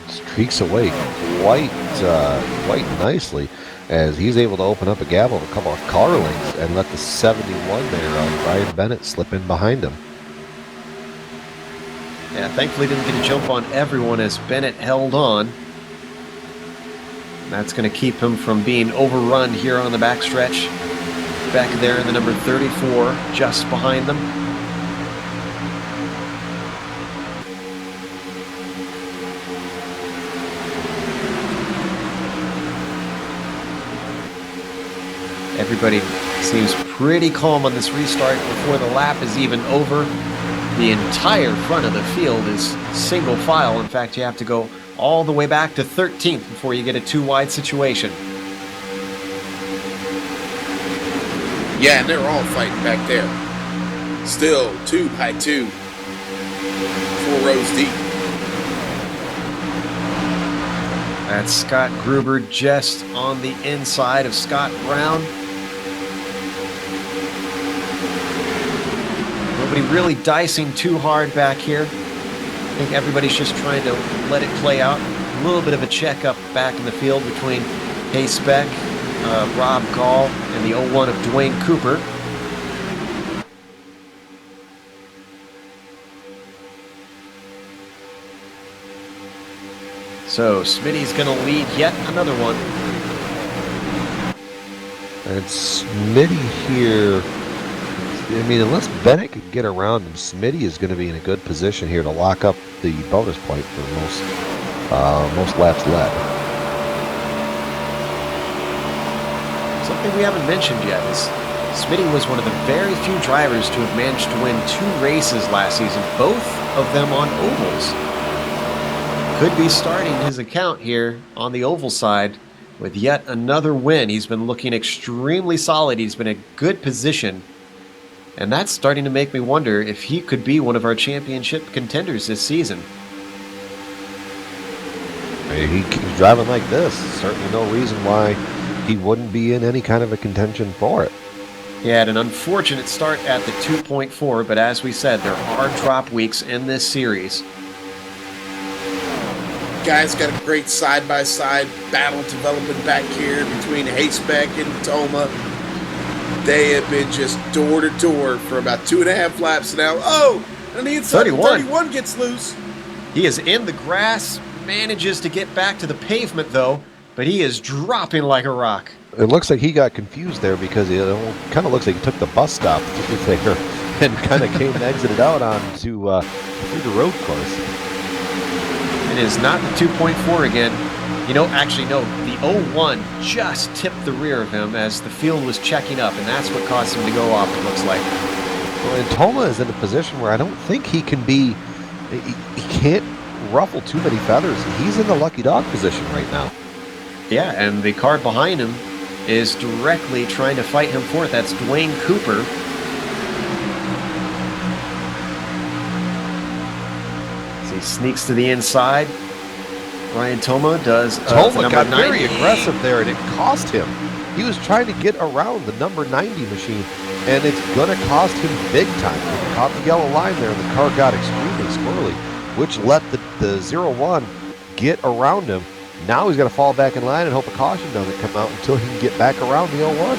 Streaks away quite nicely as he's able to open up a gap of a couple of car lengths and let the 71 there, Ryan Bennett, slip in behind him. Yeah, thankfully didn't get a jump on everyone as Bennett held on. That's going to keep him from being overrun here on the backstretch. Back there in the number 34, just behind them. Everybody seems pretty calm on this restart before the lap is even over. The entire front of the field is single file. In fact, you have to go all the way back to 13th before you get a 2-wide situation. Yeah, and they're all fighting back there. Still 2 by 2. 4 rows deep. That's Scott Gruber just on the inside of Scott Brown. Nobody really dicing too hard back here. I think everybody's just trying to let it play out. A little bit of a checkup back in the field between Hayspec, Rob Gall, and the 01 of Dwayne Cooper. So Smitty's going to lead yet another one. And Smitty here, I mean, unless Bennett can get around him, Smitty is going to be in a good position here to lock up the bonus point for most laps led. Something we haven't mentioned yet is Smitty was one of the very few drivers to have managed to win 2 races last season, both of them on ovals. Could be starting his account here on the oval side with yet another win. He's been looking extremely solid. He's been in a good position. And that's starting to make me wonder if he could be one of our championship contenders this season. He keeps driving like this. Certainly no reason why he wouldn't be in any kind of a contention for it. He had an unfortunate start at the 2.4, but as we said, there are drop weeks in this series. Guys got a great side-by-side battle developing back here between Hayspec and Toma. They have been just door to door for about 2.5 laps now. Oh, and the inside 31 gets loose. He is in the grass, manages to get back to the pavement though, but he is dropping like a rock. It looks like he got confused there because it kind of looks like he took the bus stop through there and kind of came and exited out onto through the road course. It is not the 2.4 again. You know, actually, no, the 01 just tipped the rear of him as the field was checking up, and that's what caused him to go off, it looks like. Well, and Toma is in a position where I don't think he can be, he can't ruffle too many feathers. He's in the lucky dog position right now. Yeah, and the car behind him is directly trying to fight him for it. That's Dwayne Cooper. As he sneaks to the inside. Ryan Toma does. Toma got very aggressive there, and it cost him. He was trying to get around the number 90 machine, and it's going to cost him big time. He caught the yellow line there, and the car got extremely squirrely, which let the 01 get around him. Now he's going to fall back in line and hope a caution doesn't come out until he can get back around the 01.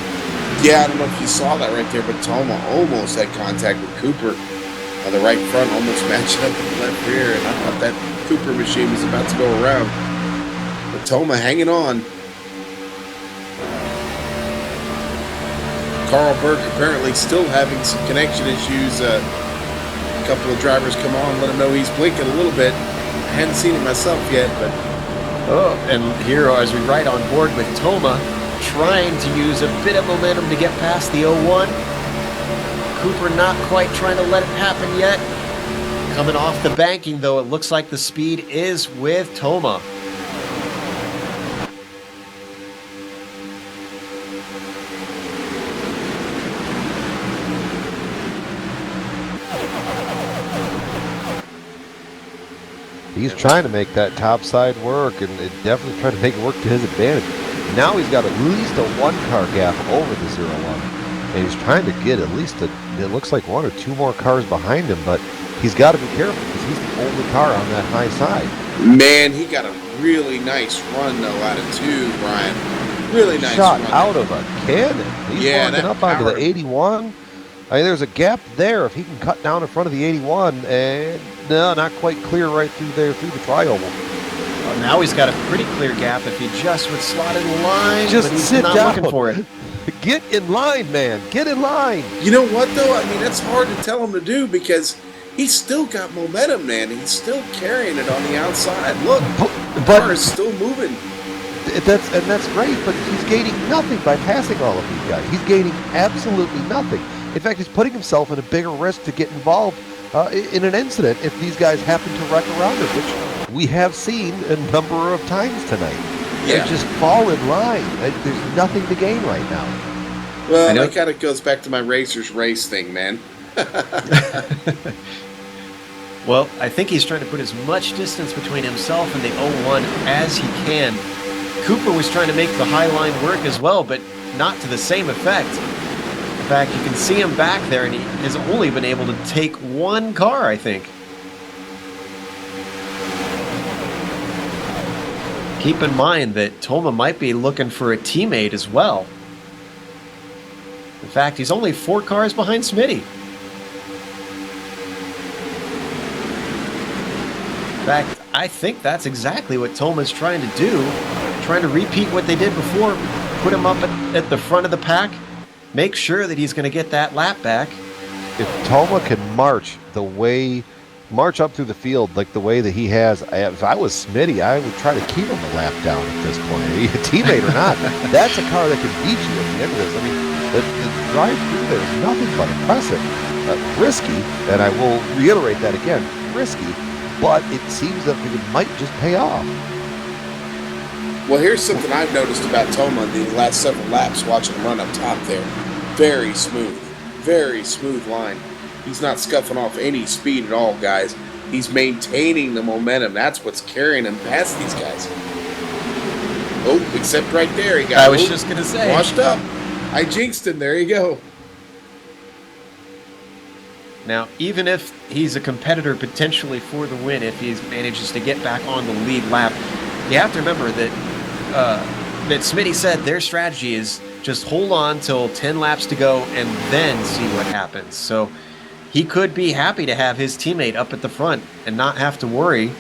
Yeah, I don't know if you saw that right there, but Toma almost had contact with Cooper on the right front, almost matching up with the left rear, and I thought that Cooper machine was about to go around. But Toma hanging on. Carl Burke apparently still having some connection issues. A couple of drivers come on, let him know he's blinking a little bit. I hadn't seen it myself yet, but... Oh, and here as we ride on board with Toma, trying to use a bit of momentum to get past the 01. Cooper not quite trying to let it happen yet. Coming off the banking, though, it looks like the speed is with Toma. He's trying to make that top side work, and definitely trying to make it work to his advantage. Now he's got at least a 1-car gap over the 01, and he's trying to get at least it looks like 1 or 2 more cars behind him, but he's got to be careful because he's the only car on that high side. Man, he got a really nice run, though, out of 2, Brian. Really nice Shot run. out of a cannon. He's walking up onto the 81. I mean, there's a gap there if he can cut down in front of the 81, and no, not quite clear right through there, through the trioval. Well, now he's got a pretty clear gap if he just would slot in line, Just but he's sit not down. looking for it. Get in line, man. Get in line. You know what, though? I mean, that's hard to tell him to do because he's still got momentum, man. He's still carrying it on the outside. Look, the car is still moving. That's great, but he's gaining nothing by passing all of these guys. He's gaining absolutely nothing. In fact, he's putting himself in a bigger risk to get involved in an incident if these guys happen to wreck around him, which we have seen a number of times tonight. Yeah. They just fall in line. There's nothing to gain right now. Well, that kind of goes back to my Racers race thing, man. Well, I think he's trying to put as much distance between himself and the 01 as he can. Cooper was trying to make the high line work as well, but not to the same effect. In fact, you can see him back there, and he has only been able to take 1 car, I think. Keep in mind that Toma might be looking for a teammate as well. In fact, he's only 4 cars behind Smitty. In fact, I think that's exactly what Toma's trying to do. Trying to repeat what they did before. Put him up at the front of the pack. Make sure that he's going to get that lap back. If Toma can march up through the field like the way that he has, if I was Smitty, I would try to keep him a lap down at this point. A teammate or not, that's a car that can beat you at the end of this. I mean, the drive through there is nothing but impressive. Risky, and I will reiterate that again, risky, but it seems that it might just pay off. Well, here's something I've noticed about Toma the last several laps watching him run up top there. Very smooth line. He's not scuffing off any speed at all, guys. He's maintaining the momentum. That's what's carrying him past these guys. Oh, except right there. He got I was just going to say. Washed up. I jinxed him. There you go. Now, even if he's a competitor potentially for the win, if he manages to get back on the lead lap, you have to remember that Smitty said their strategy is just hold on till 10 laps to go and then see what happens. So he could be happy to have his teammate up at the front and not have to worry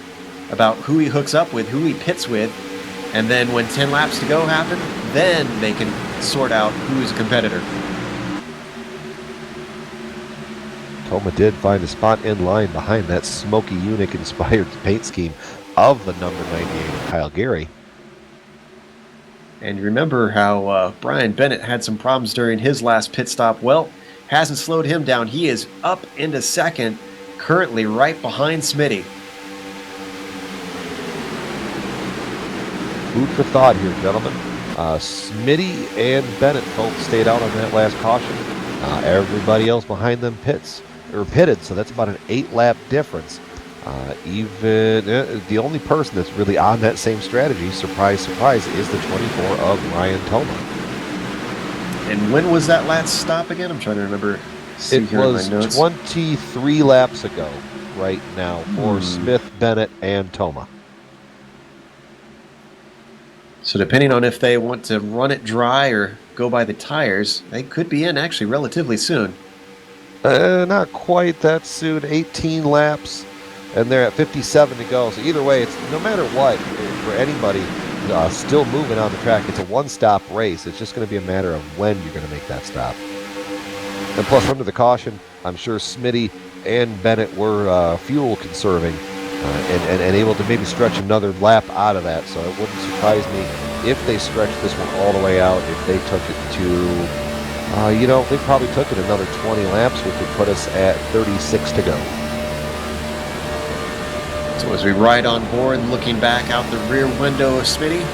about who he hooks up with, who he pits with, and then when 10 laps to go happen, then they can sort out who's a competitor. Toma did find a spot in line behind that Smokey Unique-inspired paint scheme of the number 98 of Kyle Gary. And you remember how Brian Bennett had some problems during his last pit stop. Well, hasn't slowed him down. He is up into second, currently right behind Smitty. Food for thought here, gentlemen. Smitty and Bennett both stayed out on that last caution. Everybody else behind them pitted, so that's about an 8-lap difference. Even the only person that's really on that same strategy, surprise, surprise, is the 24 of Ryan Toma. And when was that last stop again? I'm trying to remember. It was 23 laps ago right now for Smith, Bennett, and Toma. So depending on if they want to run it dry or go by the tires, they could be in actually relatively soon. Not quite that soon. 18 laps, and they're at 57 to go. So either way, it's no matter what for anybody still moving on the track. It's a one-stop race. It's just going to be a matter of when you're going to make that stop. And plus, under the caution, I'm sure Smitty and Bennett were fuel conserving and able to maybe stretch another lap out of that. So it wouldn't surprise me if they stretched this one all the way out. If they took it to they probably took it another 20 laps, which would put us at 36 to go. So as we ride on board, looking back out the rear window of Smitty,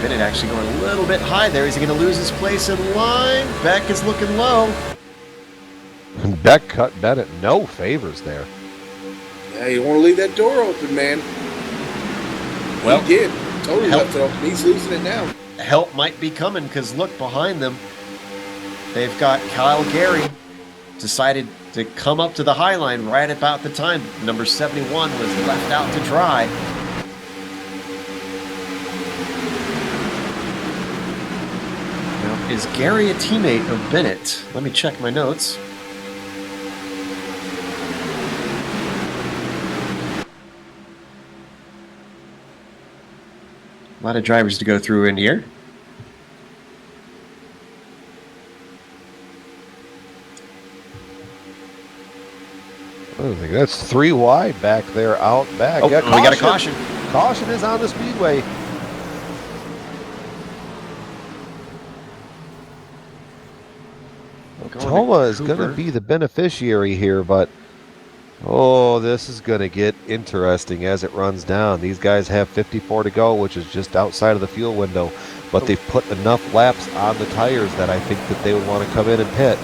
Bennett actually going a little bit high there. Is he going to lose his place in line? Beck is looking low. Beck cut Bennett no favors there. Yeah, you don't want to leave that door open, man. Well, he did. Totally left it open. He's losing it now. Help might be coming because look behind them. They've got Kyle Gary decided to come up to the high line right about the time number 71 was left out to dry. Now, is Gary a teammate of Bennett? Let me check my notes. A lot of drivers to go through in here. I think that's 3 wide back there, out back. Oh, yeah, we got a caution. Caution is on the speedway. Toma is going to be the beneficiary here, but this is going to get interesting as it runs down. These guys have 54 to go, which is just outside of the fuel window, but they've put enough laps on the tires that I think that they would want to come in and pit.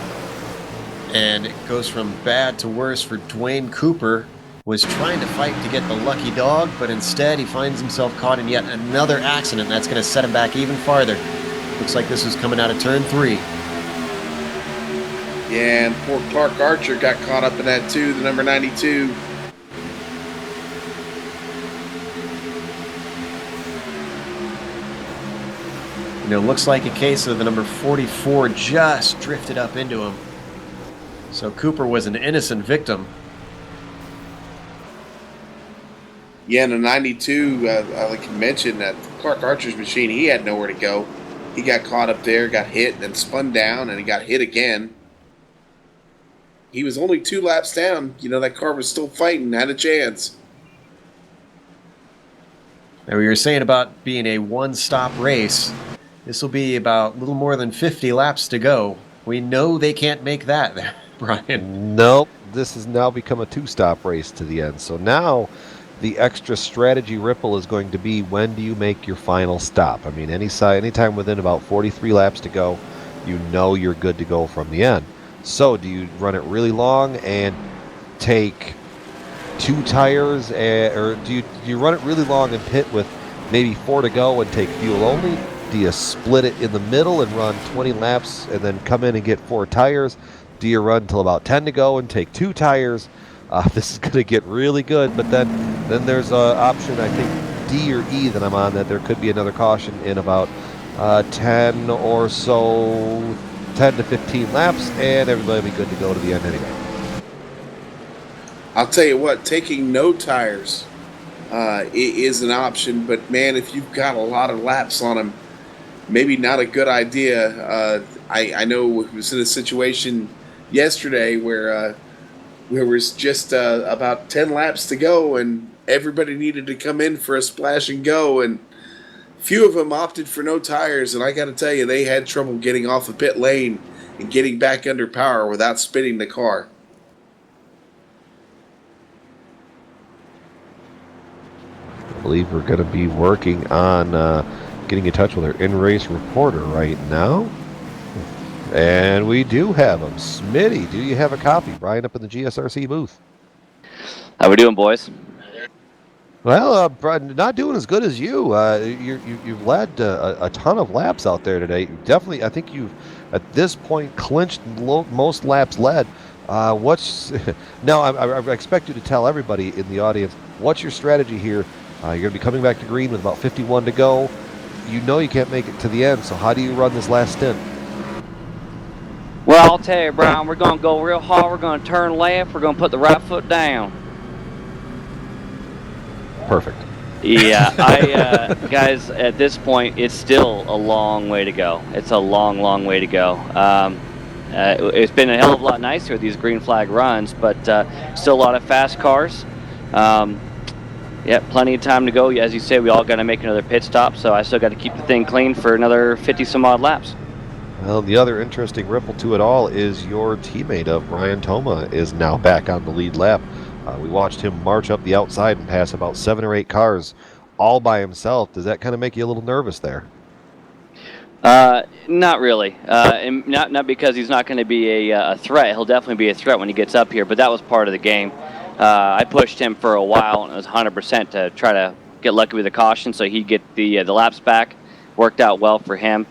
And it goes from bad to worse for Dwayne Cooper. Was trying to fight to get the lucky dog, but instead he finds himself caught in yet another accident. That's going to set him back even farther. Looks like this was coming out of turn 3. Yeah, and poor Clark Archer got caught up in that too, the number 92. Looks like a case of the number 44 just drifted up into him. So Cooper was an innocent victim. Yeah, and the 92, like you mentioned, that Clark Archer's machine, he had nowhere to go. He got caught up there, got hit, and then spun down, and he got hit again. He was only 2 laps down. That car was still fighting, had a chance. Now, we were saying about being a one-stop race. This will be about a little more than 50 laps to go. We know they can't make that there, Brian. Nope. This has now become a 2-stop race to the end. So now the extra strategy ripple is going to be, when do you make your final stop? I mean, anytime within about 43 laps to go, you're good to go from the end. So do you run it really long and take 2 tires, or do you run it really long and pit with maybe 4 to go and take fuel only? Do you split it in the middle and run 20 laps and then come in and get 4 tires? Do you run till about 10 to go and take 2 tires? This is going to get really good, but then there's an option, I think, D or E that I'm on, that there could be another caution in about 10 or so, 10 to 15 laps, and everybody will be good to go to the end anyway. I'll tell you what, taking no tires is an option, but man, if you've got a lot of laps on them, maybe not a good idea. I know it was in a situation yesterday where there was just about 10 laps to go, and everybody needed to come in for a splash and go, and few of them opted for no tires, and I got to tell you, they had trouble getting off the pit lane and getting back under power without spinning the car. I believe we're going to be working on getting in touch with our in-race reporter right now. And we do have him. Smitty, do you have a copy? Brian up in the GSRC booth. How we doing, boys? Well, Brian, not doing as good as you. You've led a ton of laps out there today. Definitely, I think you've, at this point, clinched most laps led. Now, I expect you to tell everybody in the audience, what's your strategy here? You're going to be coming back to green with about 51 to go. you know you can't make it to the end. So how do you run this last stint? Well, I'll tell you, Brian, we're going to go real hard. We're going to turn left. We're going to put the right foot down. Perfect. Yeah, guys, at this point, it's still a long way to go. It's a long, long way to go. It's been a hell of a lot nicer with these green flag runs, but still a lot of fast cars. Yeah, plenty of time to go. As you say, we all got to make another pit stop, so I still got to keep the thing clean for another 50 some odd laps. Well, the other interesting ripple to it all is your teammate of Brian Toma is now back on the lead lap. We watched him march up the outside and pass about 7 or 8 cars all by himself. Does that kind of make you a little nervous there? Not really. And not because he's not going to be a threat. He'll definitely be a threat when he gets up here, but that was part of the game. I pushed him for a while, and it was 100% to try to get lucky with the caution so he'd get the laps back. Worked out well for him.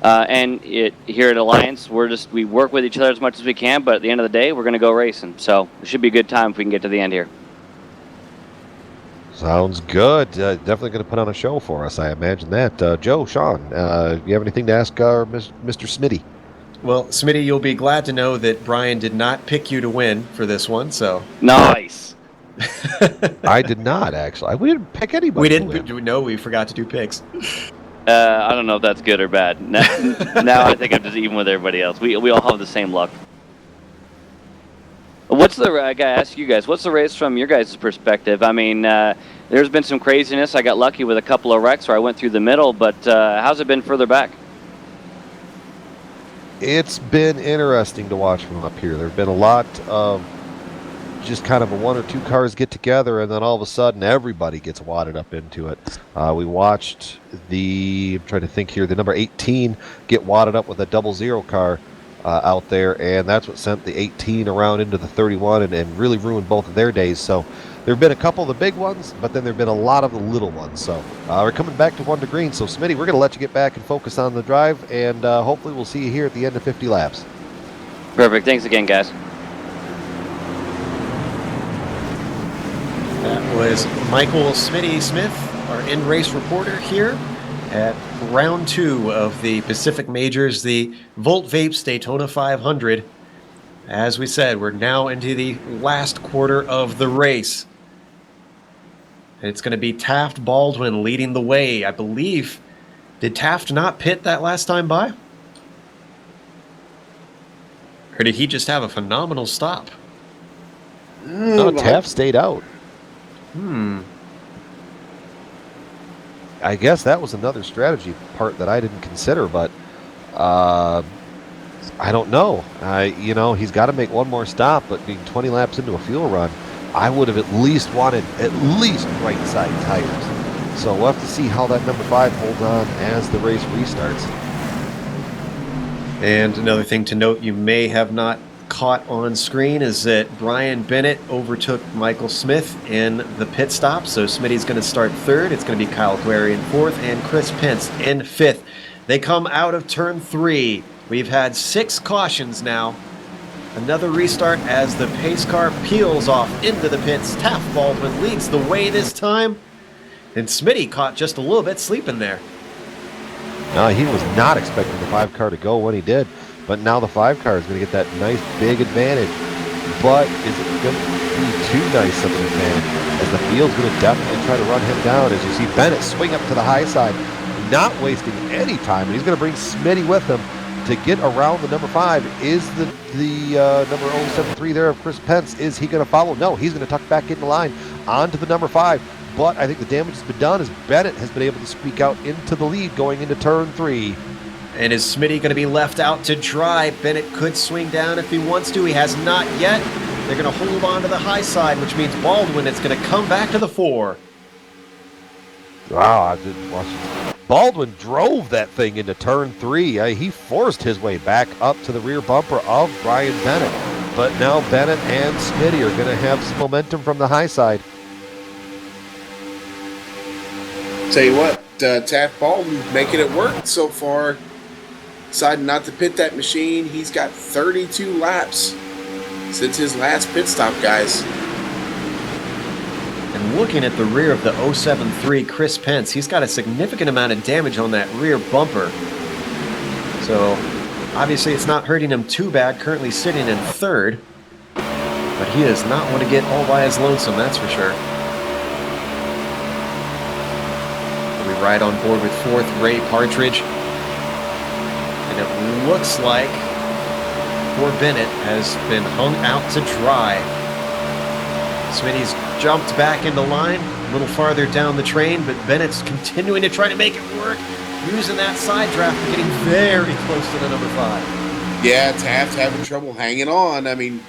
And here at Alliance, we work with each other as much as we can, but at the end of the day, we're going to go racing. So it should be a good time if we can get to the end here. Sounds good. Definitely going to put on a show for us, I imagine that. Joe, Sean, you have anything to ask Mr. Smitty? Well, Smitty, you'll be glad to know that Brian did not pick you to win for this one, so... Nice. I did not, actually. We didn't pick anybody. We didn't. No, we forgot to do picks. I don't know if that's good or bad. Now I think I'm just even with everybody else. We all have the same luck. I gotta ask you guys, what's the race from your guys' perspective? I mean, there's been some craziness. I got lucky with a couple of wrecks where I went through the middle, but how's it been further back? It's been interesting to watch from up here. There have been a lot of just kind of a 1 or 2 cars get together, and then all of a sudden everybody gets wadded up into it. We watched I'm trying to think here, the number 18 get wadded up with a 00 car out there, and that's what sent the 18 around into the 31 and really ruined both of their days. So there have been a couple of the big ones, but then there have been a lot of the little ones. So we're coming back to 1 to green. So Smitty, we're going to let you get back and focus on the drive, and hopefully we'll see you here at the end of 50 laps. Perfect. Thanks again, guys. That was Michael Smitty Smith, our in-race reporter here at round 2 of the Pacific Majors, the Volt Vapes Daytona 500. As we said, we're now into the last quarter of the race. It's going to be Taft Baldwin leading the way. I believe, did Taft not pit that last time by? Or did he just have a phenomenal stop? No, Taft stayed out. I guess that was another strategy part that I didn't consider, but I don't know. He's got to make one more stop, but being 20 laps into a fuel run, I would have at least wanted right side tires. So we'll have to see how that number 5 holds on as the race restarts. And another thing to note you may have not caught on screen is that Brian Bennett overtook Michael Smith in the pit stop. So Smitty's going to start 3rd. It's going to be Kyle Query in 4th and Chris Pence in 5th. They come out of turn 3. We've had 6 cautions now. Another restart as the pace car peels off into the pits. Taft Baldwin leads the way this time. And Smitty caught just a little bit sleeping there. No, he was not expecting the 5 car to go when he did. But now the 5 car is going to get that nice big advantage. But is it going to be too nice of an advantage? As the field's going to definitely try to run him down. As you see Bennett swing up to the high side, not wasting any time. And he's going to bring Smitty with him to get around the number 5. Is the number 073 there of Chris Pence? Is he going to follow? No, he's going to tuck back in the line onto the number 5. But I think the damage has been done as Bennett has been able to squeak out into the lead going into turn 3. And is Smitty going to be left out to dry? Bennett could swing down if he wants to. He has not yet. They're going to hold on to the high side, which means Baldwin is going to come back to the 4. Wow, I didn't watch it. Baldwin drove that thing into turn 3. He forced his way back up to the rear bumper of Brian Bennett. But now Bennett and Smitty are going to have some momentum from the high side. Tell you what, Taft Baldwin making it work so far. Decided not to pit that machine. He's got 32 laps since his last pit stop, guys. And looking at the rear of the 073 Chris Pence. He's got a significant amount of damage on that rear bumper. So obviously it's not hurting him too bad, currently sitting in third. But he does not want to get all by his lonesome, that's for sure. We ride on board with fourth, Ray Partridge. And it looks like poor Bennett has been hung out to dry. Smitty's jumped back into line, a little farther down the train, but Bennett's continuing to try to make it work, using that side draft and getting very close to the number 5. Yeah, Taft's having trouble hanging on. I mean,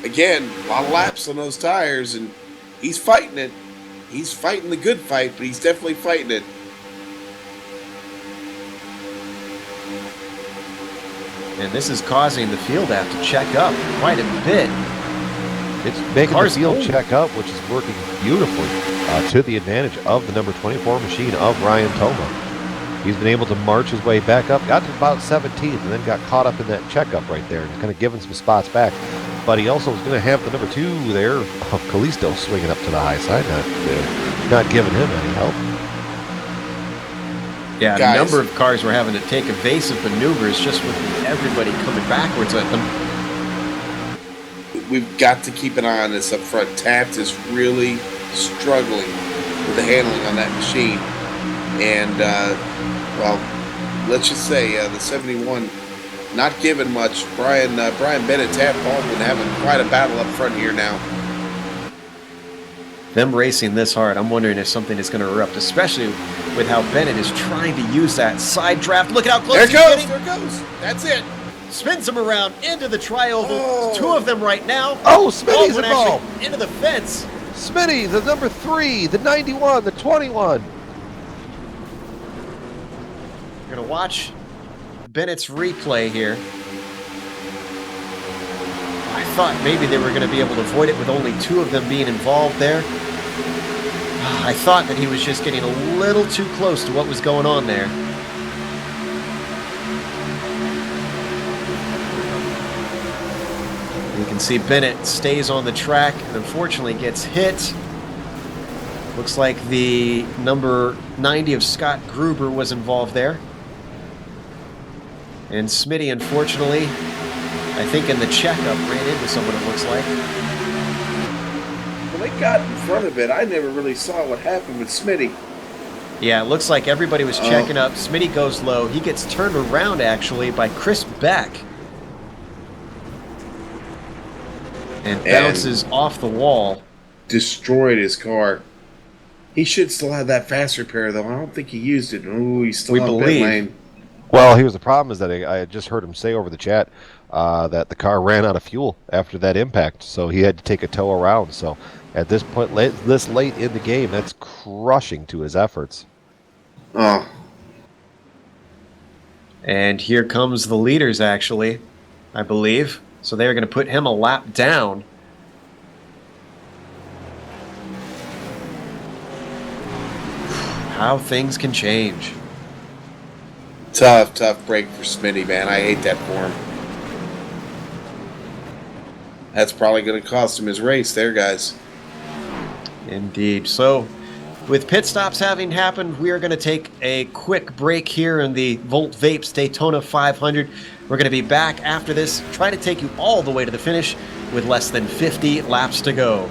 again, a lot of laps on those tires, and he's fighting it. He's fighting the good fight, but he's definitely fighting it. And this is causing the field to have to check up quite a bit. It's making the field check up, which is working beautifully to the advantage of the number 24 machine of Ryan Toma. He's been able to march his way back up, got to about 17th, and then got caught up in that checkup right there, and kind of given some spots back. But he also was going to have the number 2 there, Kalisto, swinging up to the high side, not giving him any help. Yeah, Guys, a number of cars were having to take evasive maneuvers just with everybody coming backwards at them. We've got to keep an eye on this up front. Taft is really struggling with the handling on that machine. And, well, let's just say the 71 not giving much. Brian Bennett, Taft Baldwin having quite a battle up front here now. Them racing this hard, I'm wondering if something is going to erupt, especially with how Bennett is trying to use that side draft. Look at how close There it he's goes. getting. There it goes. That's it. Spins him around into the tri-oval. 2 of them right now. Oh, Smitty's Baldwin involved. actually into the fence. Smitty, the number 3, the 91, the 21. We're going to watch Bennett's replay here. I thought maybe they were going to be able to avoid it with only 2 of them being involved there. I thought that he was just getting a little too close to what was going on there. You can see Bennett stays on the track and unfortunately gets hit. Looks like the number 90 of Scott Gruber was involved there. And Smitty, unfortunately, I think in the checkup ran into someone, it looks like. Well, they got in front of it. I never really saw what happened with Smitty. Yeah, it looks like everybody was checking up. Smitty goes low. He gets turned around, actually, by Chris Beck. And bounces off the wall. Destroyed his car. He should still have that fast repair, though. I don't think he used it. Oh, he's still on pit lane. Well, here's the problem is that I had just heard him say over the chat that the car ran out of fuel after that impact, so he had to take a tow around. So at this point, this late in the game, that's crushing to his efforts. Oh. And here comes the leaders, actually, I believe. So they're going to put him a lap down. How things can change. Tough break for Smitty, man. I hate that for him. That's probably going to cost him his race there, guys. Indeed. So, with pit stops having happened, we are going to take a quick break here in the Volt Vapes Daytona 500. We're going to be back after this, try to take you all the way to the finish with less than 50 laps to go.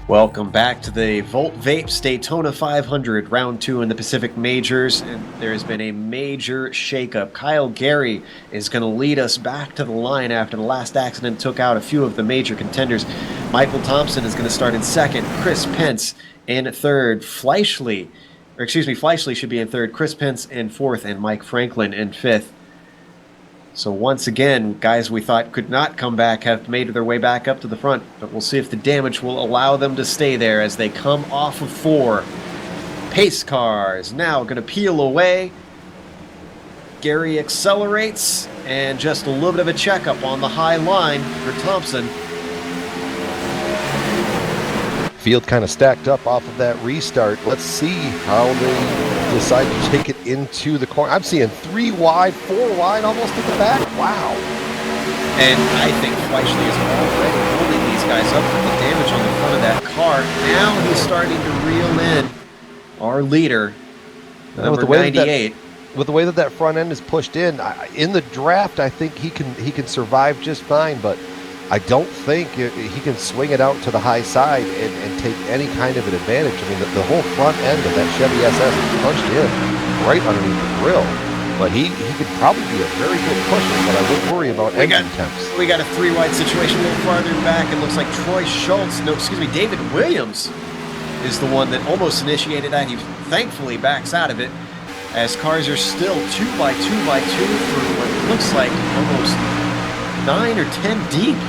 Welcome back to the Volt Vapes Daytona 500, round 2 in the Pacific Majors, and there has been a major shakeup. Kyle Gary is going to lead us back to the line after the last accident took out a few of the major contenders. Michael Thompson is going to start in second, Chris Pence in third, Fleischle should be in third, Chris Pence in fourth, and Mike Franklin in fifth. So once again, guys we thought could not come back have made their way back up to the front, but we'll see if the damage will allow them to stay there as they come off of 4. Pace car is now going to peel away. Gary accelerates, and just a little bit of a checkup on the high line for Thompson. Field kind of stacked up off of that restart. Let's see how they decide to take it into the corner. I'm seeing 3 wide, 4 wide, almost at the back. Wow. And I think Fleischle is already holding these guys up with the damage on the front of that car. Now he's starting to reel in our leader, number 98. With the way that front end is pushed in the draft, I think he can survive just fine, but I don't think he can swing it out to the high side and take any kind of an advantage. I mean, the whole front end of that Chevy SS is punched in right underneath the grill. But he could probably be a very good pusher, but I wouldn't worry about engine temps. We got a 3-wide situation a little farther back. It looks like David Williams is the one that almost initiated that. He thankfully backs out of it as cars are still 2x2x2 for what looks like almost 9 or 10 deep.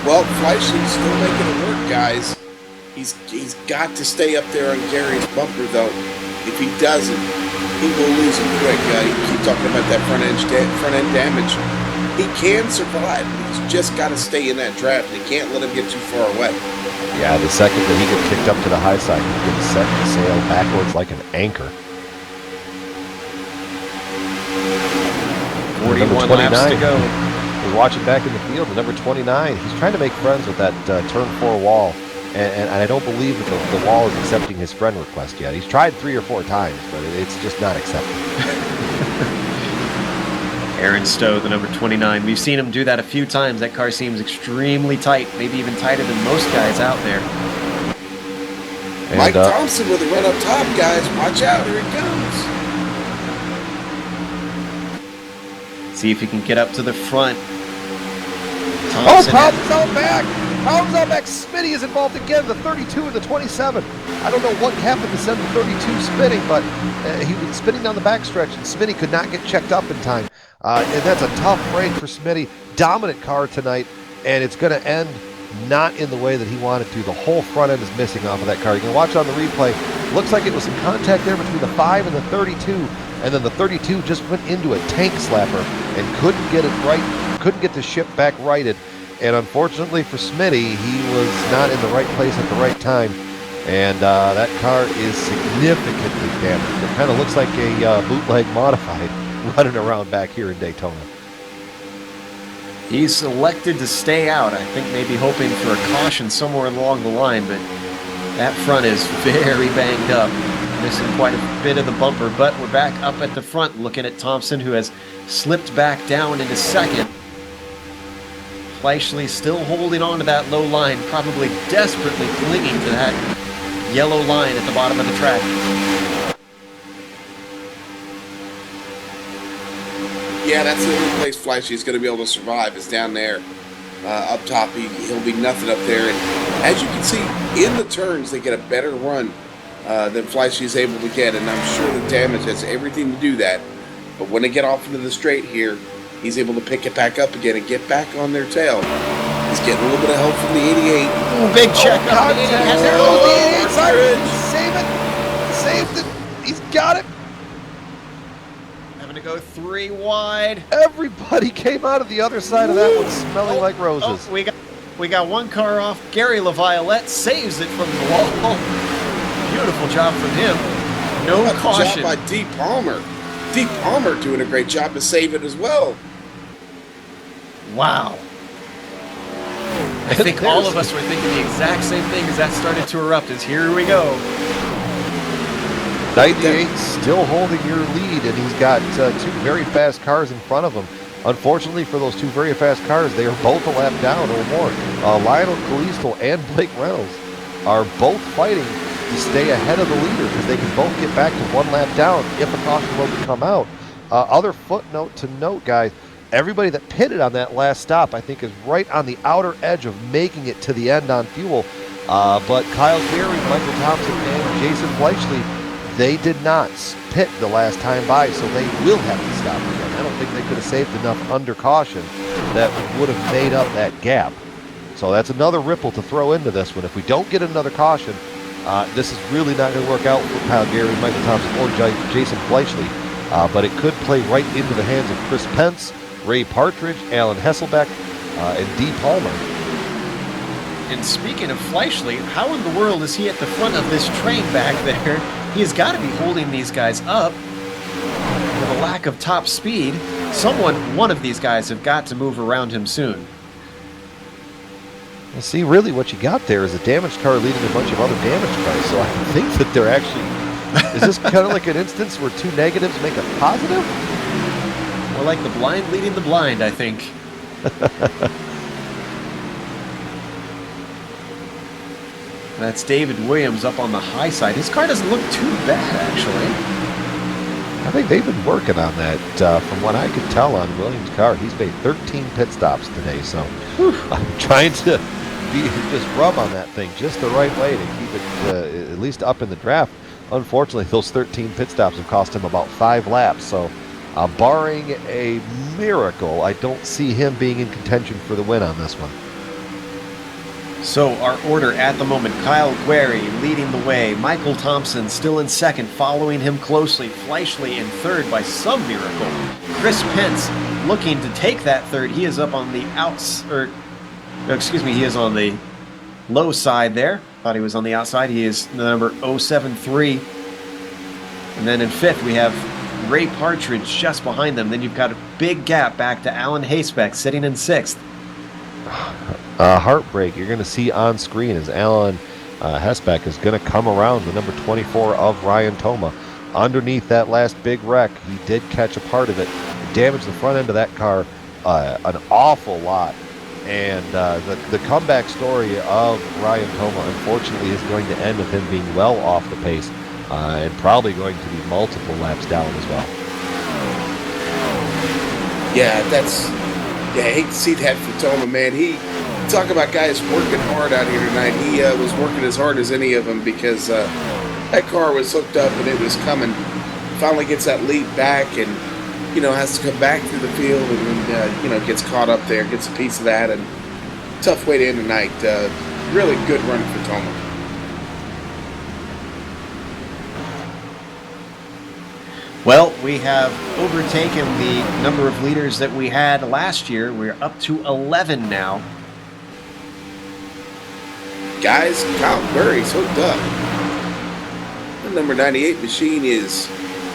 Well, Fleischle's still making it work, guys. He's got to stay up there on Gary's bumper, though. If he doesn't, he will lose it quick. You keep talking about that front end damage. He can survive. He's just got to stay in that draft. He can't let him get too far away. Yeah, the second that he gets kicked up to the high side, he's going to set the sail backwards like an anchor. 41 laps to go. We're watching back in the field. The number 29, he's trying to make friends with that turn 4 wall, and I don't believe that the wall is accepting his friend request yet. He's tried 3 or 4 times, but it's just not accepting. Aaron Stowe, the number 29. We've seen him do that a few times. That car seems extremely tight, maybe even tighter than most guys out there. And, Mike Thompson with a run up top, guys. Watch out, here he comes. See if he can get up to the front. Thompson's out back. Tom's out back. Smitty is involved again. The 32 and the 27. I don't know what happened to send the 32 spinning, but he was spinning down the backstretch, and Smitty could not get checked up in time. And that's a tough break for Smitty. Dominant car tonight, and it's going to end not in the way that he wanted to. The whole front end is missing off of that car. You can watch on the replay. Looks like it was some contact there between the 5 and the 32, and then the 32 just went into a tank slapper and couldn't get it right, couldn't get the ship back righted. And unfortunately for Smitty, he was not in the right place at the right time, and that car is significantly damaged. It kind of looks like a bootleg modified running around back here in Daytona. He's elected to stay out. I think maybe hoping for a caution somewhere along the line, but that front is very banged up. Missing quite a bit of the bumper, but we're back up at the front looking at Thompson, who has slipped back down into second. Fleischle still holding on to that low line, probably desperately clinging to that yellow line at the bottom of the track. Yeah, that's the only place Fleischle's going to be able to survive is down there. Up top, he'll be nothing up there. And as you can see, in the turns, they get a better run than Fleischle's able to get. And I'm sure the damage has everything to do that. But when they get off into the straight here, he's able to pick it back up again and get back on their tail. He's getting a little bit of help from the 88. Ooh, big check. There goes the 88 side. Save it. Saved it. He's got it. Having to go 3 wide. Everybody came out of the other side of that one smelling like roses. We got one car off. Gary LaViolette saves it from the wall. Beautiful job from him. No caution. Job by D. Palmer. D. Palmer doing a great job to save it as well. Wow. I think all of us were thinking the exact same thing as that started to erupt. As here we go. 98 still holding your lead, and he's got 2 very fast cars in front of him. Unfortunately for those two very fast cars, they are both a lap down or more. Lionel Kalisto and Blake Reynolds are both fighting to stay ahead of the leader because they can both get back to 1 lap down if a caution were to come out. Other footnote to note, guys, everybody that pitted on that last stop, I think, is right on the outer edge of making it to the end on fuel. But Kyle Gary, Michael Thompson, and Jason Fleischle, they did not pit the last time by, so they will have to stop again. I don't think they could have saved enough under caution that would have made up that gap. So that's another ripple to throw into this one. If we don't get another caution, this is really not going to work out for Kyle Gary, Michael Thompson, or Jason Fleischle. But it could play right into the hands of Chris Pence, Ray Partridge, Alan Hesselbeck, and Dee Palmer. And speaking of Fleischle, how in the world is he at the front of this train back there? He has got to be holding these guys up with a lack of top speed. One of these guys have got to move around him soon. Well, see, really what you got there is a damaged car leading a bunch of other damaged cars. So I think that they're actually... is this kind of like an instance where two negatives make a positive? More like the blind leading the blind, I think. That's David Williams up on the high side. His car doesn't look too bad, actually. I think they've been working on that. From what I could tell on Williams' car, he's made 13 pit stops today. So I'm trying to just rub on that thing just the right way to keep it at least up in the draft. Unfortunately, those 13 pit stops have cost him about 5 laps. So barring a miracle, I don't see him being in contention for the win on this one. So our order at the moment, Kyle Guerry leading the way, Michael Thompson still in second, following him closely, Fleischle in third by some miracle. Chris Pence looking to take that third. He is up on the he is on the low side there. Thought he was on the outside. He is the number 073. And then in fifth, we have Ray Partridge just behind them. Then you've got a big gap back to Alan Haysbeck sitting in sixth. Heartbreak you're going to see on screen as Alan Hesbeck is going to come around the number 24 of Ryan Toma. Underneath that last big wreck, he did catch a part of it, damaged the front end of that car an awful lot. And the comeback story of Ryan Toma, unfortunately, is going to end with him being well off the pace and probably going to be multiple laps down as well. Yeah, I hate to see that for Toma, man. Talk about guys working hard out here tonight. He was working as hard as any of them because that car was hooked up and it was coming. Finally gets that lead back and, has to come back through the field and, gets caught up there, gets a piece of that. And tough way to end the night. Really good run for Toma. Well, we have overtaken the number of leaders that we had last year. We're up to 11 now. Guys, Kyle Murray's hooked up. The number 98 machine is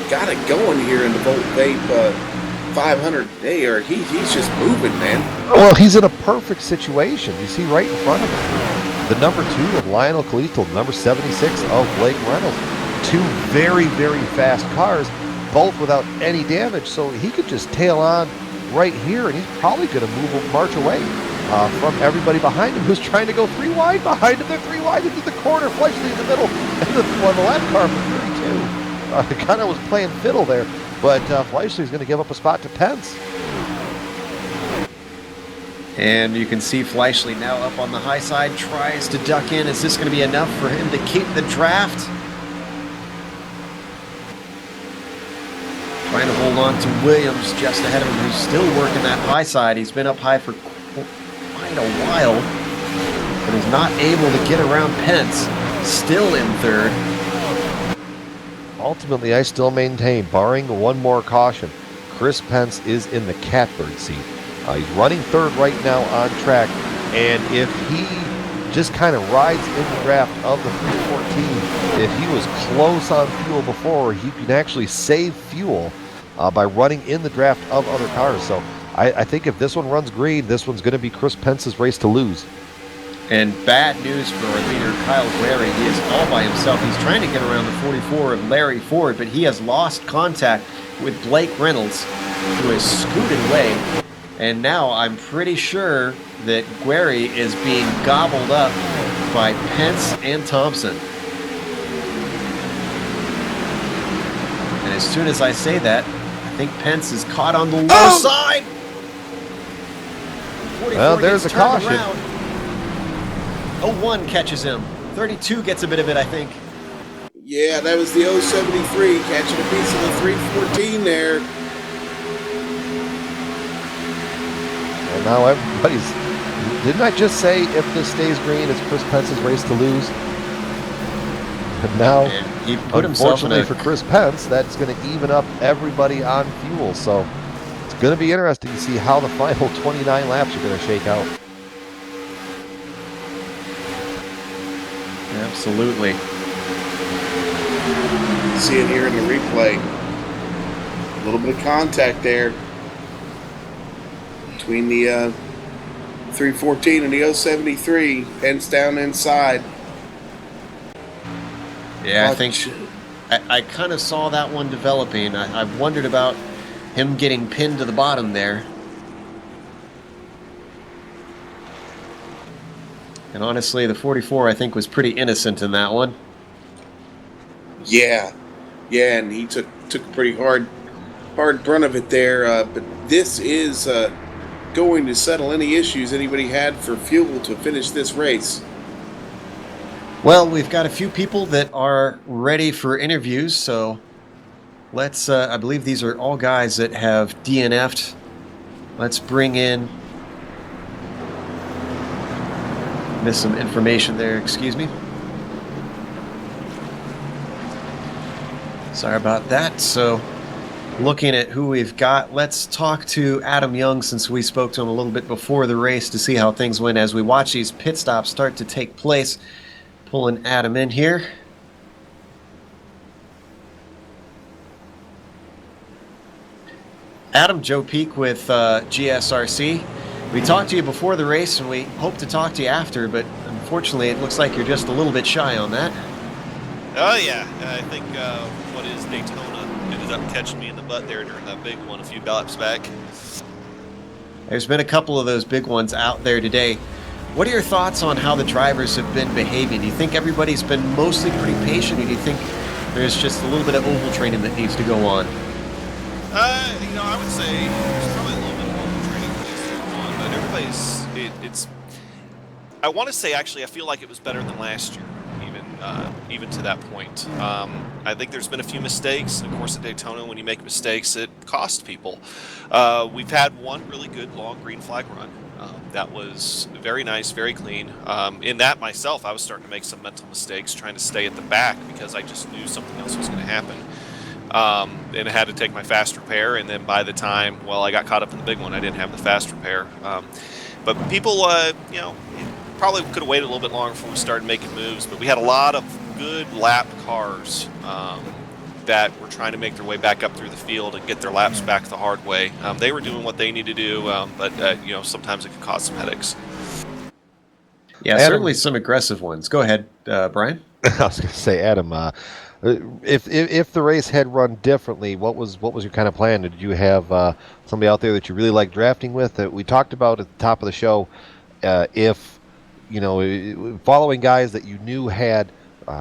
got it going here in the Volt Vape 500. He's just moving, man. Well, he's in a perfect situation. You see right in front of him. The number 2 of Lionel Kalisto, the number 76 of Blake Reynolds. Two very, very fast cars, both without any damage. So he could just tail on right here, and he's probably going to march away from everybody behind him who's trying to go 3 wide behind him. They're 3 wide into the corner, Fleischle in the middle, and the lap car for 32. Kind of was playing fiddle there, but Fleischle is going to give up a spot to Pence. And you can see Fleischle now up on the high side, tries to duck in. Is this going to be enough for him to keep the draft? Trying to hold on to Williams just ahead of him, who's still working that high side. He's been up high for quite a while, but is not able to get around Pence. Still in third. Ultimately, I still maintain, barring one more caution, Chris Pence is in the catbird seat. He's running third right now on track, and if he just kind of rides in the draft of the 314, if he was close on fuel before, he can actually save fuel by running in the draft of other cars. So I think if this one runs green, this one's going to be Chris Pence's race to lose. And bad news for our leader, Kyle Guerry. He is all by himself. He's trying to get around the 44 of Larry Ford, but he has lost contact with Blake Reynolds. who has scooted away. And now I'm pretty sure that Guerry is being gobbled up by Pence and Thompson. And as soon as I say that, I think Pence is caught on the low side. Well, there's a caution. 01 catches him. 32 gets a bit of it, I think. Yeah, that was the 073 catching a piece of the 314 there. And now everybody's... Didn't I just say if this stays green, it's Chris Pence's race to lose? And now, and he put himself in unfortunately for Chris Pence, that's going to even up everybody on fuel. So it's going to be interesting to see how the final 29 laps are going to shake out. Absolutely. See it here in the replay. A little bit of contact there between the 314 and the 073. Pence down inside. Yeah, I think I kind of saw that one developing. I wondered about him getting pinned to the bottom there. And honestly, the 44, I think, was pretty innocent in that one. Yeah, and he took a pretty hard brunt of it there. But this is going to settle any issues anybody had for fuel to finish this race. Well, we've got a few people that are ready for interviews, so let's, I believe these are all guys that have DNF'd. Let's bring in, missed some information there, excuse me. Sorry about that. So, looking at who we've got, let's talk to Adam Young, since we spoke to him a little bit before the race, to see how things went as we watch these pit stops start to take place. Pulling Adam in here. Adam, Joe Peak with GSRC. We talked to you before the race, and we hope to talk to you after, but unfortunately it looks like you're just a little bit shy on that. Oh yeah, I think what is Daytona ended up catching me in the butt there during that big one a few laps back. There's been a couple of those big ones out there today. What are your thoughts on how the drivers have been behaving? Do you think everybody's been mostly pretty patient, or do you think there's just a little bit of oval training that needs to go on? I would say there's probably a little bit of oval training that needs to go on, but everybody's, it's, I want to say actually I feel like it was better than last year, even to that point. I think there's been a few mistakes. Of course, at Daytona, when you make mistakes, it costs people. We've had one really good long green flag run. That was very nice, very clean. In that myself, I was starting to make some mental mistakes trying to stay at the back because I just knew something else was going to happen. And I had to take my fast repair, and then by the time, I got caught up in the big one, I didn't have the fast repair. But people, probably could have waited a little bit longer before we started making moves, but we had a lot of good lap cars that were trying to make their way back up through the field and get their laps back the hard way. They were doing what they needed to do, but sometimes it could cause some headaches. Yeah, Adam, certainly some aggressive ones. Go ahead, Brian. I was going to say, Adam, if the race had run differently, what was your kind of plan? Did you have somebody out there that you really like drafting with? We talked about at the top of the show, following guys that you knew had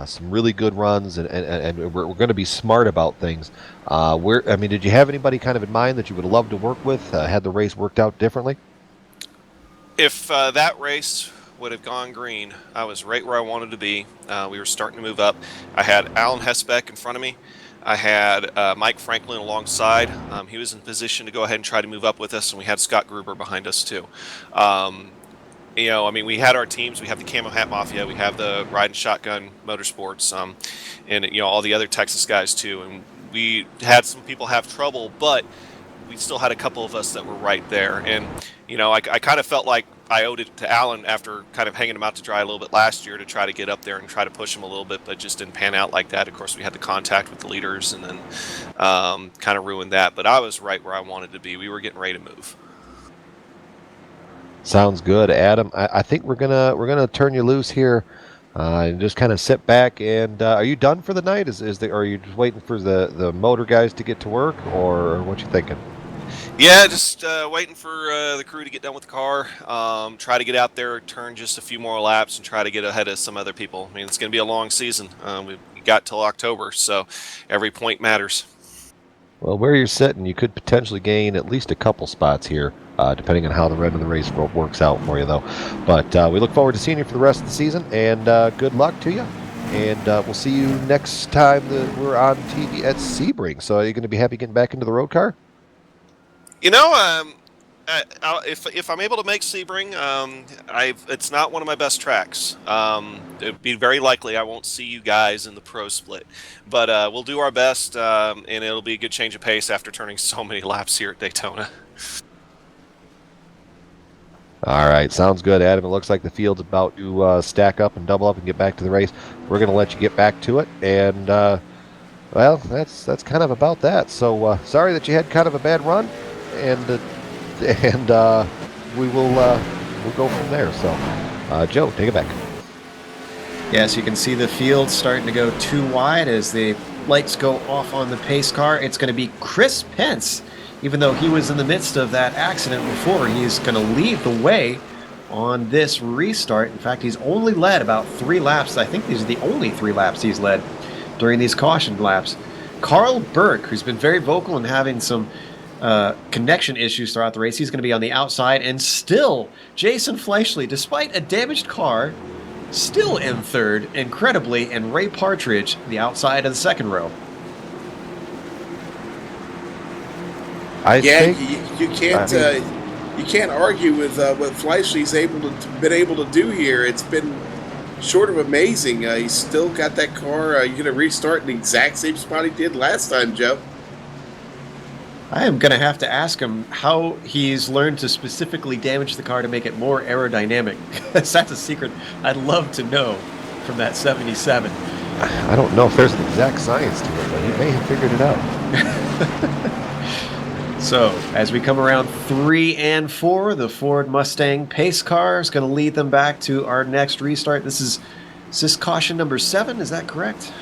some really good runs and we're going to be smart about things. Did you have anybody kind of in mind that you would love to work with had the race worked out differently? If that race would have gone green, I was right where I wanted to be. We were starting to move up. I had Alan Hesbeck in front of me. I had Mike Franklin alongside. He was in position to go ahead and try to move up with us, and we had Scott Gruber behind us too. We had our teams. We have the Camo Hat Mafia. We have the Riding Shotgun Motorsports, and all the other Texas guys too. And we had some people have trouble, but we still had a couple of us that were right there. And I kind of felt like I owed it to Alan after kind of hanging him out to dry a little bit last year to try to get up there and try to push him a little bit, but it just didn't pan out like that. Of course, we had the contact with the leaders, and then kind of ruined that. But I was right where I wanted to be. We were getting ready to move. Sounds good, Adam. I think we're gonna turn you loose here, and just kind of sit back. And are you done for the night? Are you just waiting for the motor guys to get to work, or what you thinking? Yeah, just waiting for the crew to get done with the car. Try to get out there, turn just a few more laps, and try to get ahead of some other people. I mean, it's going to be a long season. We've got till October, so every point matters. Well, where you're sitting, you could potentially gain at least a couple spots here, depending on how the rest of the race works out for you, though. But we look forward to seeing you for the rest of the season, and good luck to you. And we'll see you next time that we're on TV at Sebring. So are you going to be happy getting back into the road car? You know, if I'm able to make Sebring, it's not one of my best tracks. It'd be very likely I won't see you guys in the pro split, but we'll do our best, and it'll be a good change of pace after turning so many laps here at Daytona. All right, sounds good, Adam. It looks like the field's about to stack up and double up and get back to the race. We're going to let you get back to it, and well, that's kind of about that. So sorry that you had kind of a bad run, and we'll go from there. So Joe, take it back. Yes, you can see the field starting to go too wide as the lights go off on the pace car. It's going to be Chris Pence. Even though he was in the midst of that accident before, he's going to lead the way on this restart. In fact, he's only led about 3 laps. I think these are the only 3 laps he's led during these caution laps. Carl Burke, who's been very vocal and having some connection issues throughout the race, he's going to be on the outside. And still, Jason Fleischle, despite a damaged car, still in third, incredibly, and Ray Partridge, the outside of the second row. You can't argue with what Fleischle's been able to do here. It's been short of amazing. He's still got that car. You're going to restart in the exact same spot he did last time, Joe. I am going to have to ask him how he's learned to specifically damage the car to make it more aerodynamic. That's a secret I'd love to know from that 77. I don't know if there's an exact science to it, but he may have figured it out. So, as we come around 3 and 4, the Ford Mustang pace car is going to lead them back to our next restart. Is this caution number 7? Is that correct?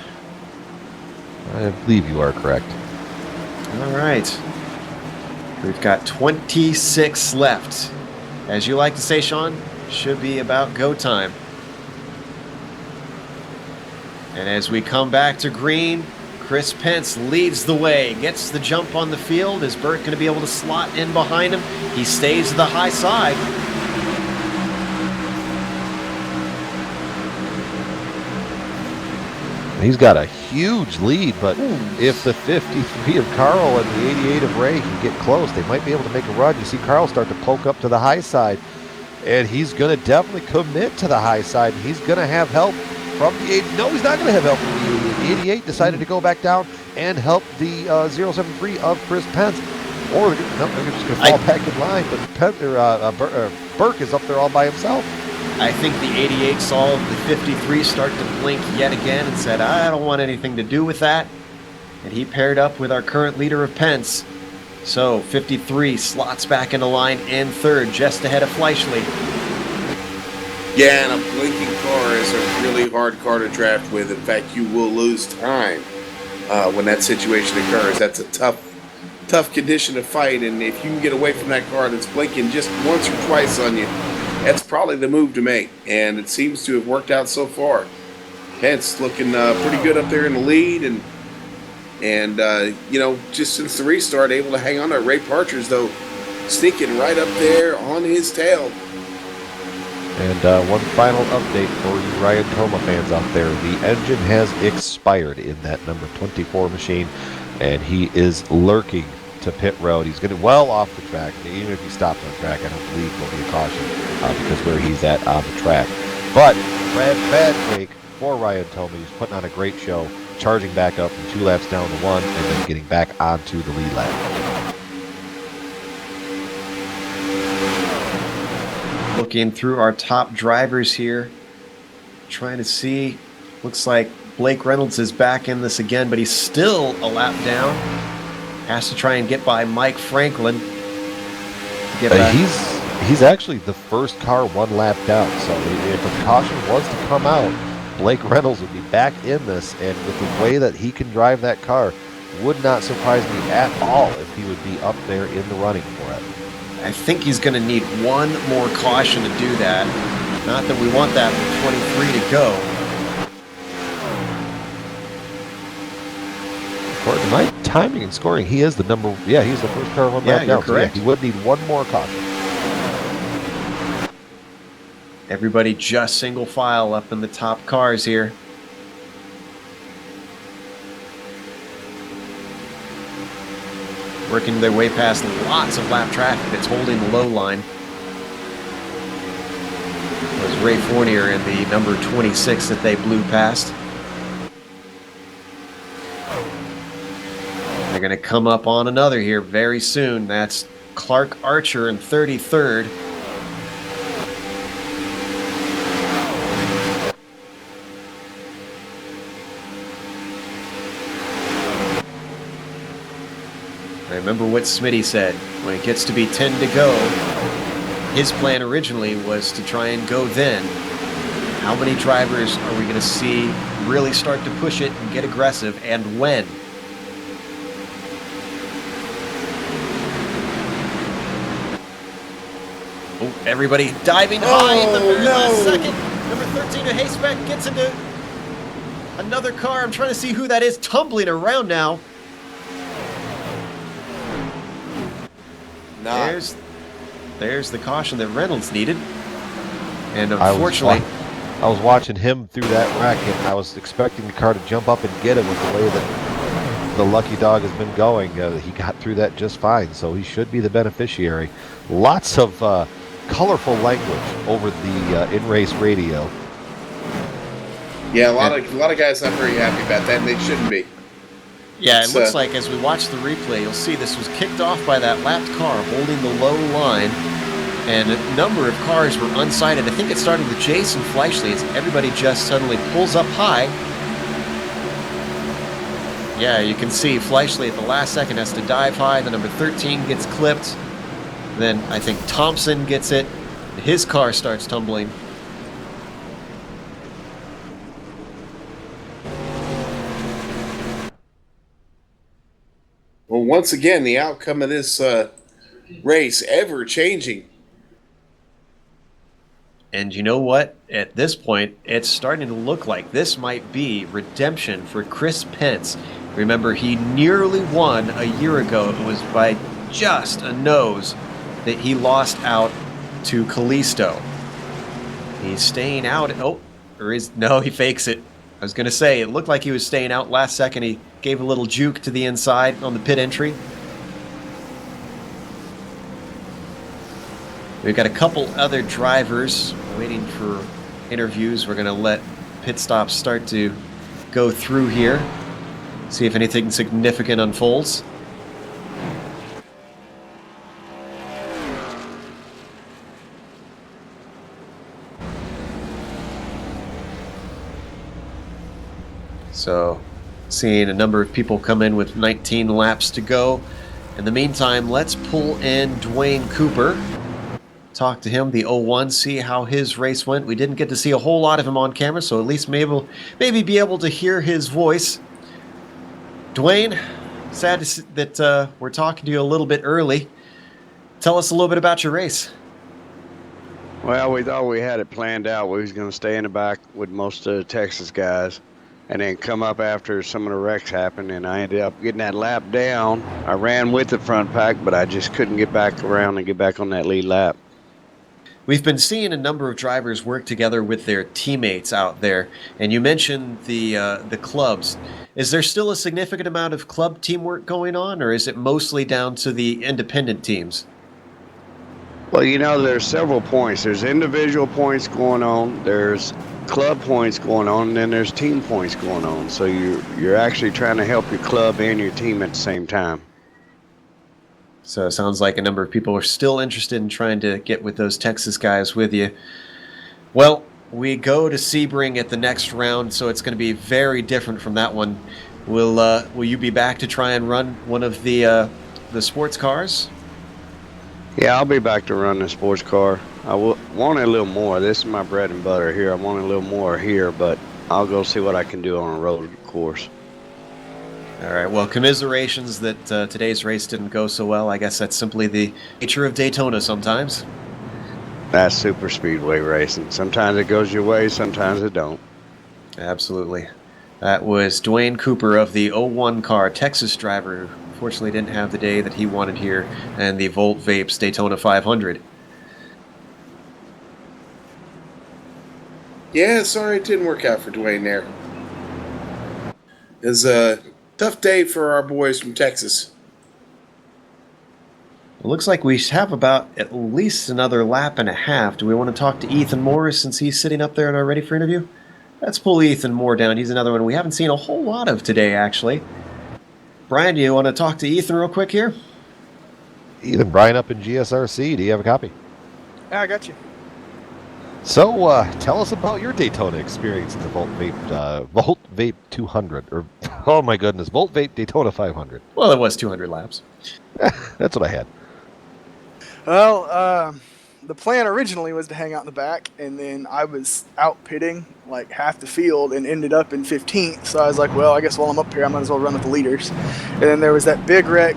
I believe you are correct. All right. We've got 26 left. As you like to say, Sean, should be about go time. And as we come back to green, Chris Pence leads the way, gets the jump on the field. Is Burt going to be able to slot in behind him? He stays to the high side. He's got a huge lead, but if the 53 of Carl and the 88 of Ray can get close, they might be able to make a run. You see Carl start to poke up to the high side, and he's going to definitely commit to the high side. He's going to have help from the 80. No, he's not going to have help from the 88. The 88 decided to go back down and help the 073 of Chris Pence. Or they're just going to fall back in line, but Burke is up there all by himself. I think the 88 saw the 53 start to blink yet again and said, I don't want anything to do with that. And he paired up with our current leader of Pence. So 53 slots back into line in third, just ahead of Fleischle. Yeah, and a blinking car is a really hard car to draft with. In fact, you will lose time when that situation occurs. That's a tough condition to fight, and if you can get away from that car that's blinking just once or twice on you, that's probably the move to make, and it seems to have worked out so far. Pence looking pretty good up there in the lead, and just since the restart, able to hang on to Ray Partridge, though, sneaking right up there on his tail. And one final update for you Ryan Toma fans out there. The engine has expired in that number 24 machine, and he is lurking to pit road. He's getting well off the track. Even if he stops on track, I don't believe there'll be a caution because where he's at on the track. But bad break for Ryan Toma. He's putting on a great show, charging back up from 2 laps down to 1, and then getting back onto the lead lap. Looking through our top drivers here, trying to see, looks like Blake Reynolds is back in this again, but he's still a lap down. Has to try and get by Mike Franklin. He's actually the first car 1 lap down, so if a caution was to come out, Blake Reynolds would be back in this, and with the way that he can drive that car, Would not surprise me at all if he would be up there in the running for it. I think he's going to need one more caution to do that. Not that we want that with 23 to go. According to my timing and scoring, he is the number. Yeah, he's the first car on Yeah, lap you're down. correct. So yeah, he would need one more caution. Everybody just single file up in the top cars here. Working their way past lots of lap traffic that's holding the low line. It was Ray Fournier in the number 26 that they blew past. They're going to come up on another here very soon. That's Clark Archer in 33rd. Remember what Smitty said, when it gets to be 10 to go, his plan originally was to try and go then. How many drivers are we going to see really start to push it and get aggressive, and when? Oh, everybody diving high in the very last second. Number 13 to Hayspec gets into another car. I'm trying to see who that is, tumbling around now. There's the caution that Reynolds needed. And unfortunately, I was watching him through that wreck, and I was expecting the car to jump up and get him with the way that the lucky dog has been going. He got through that just fine, so he should be the beneficiary. Lots of colorful language over the in-race radio. Yeah, a lot of guys not very happy about that, and they shouldn't be. yeah, it looks like as we watch the replay, you'll see this was kicked off by that lapped car holding the low line. And a number of cars were unsighted. I think it started with Jason Fleischle as everybody just suddenly pulls up high. Yeah, you can see Fleischle at the last second has to dive high. The number 13 gets clipped. Then I think Thompson gets it. His car starts tumbling. Well, once again, the outcome of this race ever changing. And you know what? At this point, it's starting to look like this might be redemption for Chris Pence. Remember, he nearly won a year ago. It was by just a nose that he lost out to Kalisto. He's staying out. Oh, or is no? He fakes it. I was going to say it looked like he was staying out last second. He gave a little juke to the inside on the pit entry. We've got a couple other drivers waiting for interviews. We're going to let pit stops start to go through here. See if anything significant unfolds. So, seeing a number of people come in with 19 laps to go. In the meantime, let's pull in Dwayne Cooper. Talk to him, the 01, see how his race went. We didn't get to see a whole lot of him on camera, so at least maybe be able to hear his voice. Dwayne, sad that we're talking to you a little bit early. Tell us a little bit about your race. Well, we thought we had it planned out. We was going to stay in the back with most of the Texas guys and then come up after some of the wrecks happened, and I ended up getting that lap down. I ran with the front pack, but I just couldn't get back around and get back on that lead lap. We've been seeing a number of drivers work together with their teammates out there, and you mentioned the clubs. Is there still a significant amount of club teamwork going on, or is it mostly down to the independent teams? Well, you know, there's several points. There's individual points going on, there's club points going on, and then there's team points going on. So you're actually trying to help your club and your team at the same time. So it sounds like a number of people are still interested in trying to get with those Texas guys with you. Well, we go to Sebring at the next round, so it's going to be very different from that one. Will you be back to try and run one of the sports cars? Yeah, I'll be back to run the sports car. I want a little more. This is my bread and butter here. I want a little more here, but I'll go see what I can do on a road course. All right, well, commiserations that today's race didn't go so well. I guess that's simply the nature of Daytona sometimes. That's super speedway racing. Sometimes it goes your way, sometimes it don't. Absolutely. That was Dwayne Cooper of the 01 car, Texas driver, who unfortunately didn't have the day that he wanted here, and the Volt Vapes Daytona 500. Yeah, sorry it didn't work out for Dwayne there. It was a tough day for our boys from Texas. It looks like we have about at least another lap and a half. Do we want to talk to Ethan Morris since he's sitting up there and are ready for interview? Let's pull Ethan Moore down. He's another one we haven't seen a whole lot of today, actually. Brian, do you want to talk to Ethan real quick here? Ethan, Brian up in GSRC. Do you have a copy? Yeah, I got you. So, tell us about your Daytona experience in the Volt Vape 200, or oh my goodness, Volt Vape Daytona 500. Well, it was 200 laps. That's what I had. Well, the plan originally was to hang out in the back, and then I was out pitting like half the field and ended up in 15th. So I was like, well, I guess while I'm up here, I might as well run with the leaders. And then there was that big wreck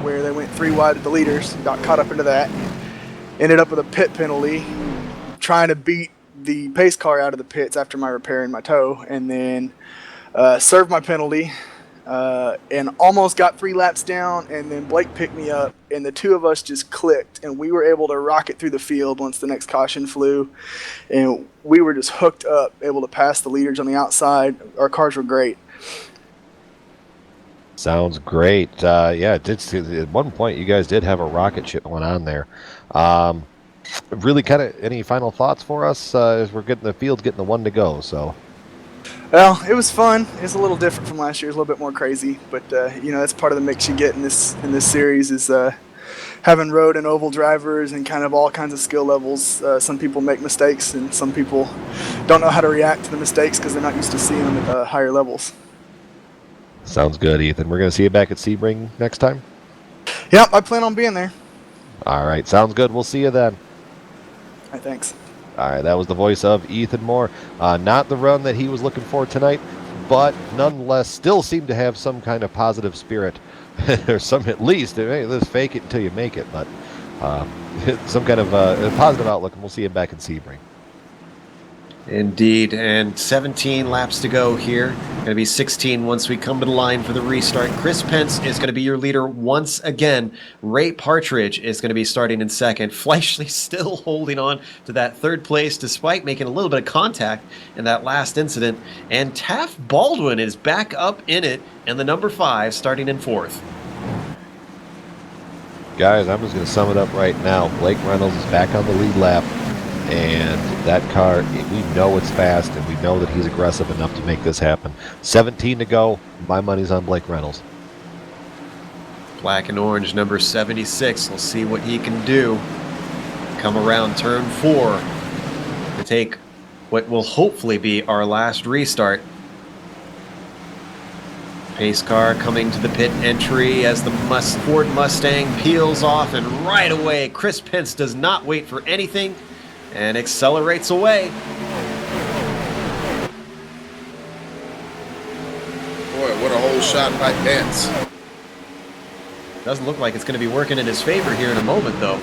where they went 3 wide with the leaders, got caught up into that, ended up with a pit penalty, trying to beat the pace car out of the pits after my repair in my toe, and then served my penalty. And almost got 3 laps down, and then Blake picked me up, and the two of us just clicked, and we were able to rocket through the field once the next caution flew, and we were just hooked up, able to pass the leaders on the outside. Our cars were great. Sounds great. Yeah, at one point you guys did have a rocket ship going on there. Really, kind of any final thoughts for us as we're getting the field, getting the one to go? So. Well, it was fun. It's a little different from last year. It's a little bit more crazy, but that's part of the mix you get in this series is having road and oval drivers and kind of all kinds of skill levels. Some people make mistakes, and some people don't know how to react to the mistakes because they're not used to seeing them at higher levels. Sounds good, Ethan. We're going to see you back at Sebring next time? Yep, I plan on being there. All right, sounds good. We'll see you then. All right, thanks. All right, that was the voice of Ethan Moore. Not the run that he was looking for tonight, but nonetheless still seemed to have some kind of positive spirit. Or some, at least, hey, let's fake it until you make it, but some kind of a positive outlook, and we'll see him back in Sebring. Indeed, and 17 laps to go here. Going to be 16 once we come to the line for the restart. Chris Pence is going to be your leader once again. Ray Partridge is going to be starting in second. Fleischle still holding on to that third place despite making a little bit of contact in that last incident. And Taft Baldwin is back up in it, and the number 5 starting in fourth. Guys, I'm just going to sum it up right now. Blake Reynolds is back on the lead lap. And that car, we know it's fast, and we know that he's aggressive enough to make this happen. 17 to go. My money's on Blake Reynolds. Black and orange, number 76. We'll see what he can do. Come around turn 4 to take what will hopefully be our last restart. Pace car coming to the pit entry as the Ford Mustang peels off, and right away, Chris Pence does not wait for anything and accelerates away. Boy, what a whole shot by Pence. Doesn't look like it's going to be working in his favor here in a moment, though.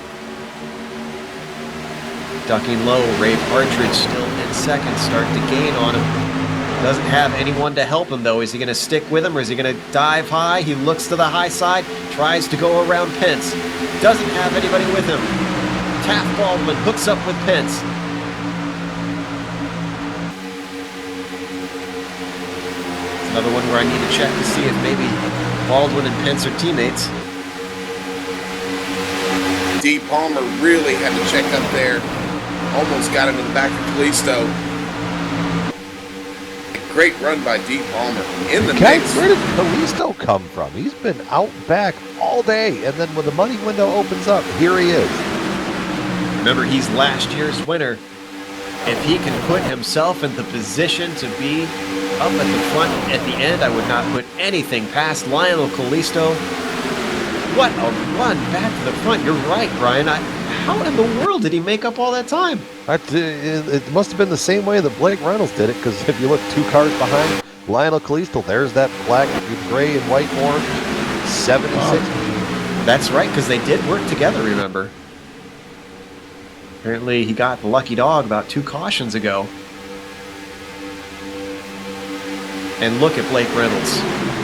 Ducking low, Ray Partridge still in second, starting to gain on him. Doesn't have anyone to help him, though. Is he going to stick with him, or is he going to dive high? He looks to the high side, tries to go around Pence. Doesn't have anybody with him. Taft Baldwin hooks up with Pence. It's another one where I need to check to see if maybe Baldwin and Pence are teammates. D. Palmer really had to check up there. Almost got into the back of Callisto. Great run by D. Palmer in the mix. Where did Callisto come from? He's been out back all day, and then when the money window opens up, here he is. Remember, he's last year's winner. If he can put himself in the position to be up at the front at the end, I would not put anything past Lionel Callisto. What a run back to the front. You're right, Brian. How in the world did he make up all that time? It must have been the same way that Blake Reynolds did it, because if you look 2 cars behind, Lionel Kalisto. There's that black, gray, and white orange. 76. That's right, because they did work together, remember? Apparently he got the lucky dog about 2 cautions ago. And look at Blake Reynolds.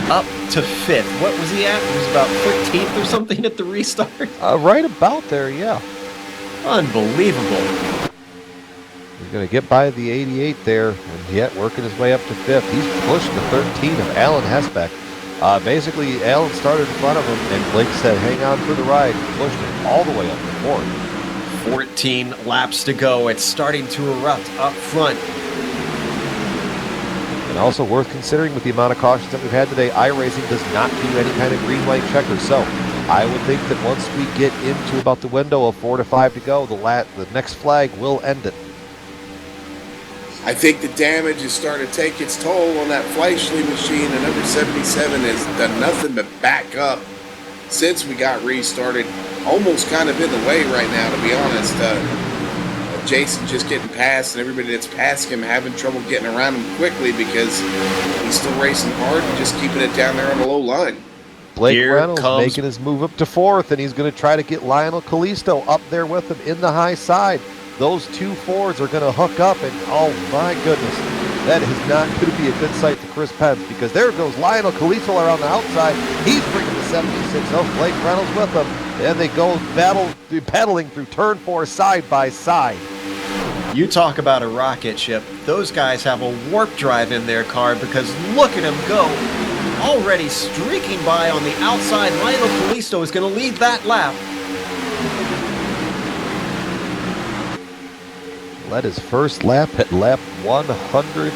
Up to 5th. What was he at? He was about 13th or something at the restart. Right about there, yeah. Unbelievable. He's going to get by the 88 there, and yet working his way up to 5th. He's pushed the 13 of Alan Hesbeck. Basically, Alan started in front of him, and Blake said, hang on for the ride. He pushed it all the way up to 4th. 14 laps to go. It's starting to erupt up front. And also worth considering with the amount of cautions that we've had today, iRacing does not do any kind of green light checker. So I would think that once we get into about the window of 4 to 5 to go, the next flag will end it. I think the damage is starting to take its toll on that Fleischle machine, and number 77 has done nothing but back up since we got restarted. Almost kind of in the way right now, to be honest. Jason just getting past, and everybody that's passing him having trouble getting around him quickly because he's still racing hard and just keeping it down there on the low line. Blake Reynolds making his move up to 4th, and he's going to try to get Lionel Kalisto up there with him in the high side. Those 2 Fords are going to hook up, and oh my goodness, that is not going to be a good sight for Chris Pence, because there goes Lionel Kalisto around the outside. He's bringing the 76 of Blake Reynolds with him, and they go battling through turn 4 side by side. You talk about a rocket ship. Those guys have a warp drive in their car, because look at him go. Already streaking by on the outside. Lionel Kalisto is going to lead that lap. Led his first lap at lap 188.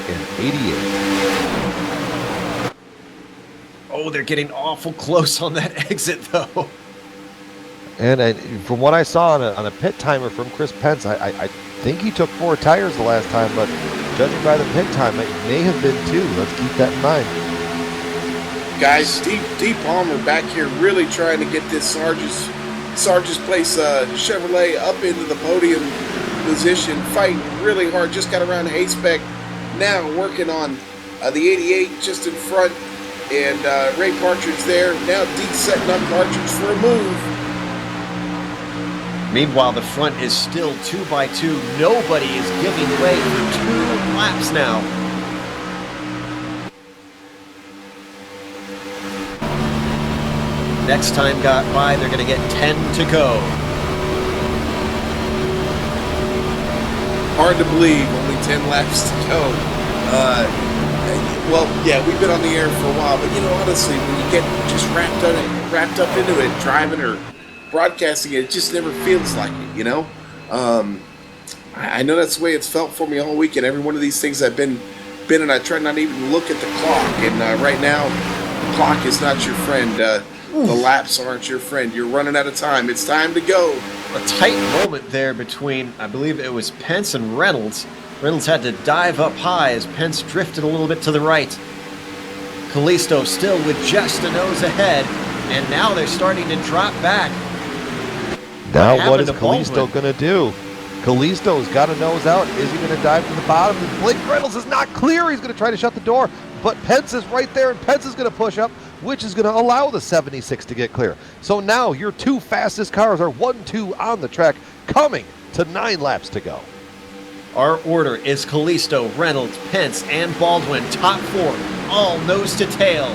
Oh, they're getting awful close on that exit, though. And from what I saw on a pit timer from Chris Pence, I think he took 4 tires the last time, but judging by the pit time, it may have been 2. Let's keep that in mind. Guys, Steve Palmer back here really trying to get this Sarge's Place Chevrolet up into the podium position, fighting really hard. Just got around Hayspec, now working on the 88 just in front, and Ray Partridge there. Now Deke's setting up Partridge for a move. Meanwhile, the front is still 2 by 2. Nobody is giving way for 2 laps now. Next time got by, they're going to get 10 to go. Hard to believe, only 10 laps to go. Well, yeah, we've been on the air for a while, but honestly, when you get just wrapped up into it, driving or broadcasting it just never feels like it, I know that's the way it's felt for me all weekend. Every one of these things I've been in, I try not to even look at the clock, and right now, the clock is not your friend. The laps aren't your friend. You're running out of time. It's time to go. A tight moment there between, I believe it was Pence and Reynolds. Reynolds had to dive up high as Pence drifted a little bit to the right. Kalisto still with just a nose ahead, and now they're starting to drop back. Now what is Kalisto going to do? Kalisto's got a nose out. Is he going to dive to the bottom? Blake Reynolds is not clear. He's going to try to shut the door, but Pence is right there, and Pence is going to push up, which is going to allow the 76 to get clear. So now your 2 fastest cars are 1-2 on the track, coming to 9 laps to go. Our order is Kalisto, Reynolds, Pence, and Baldwin. Top 4, all nose to tail.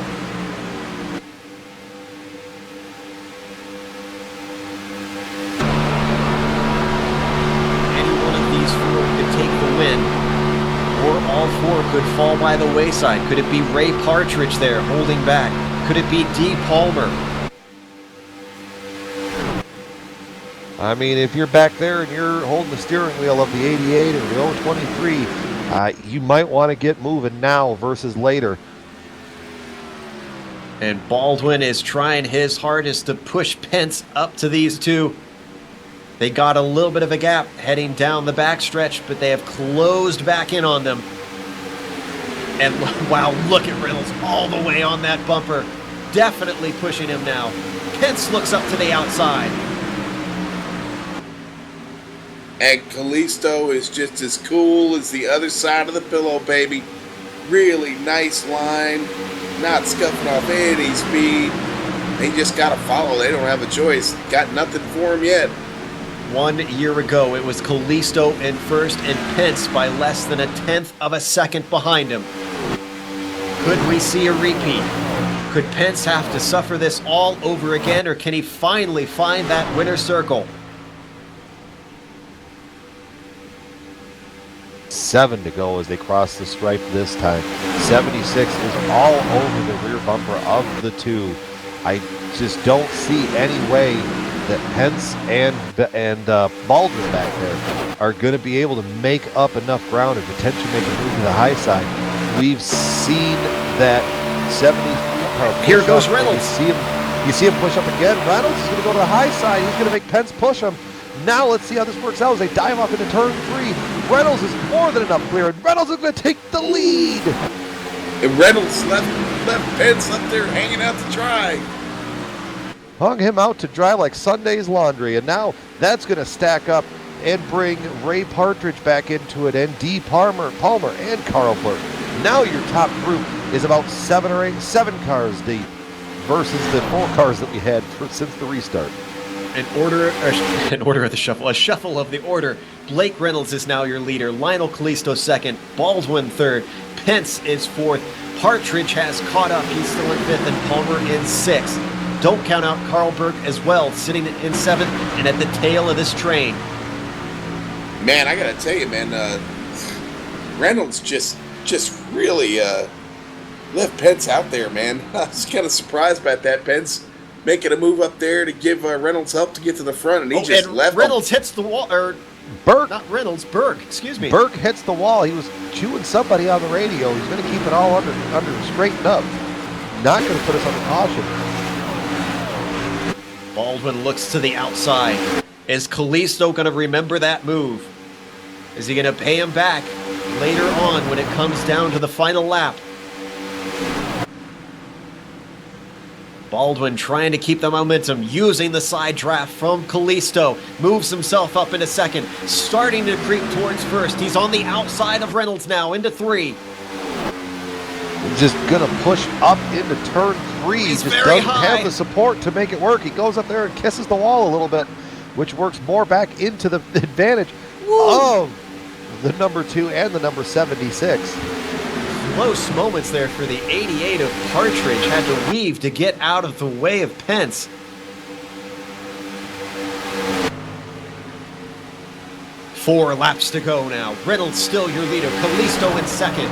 Any one of these 4 could take the win, or all 4 could fall by the wayside. Could it be Ray Partridge there holding back? Could it be D. Palmer? I mean, if you're back there and you're holding the steering wheel of the 88 or the 023, you might want to get moving now versus later. And Baldwin is trying his hardest to push Pence up to these 2. They got a little bit of a gap heading down the backstretch, but they have closed back in on them. And wow, look at Reynolds all the way on that bumper. Definitely pushing him now. Pence looks up to the outside. And Kalisto is just as cool as the other side of the pillow, baby. really nice line, not scuffing off any speed. They just got to follow. They don't have a choice. Got nothing for him yet. 1 year ago, it was Callisto in first and Pence by less than a tenth of a second behind him. Could we see a repeat? Could Pence have to suffer this all over again, or can he finally find that winner's circle? 7 to go as they cross the stripe this time. 76 is all over the rear bumper of the two. I just don't see any way that Pence and Baldwin back there are going to be able to make up enough ground and potentially make a move to the high side. We've seen that 73 car. Here goes Reynolds. You see him push up again. Reynolds is going to go to the high side. He's going to make Pence push him. Now let's see how this works out as they dive off into turn 3. Reynolds is more than enough clear, and Reynolds is going to take the lead. And Reynolds left Pence up there hanging out to dry. Hung him out to dry like Sunday's laundry, and now that's going to stack up and bring Ray Partridge back into it, and D. Palmer and Carl Burke. Now your top group is about 7 cars deep versus the 4 cars that we had since the restart. A shuffle of the order. Blake Reynolds is now your leader. Lionel Callisto second. Baldwin third. Pence is fourth. Partridge has caught up. He's still in fifth, and Palmer in sixth. Don't count out Carl Burke as well, sitting in seventh and at the tail of this train. Man, I gotta tell you, man, Reynolds just really left Pence out there, man. I was kind of surprised about that. Pence making a move up there to give Reynolds help to get to the front, and he just left. Reynolds hits the wall, or Burke. Not Reynolds, Burke. Excuse me. Burke hits the wall. He was chewing somebody on the radio. He's going to keep it all under straightened up. Not going to put us under caution. Baldwin looks to the outside. Is Callisto going to remember that move? Is he going to pay him back later on when it comes down to the final lap? Baldwin trying to keep the momentum, using the side draft from Callisto. Moves himself up into second, starting to creep towards first. He's on the outside of Reynolds now, into 3. Just going to push up into turn 3. He's just very doesn't high. have the support to make it work. He goes up there and kisses the wall a little bit, which works more back into the advantage of the number 2 and the number 76. Close moments there for the 88 of Partridge. Had to weave to get out of the way of Pence. Four laps to go now. Reynolds still your leader. Callisto in second.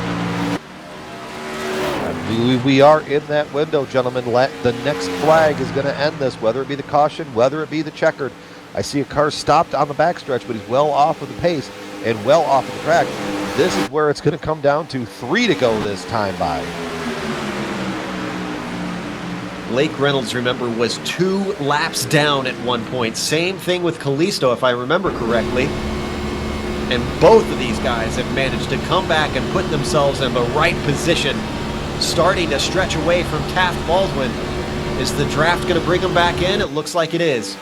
We are in that window, gentlemen. The next flag is going to end this, whether it be the caution, whether it be the checkered. I see a car stopped on the backstretch, but he's well off of the pace and well off of the track. This is where it's going to come down to 3 to go this time by. Blake Reynolds, remember, was 2 laps down at one point. Same thing with Callisto, if I remember correctly. And both of these guys have managed to come back and put themselves in the right position, starting to stretch away from Taft Baldwin. Is the draft going to bring them back in? It looks like it is.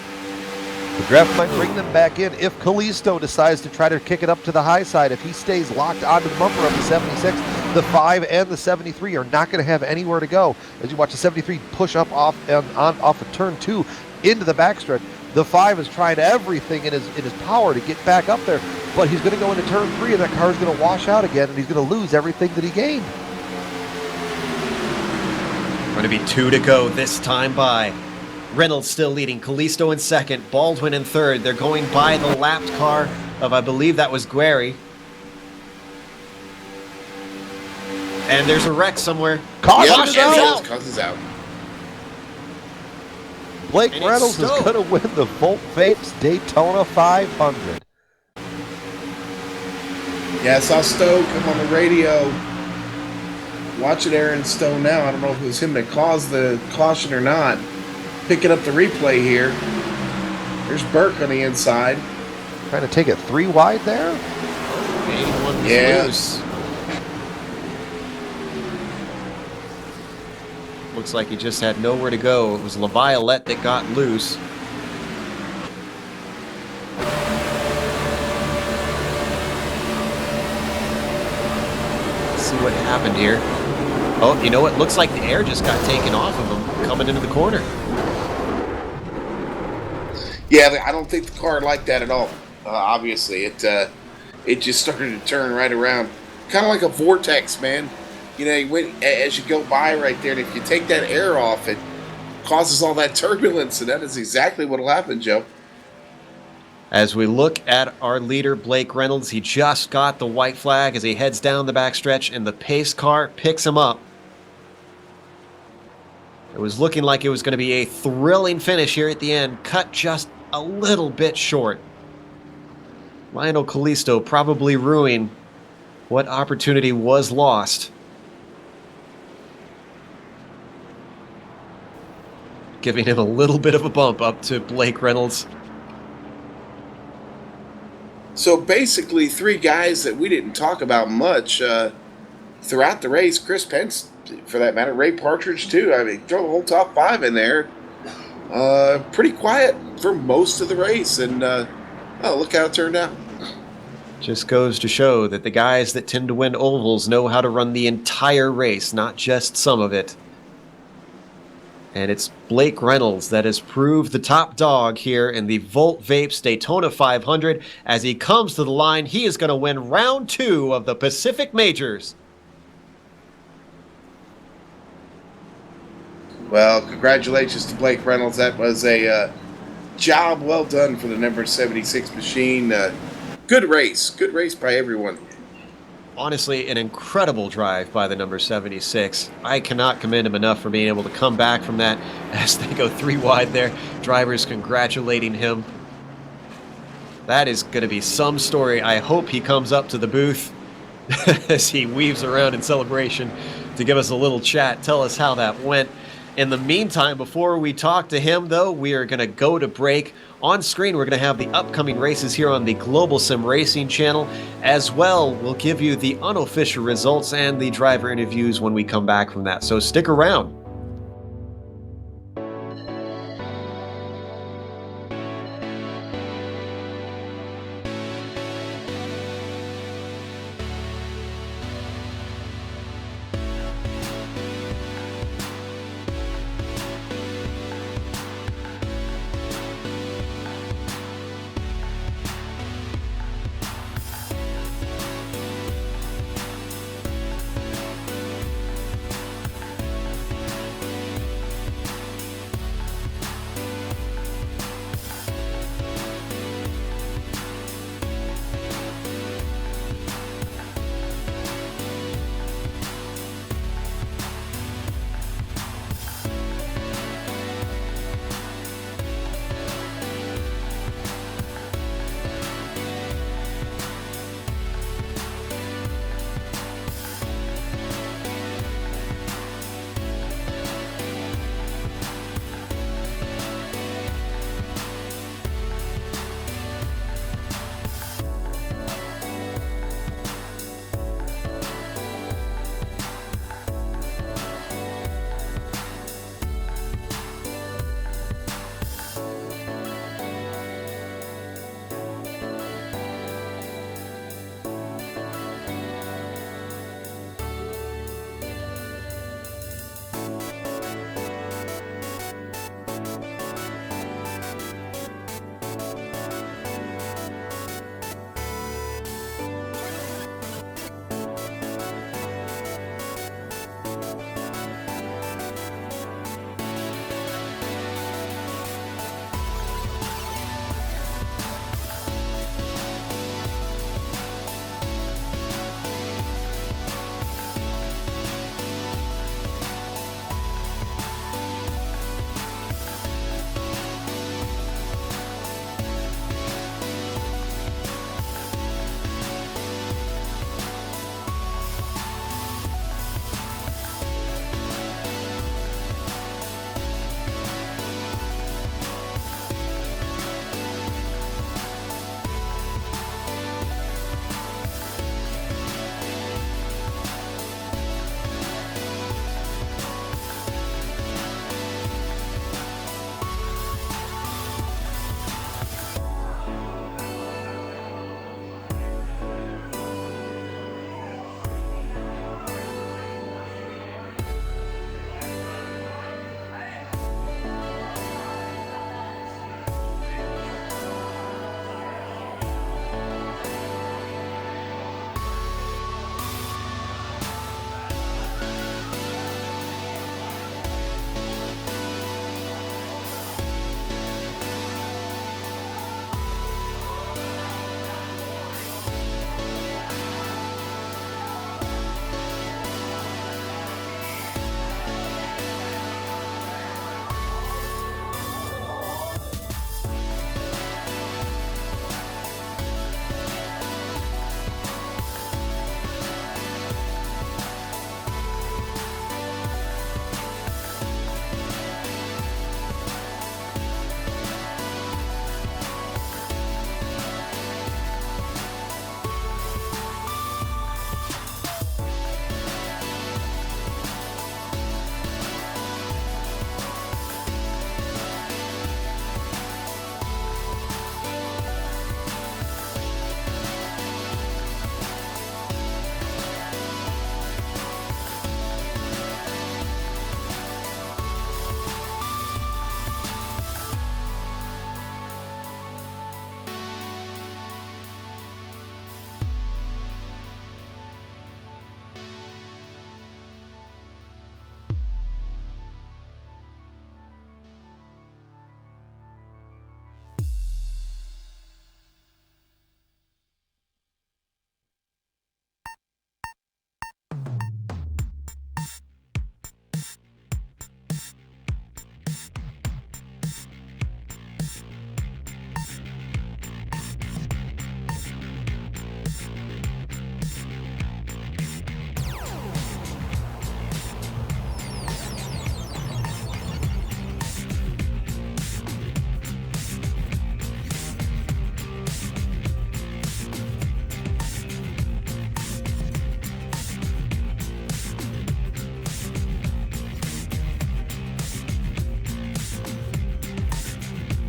The draft might bring them back in if Callisto decides to try to kick it up to the high side. If he stays locked onto the bumper of the 76, the 5 and the 73 are not going to have anywhere to go. As you watch the 73 push up off of turn 2 into the backstretch, the 5 is trying everything in his power to get back up there, but he's going to go into turn 3 and that car is going to wash out again, and he's going to lose everything that he gained. Going to be 2 to go this time by. Reynolds still leading, Callisto in second, Baldwin in third. They're going by the lapped car of, I believe that was Guerri. And there's a wreck somewhere. Caution's out. Caution's out. Blake Reynolds is going to win the Volt Vapes Daytona 500. Yeah, I saw Stowe come on the radio. Watching Aaron Stowe now. I don't know if it was him that caused the caution or not. Picking up the replay here. There's Burke on the inside. Trying to take it 3 wide there? Anyone yeah. Loose. Looks like he just had nowhere to go. It was LaViolette that got loose. Let's see what happened here. Oh, you know what? Looks like the air just got taken off of him coming into the corner. Yeah, I don't think the car liked that at all. Obviously, it just started to turn right around, kind of like a vortex, man. You know, as you go by right there, and if you take that air off, it causes all that turbulence, and that is exactly what will happen, Joe. As we look at our leader, Blake Reynolds, he just got the white flag as he heads down the backstretch, and the pace car picks him up. It was looking like it was going to be a thrilling finish here at the end, cut just a little bit short. Lionel Callisto probably ruining what opportunity was lost. Giving him a little bit of a bump up to Blake Reynolds. So basically, three guys that we didn't talk about much throughout the race. Chris Pence, for that matter, Ray Partridge too. I mean, throw the whole top five in there. Pretty quiet for most of the race, and look how it turned out. Just goes to show that the guys that tend to win ovals know how to run the entire race, not just some of it. And it's Blake Reynolds that has proved the top dog here in the Volt Vapes Daytona 500. As he comes to the line, he is going to win round 2 of the Pacific Majors. Well, congratulations to Blake Reynolds. That was a job well done for the number 76 machine. Good race by everyone. Honestly, an incredible drive by the number 76. I cannot commend him enough for being able to come back from that as they go 3 wide there. Drivers congratulating him. That is going to be some story. I hope he comes up to the booth as he weaves around in celebration to give us a little chat, tell us how that went. In the meantime, before we talk to him, though, we are going to go to break. On screen, we're going to have the upcoming races here on the Global Sim Racing channel. As well, we'll give you the unofficial results and the driver interviews when we come back from that. So stick around.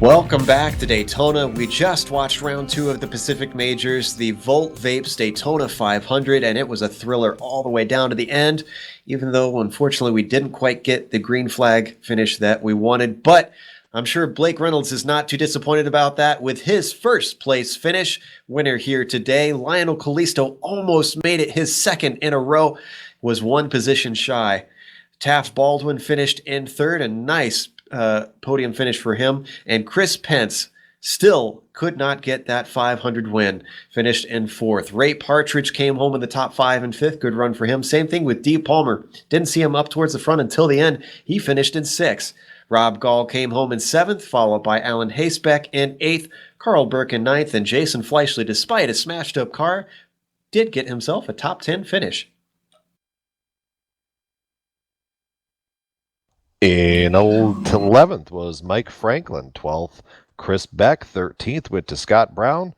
Welcome back to Daytona. We just watched round 2 of the Pacific Majors, the Volt Vapes Daytona 500, and it was a thriller all the way down to the end, even though, unfortunately, we didn't quite get the green flag finish that we wanted. But I'm sure Blake Reynolds is not too disappointed about that with his first place finish. Winner here today, Lionel Kalisto almost made it his second in a row, was one position shy. Taft Baldwin finished in third, a nice podium finish for him. And Chris Pence still could not get that 500 win, finished in fourth. Ray Partridge came home in the top 5 and fifth. Good run for him. Same thing with Dee Palmer. Didn't see him up towards the front until the end. He finished in sixth. Rob Gall came home in seventh, followed by Alan Hasebeck in eighth, Carl Burke in ninth, and Jason Fleishley, despite a smashed-up car, did get himself a top 10 finish. In 11th was Mike Franklin. 12th, Chris Beck. 13th went to Scott Brown.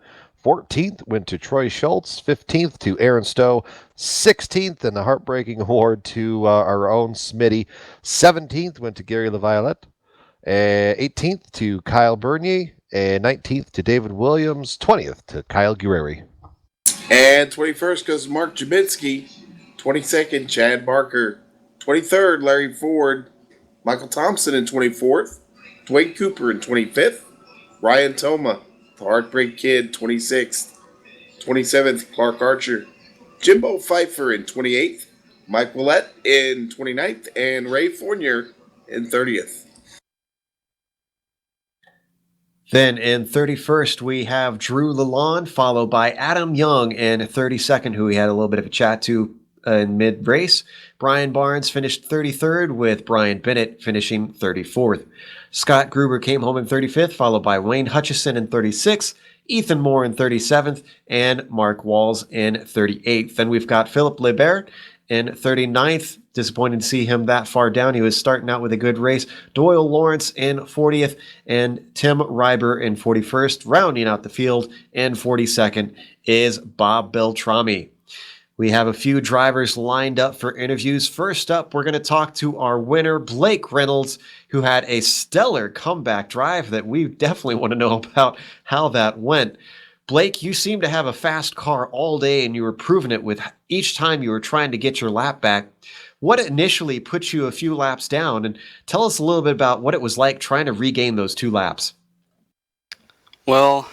14th went to Troy Schultz. 15th to Aaron Stowe. 16th, and the heartbreaking award to our own Smitty. 17th went to Gary LaViolette. 18th to Kyle Bernier. 19th to David Williams. 20th to Kyle Guerreri. And 21st goes Mark Jabinski. 22nd, Chad Barker. 23rd, Larry Ford. Michael Thompson in 24th. Dwayne Cooper in 25th. Ryan Toma, the Heartbreak Kid, 26th. 27th, Clark Archer. Jimbo Pfeiffer in 28th. Mike Willett in 29th. And Ray Fournier in 30th. Then in 31st, we have Drew Lalonde, followed by Adam Young in 32nd, who we had a little bit of a chat to in mid-race. Brian Barnes finished 33rd, with Brian Bennett finishing 34th. Scott Gruber came home in 35th, followed by Wayne Hutchison in 36th, Ethan Moore in 37th, and Mark Walls in 38th. Then we've got Philip Lebert in 39th. Disappointed to see him that far down. He was starting out with a good race. Doyle Lawrence in 40th, and Tim Reiber in 41st. Rounding out the field in 42nd is Bob Beltrami. We have a few drivers lined up for interviews. First up, we're going to talk to our winner, Blake Reynolds, who had a stellar comeback drive that we definitely want to know about how that went. Blake, you seem to have a fast car all day, and you were proving it with each time you were trying to get your lap back. What initially put you a few laps down? And tell us a little bit about what it was like trying to regain those 2 laps. Well,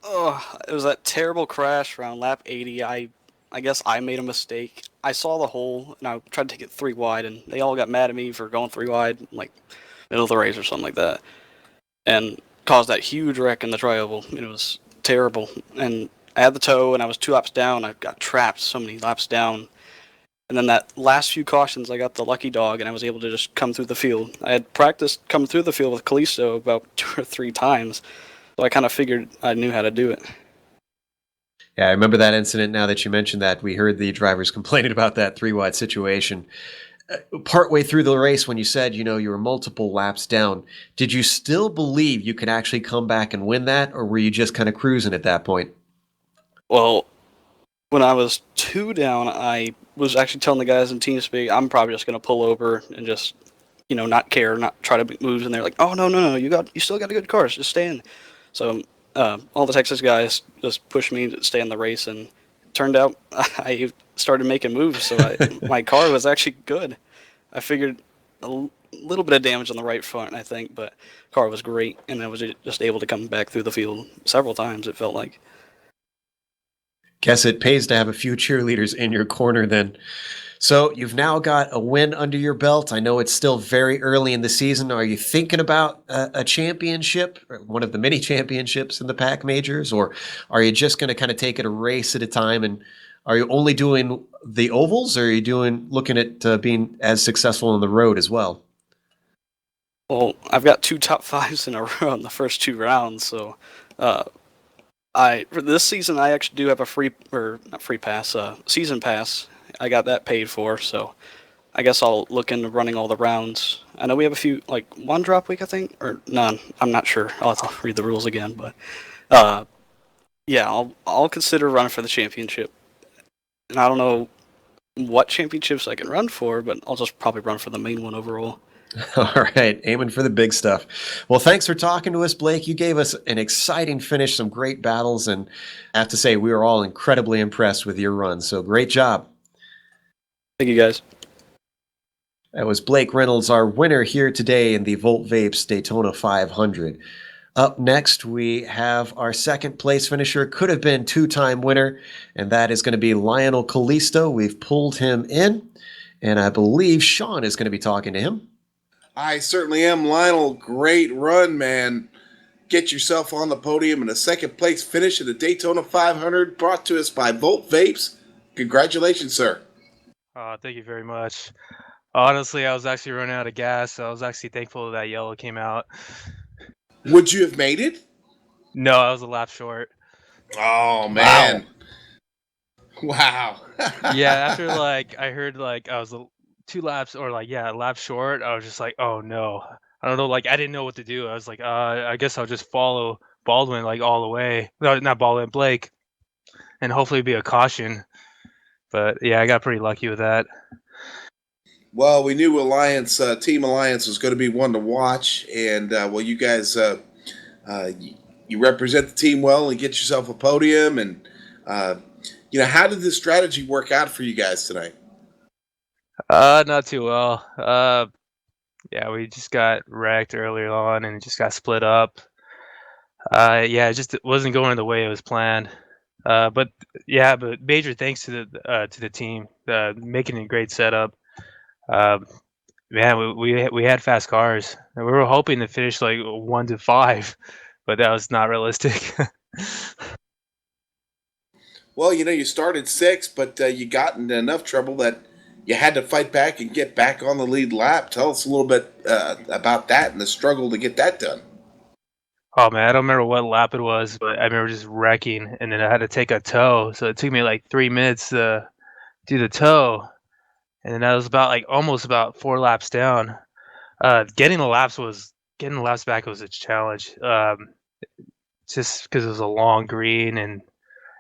it was that terrible crash around lap 80. I guess I made a mistake. I saw the hole, and I tried to take it 3 wide, and they all got mad at me for going 3 wide, like middle of the race or something like that, and caused that huge wreck in the tri-oval. It was terrible. And I had the tow, and I was 2 laps down. I got trapped so many laps down. And then that last few cautions, I got the lucky dog, and I was able to just come through the field. I had practiced coming through the field with Kalisto about 2 or 3 times, so I kind of figured I knew how to do it. Yeah, I remember that incident now that you mentioned that. We heard the drivers complaining about that 3-wide situation. Partway through the race, when you said, you were multiple laps down, did you still believe you could actually come back and win that, or were you just kind of cruising at that point? Well, when I was 2 down, I was actually telling the guys in TeamSpeak, I'm probably just going to pull over and just, not care, not try to make moves. And they're like, oh, no, you still got a good car, just stay in. So all the Texas guys just pushed me to stay in the race, and it turned out I started making moves, so my car was actually good. I figured a little bit of damage on the right front, I think, but the car was great, and I was just able to come back through the field several times, it felt like. Guess it pays to have a few cheerleaders in your corner then. So you've now got a win under your belt. I know it's still very early in the season. Are you thinking about a championship, or one of the many championships in the Pac Majors, or are you just going to kind of take it a race at a time? And are you only doing the ovals, or are you looking at being as successful on the road as well? Well, I've got 2 top 5s in a row in the first 2 rounds, so for this season I actually do have a season pass. I got that paid for, so I guess I'll look into running all the rounds. I know we have a few, like 1 drop week, I think, or none. I'm not sure. I'll have to read the rules again, but yeah, I'll consider running for the championship. And I don't know what championships I can run for, but I'll just probably run for the main one overall. All right, aiming for the big stuff. Well, thanks for talking to us, Blake. You gave us an exciting finish, some great battles, and I have to say we were all incredibly impressed with your run. So great job. Thank you, guys. That was Blake Reynolds, our winner here today in the Volt Vapes Daytona 500. Up next, we have our second place finisher, could have been two-time winner, and that is going to be Lionel Callisto. We've pulled him in, and I believe Sean is going to be talking to him. I certainly am, Lionel. Great run, man. Get yourself on the podium in a second place finish at the Daytona 500, brought to us by Volt Vapes. Congratulations, sir. Thank you very much. Honestly, I was actually running out of gas, so I was actually thankful that yellow came out. Would you have made it? No, I was a lap short. Oh, man. Wow. Yeah, after I heard I was 2 laps or a lap short, I was just like, oh no. I don't know, I didn't know what to do. I was like, I guess I'll just follow Baldwin all the way. No, not Baldwin, Blake, and hopefully be a caution. But yeah, I got pretty lucky with that. Well, we knew Team Alliance was going to be one to watch, and you guys, you represent the team well and get yourself a podium. And how did this strategy work out for you guys tonight? Not too well. Yeah, we just got wrecked earlier on and it just got split up. Yeah, it wasn't going the way it was planned. But major thanks to the team, making a great setup. Man, we had fast cars. And we were hoping to finish 1 to 5, but that was not realistic. Well, you started 6, but you got into enough trouble that you had to fight back and get back on the lead lap. Tell us a little bit about that and the struggle to get that done. Oh man, I don't remember what lap it was, but I remember just wrecking, and then I had to take a tow. So it took me 3 minutes to do the tow, and then I was almost about 4 laps down. Getting the laps back was a challenge. Just because it was a long green, and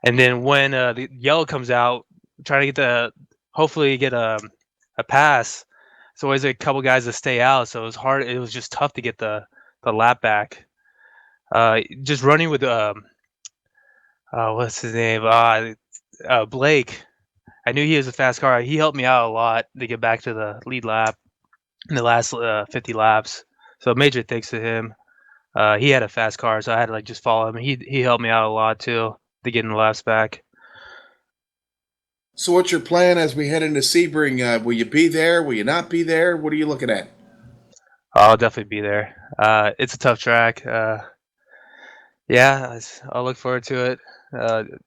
then when the yellow comes out, trying to hopefully get a pass. It's always a couple guys to stay out, so it was hard. It was just tough to get the lap back. Just running with what's his name? Blake. I knew he was a fast car. He helped me out a lot to get back to the lead lap in the last 50 laps. So major thanks to him. He had a fast car, so I had to just follow him. He helped me out a lot too to get in the laps back. So what's your plan as we head into Sebring? Will you be there? Will you not be there? What are you looking at? I'll definitely be there. It's a tough track. Yeah, I'll look forward to it.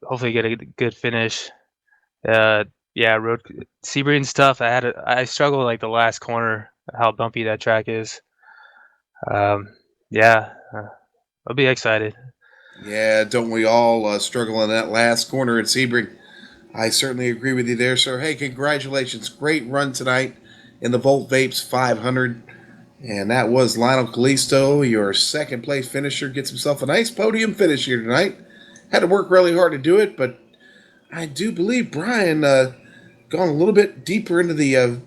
Hopefully get a good finish. Yeah, road Sebring stuff. I struggle the last corner, how bumpy that track is. Yeah, I'll be excited. Yeah, don't we all struggle in that last corner at Sebring? I certainly agree with you there, sir. Hey, congratulations. Great run tonight in the Volt Vapes 500. And that was Lionel Callisto, your second place finisher. Gets himself a nice podium finish here tonight. Had to work really hard to do it, but I do believe Brian gone a little bit deeper into the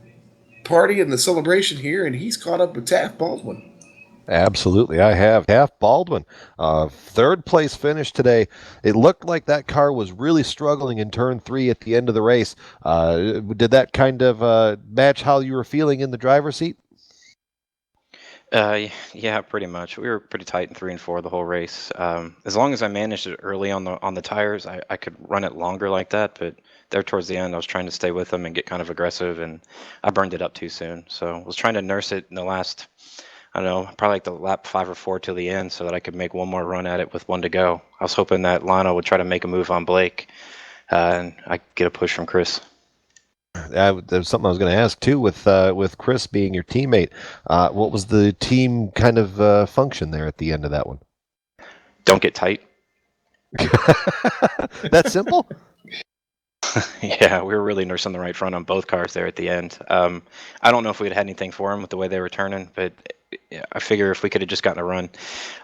party and the celebration here, and he's caught up with Taft Baldwin. Absolutely, I have. Taft Baldwin, third place finish today. It looked like that car was really struggling in turn 3 at the end of the race. Did that kind of match how you were feeling in the driver's seat? Yeah, pretty much. We were pretty tight in 3 and 4 the whole race. As long as I managed it early on the tires, I could run it longer like that. But there towards the end, I was trying to stay with them and get kind of aggressive, and I burned it up too soon. So I was trying to nurse it in the last, I don't know, probably the lap 5 or 4 till the end, so that I could make one more run at it with 1 to go. I was hoping that Lionel would try to make a move on Blake, and I get a push from Chris. There's something I was going to ask too, with Chris being your teammate. What was the team kind of function there at the end of that one? Don't get tight. That simple? Yeah, we were really nursing the right front on both cars there at the end. I don't know if we'd had anything for him with the way they were turning, but I figure if we could have just gotten a run.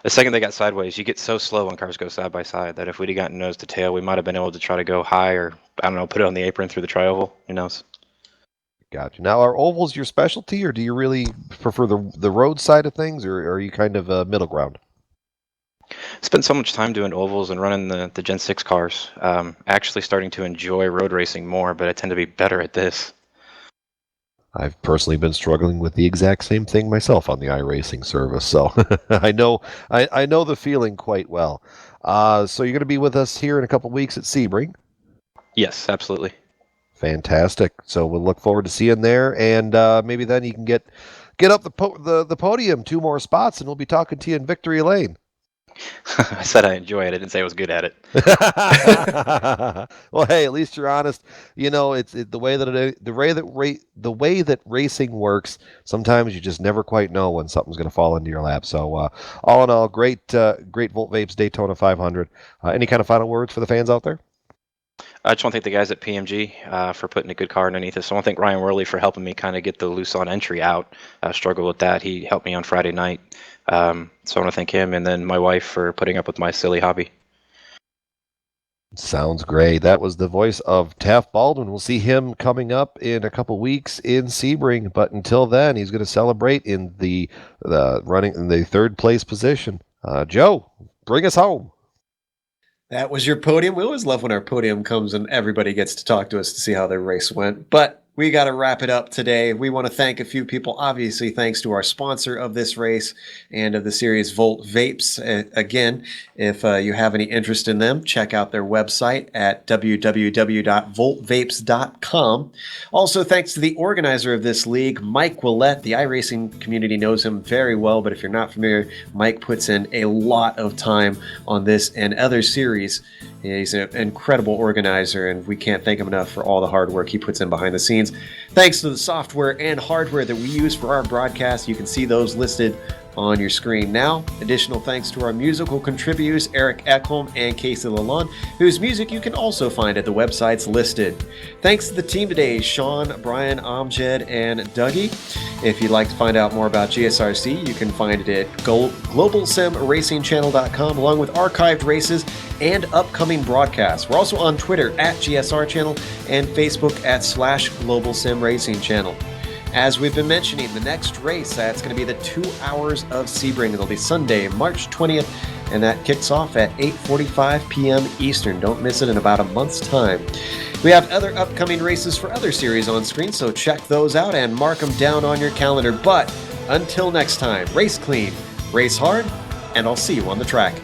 The second they got sideways, you get so slow when cars go side by side that if we'd have gotten nose to tail, we might have been able to try to go high or, I don't know, put it on the apron through the tri-oval. Who knows? Gotcha. Now, are ovals your specialty, or do you really prefer the road side of things, or are you kind of middle ground? Spent so much time doing ovals and running the Gen 6 cars. Actually starting to enjoy road racing more, but I tend to be better at this. I've personally been struggling with the exact same thing myself on the iRacing service, so I know the feeling quite well. So you're going to be with us here in a couple weeks at Sebring. Yes, absolutely. Fantastic. So we'll look forward to seeing there, and maybe then you can get up the podium 2 more spots, and we'll be talking to you in Victory Lane. I said I enjoy it. I didn't say I was good at it. Well, hey, at least you're honest. You know, it's the way that racing works. Sometimes you just never quite know when something's going to fall into your lap. So, all in all, great Volt Vapes Daytona 500. Any kind of final words for the fans out there? I just want to thank the guys at PMG for putting a good car underneath us. I want to thank Ryan Worley for helping me kind of get the loose on entry out. I struggled with that. He helped me on Friday night. So I want to thank him, and then my wife for putting up with my silly hobby. Sounds great. That was the voice of Taft Baldwin. We'll see him coming up in a couple weeks in Sebring, but until then, he's going to celebrate in the running in the 3rd place position. Joe, bring us home. That was your podium. We always love when our podium comes and everybody gets to talk to us to see how their race went. But we got to wrap it up today. We want to thank a few people, obviously, thanks to our sponsor of this race and of the series, Volt Vapes. Again, if you have any interest in them, check out their website at www.voltvapes.com. Also, thanks to the organizer of this league, Mike Willett. The iRacing community knows him very well, but if you're not familiar, Mike puts in a lot of time on this and other series. He's an incredible organizer, and we can't thank him enough for all the hard work he puts in behind the scenes. Thanks to the software and hardware that we use for our broadcast. You can see those listed on your screen now. Additional thanks to our musical contributors, Eric Ekholm and Casey Lalonde, whose music you can also find at the websites listed. Thanks to the team today, Sean, Brian, Amjed, and Dougie. If you'd like to find out more about GSRC, you can find it at globalsimracingchannel.com, along with archived races and upcoming broadcasts. We're also on Twitter at GSR Channel and Facebook at /GlobalSimRacingChannel. As we've been mentioning, the next race, that's going to be the 2 hours of Sebring. It'll be Sunday, March 20th, and that kicks off at 8:45 p.m. Eastern. Don't miss it in about a month's time. We have other upcoming races for other series on screen, so check those out and mark them down on your calendar. But until next time, race clean, race hard, and I'll see you on the track.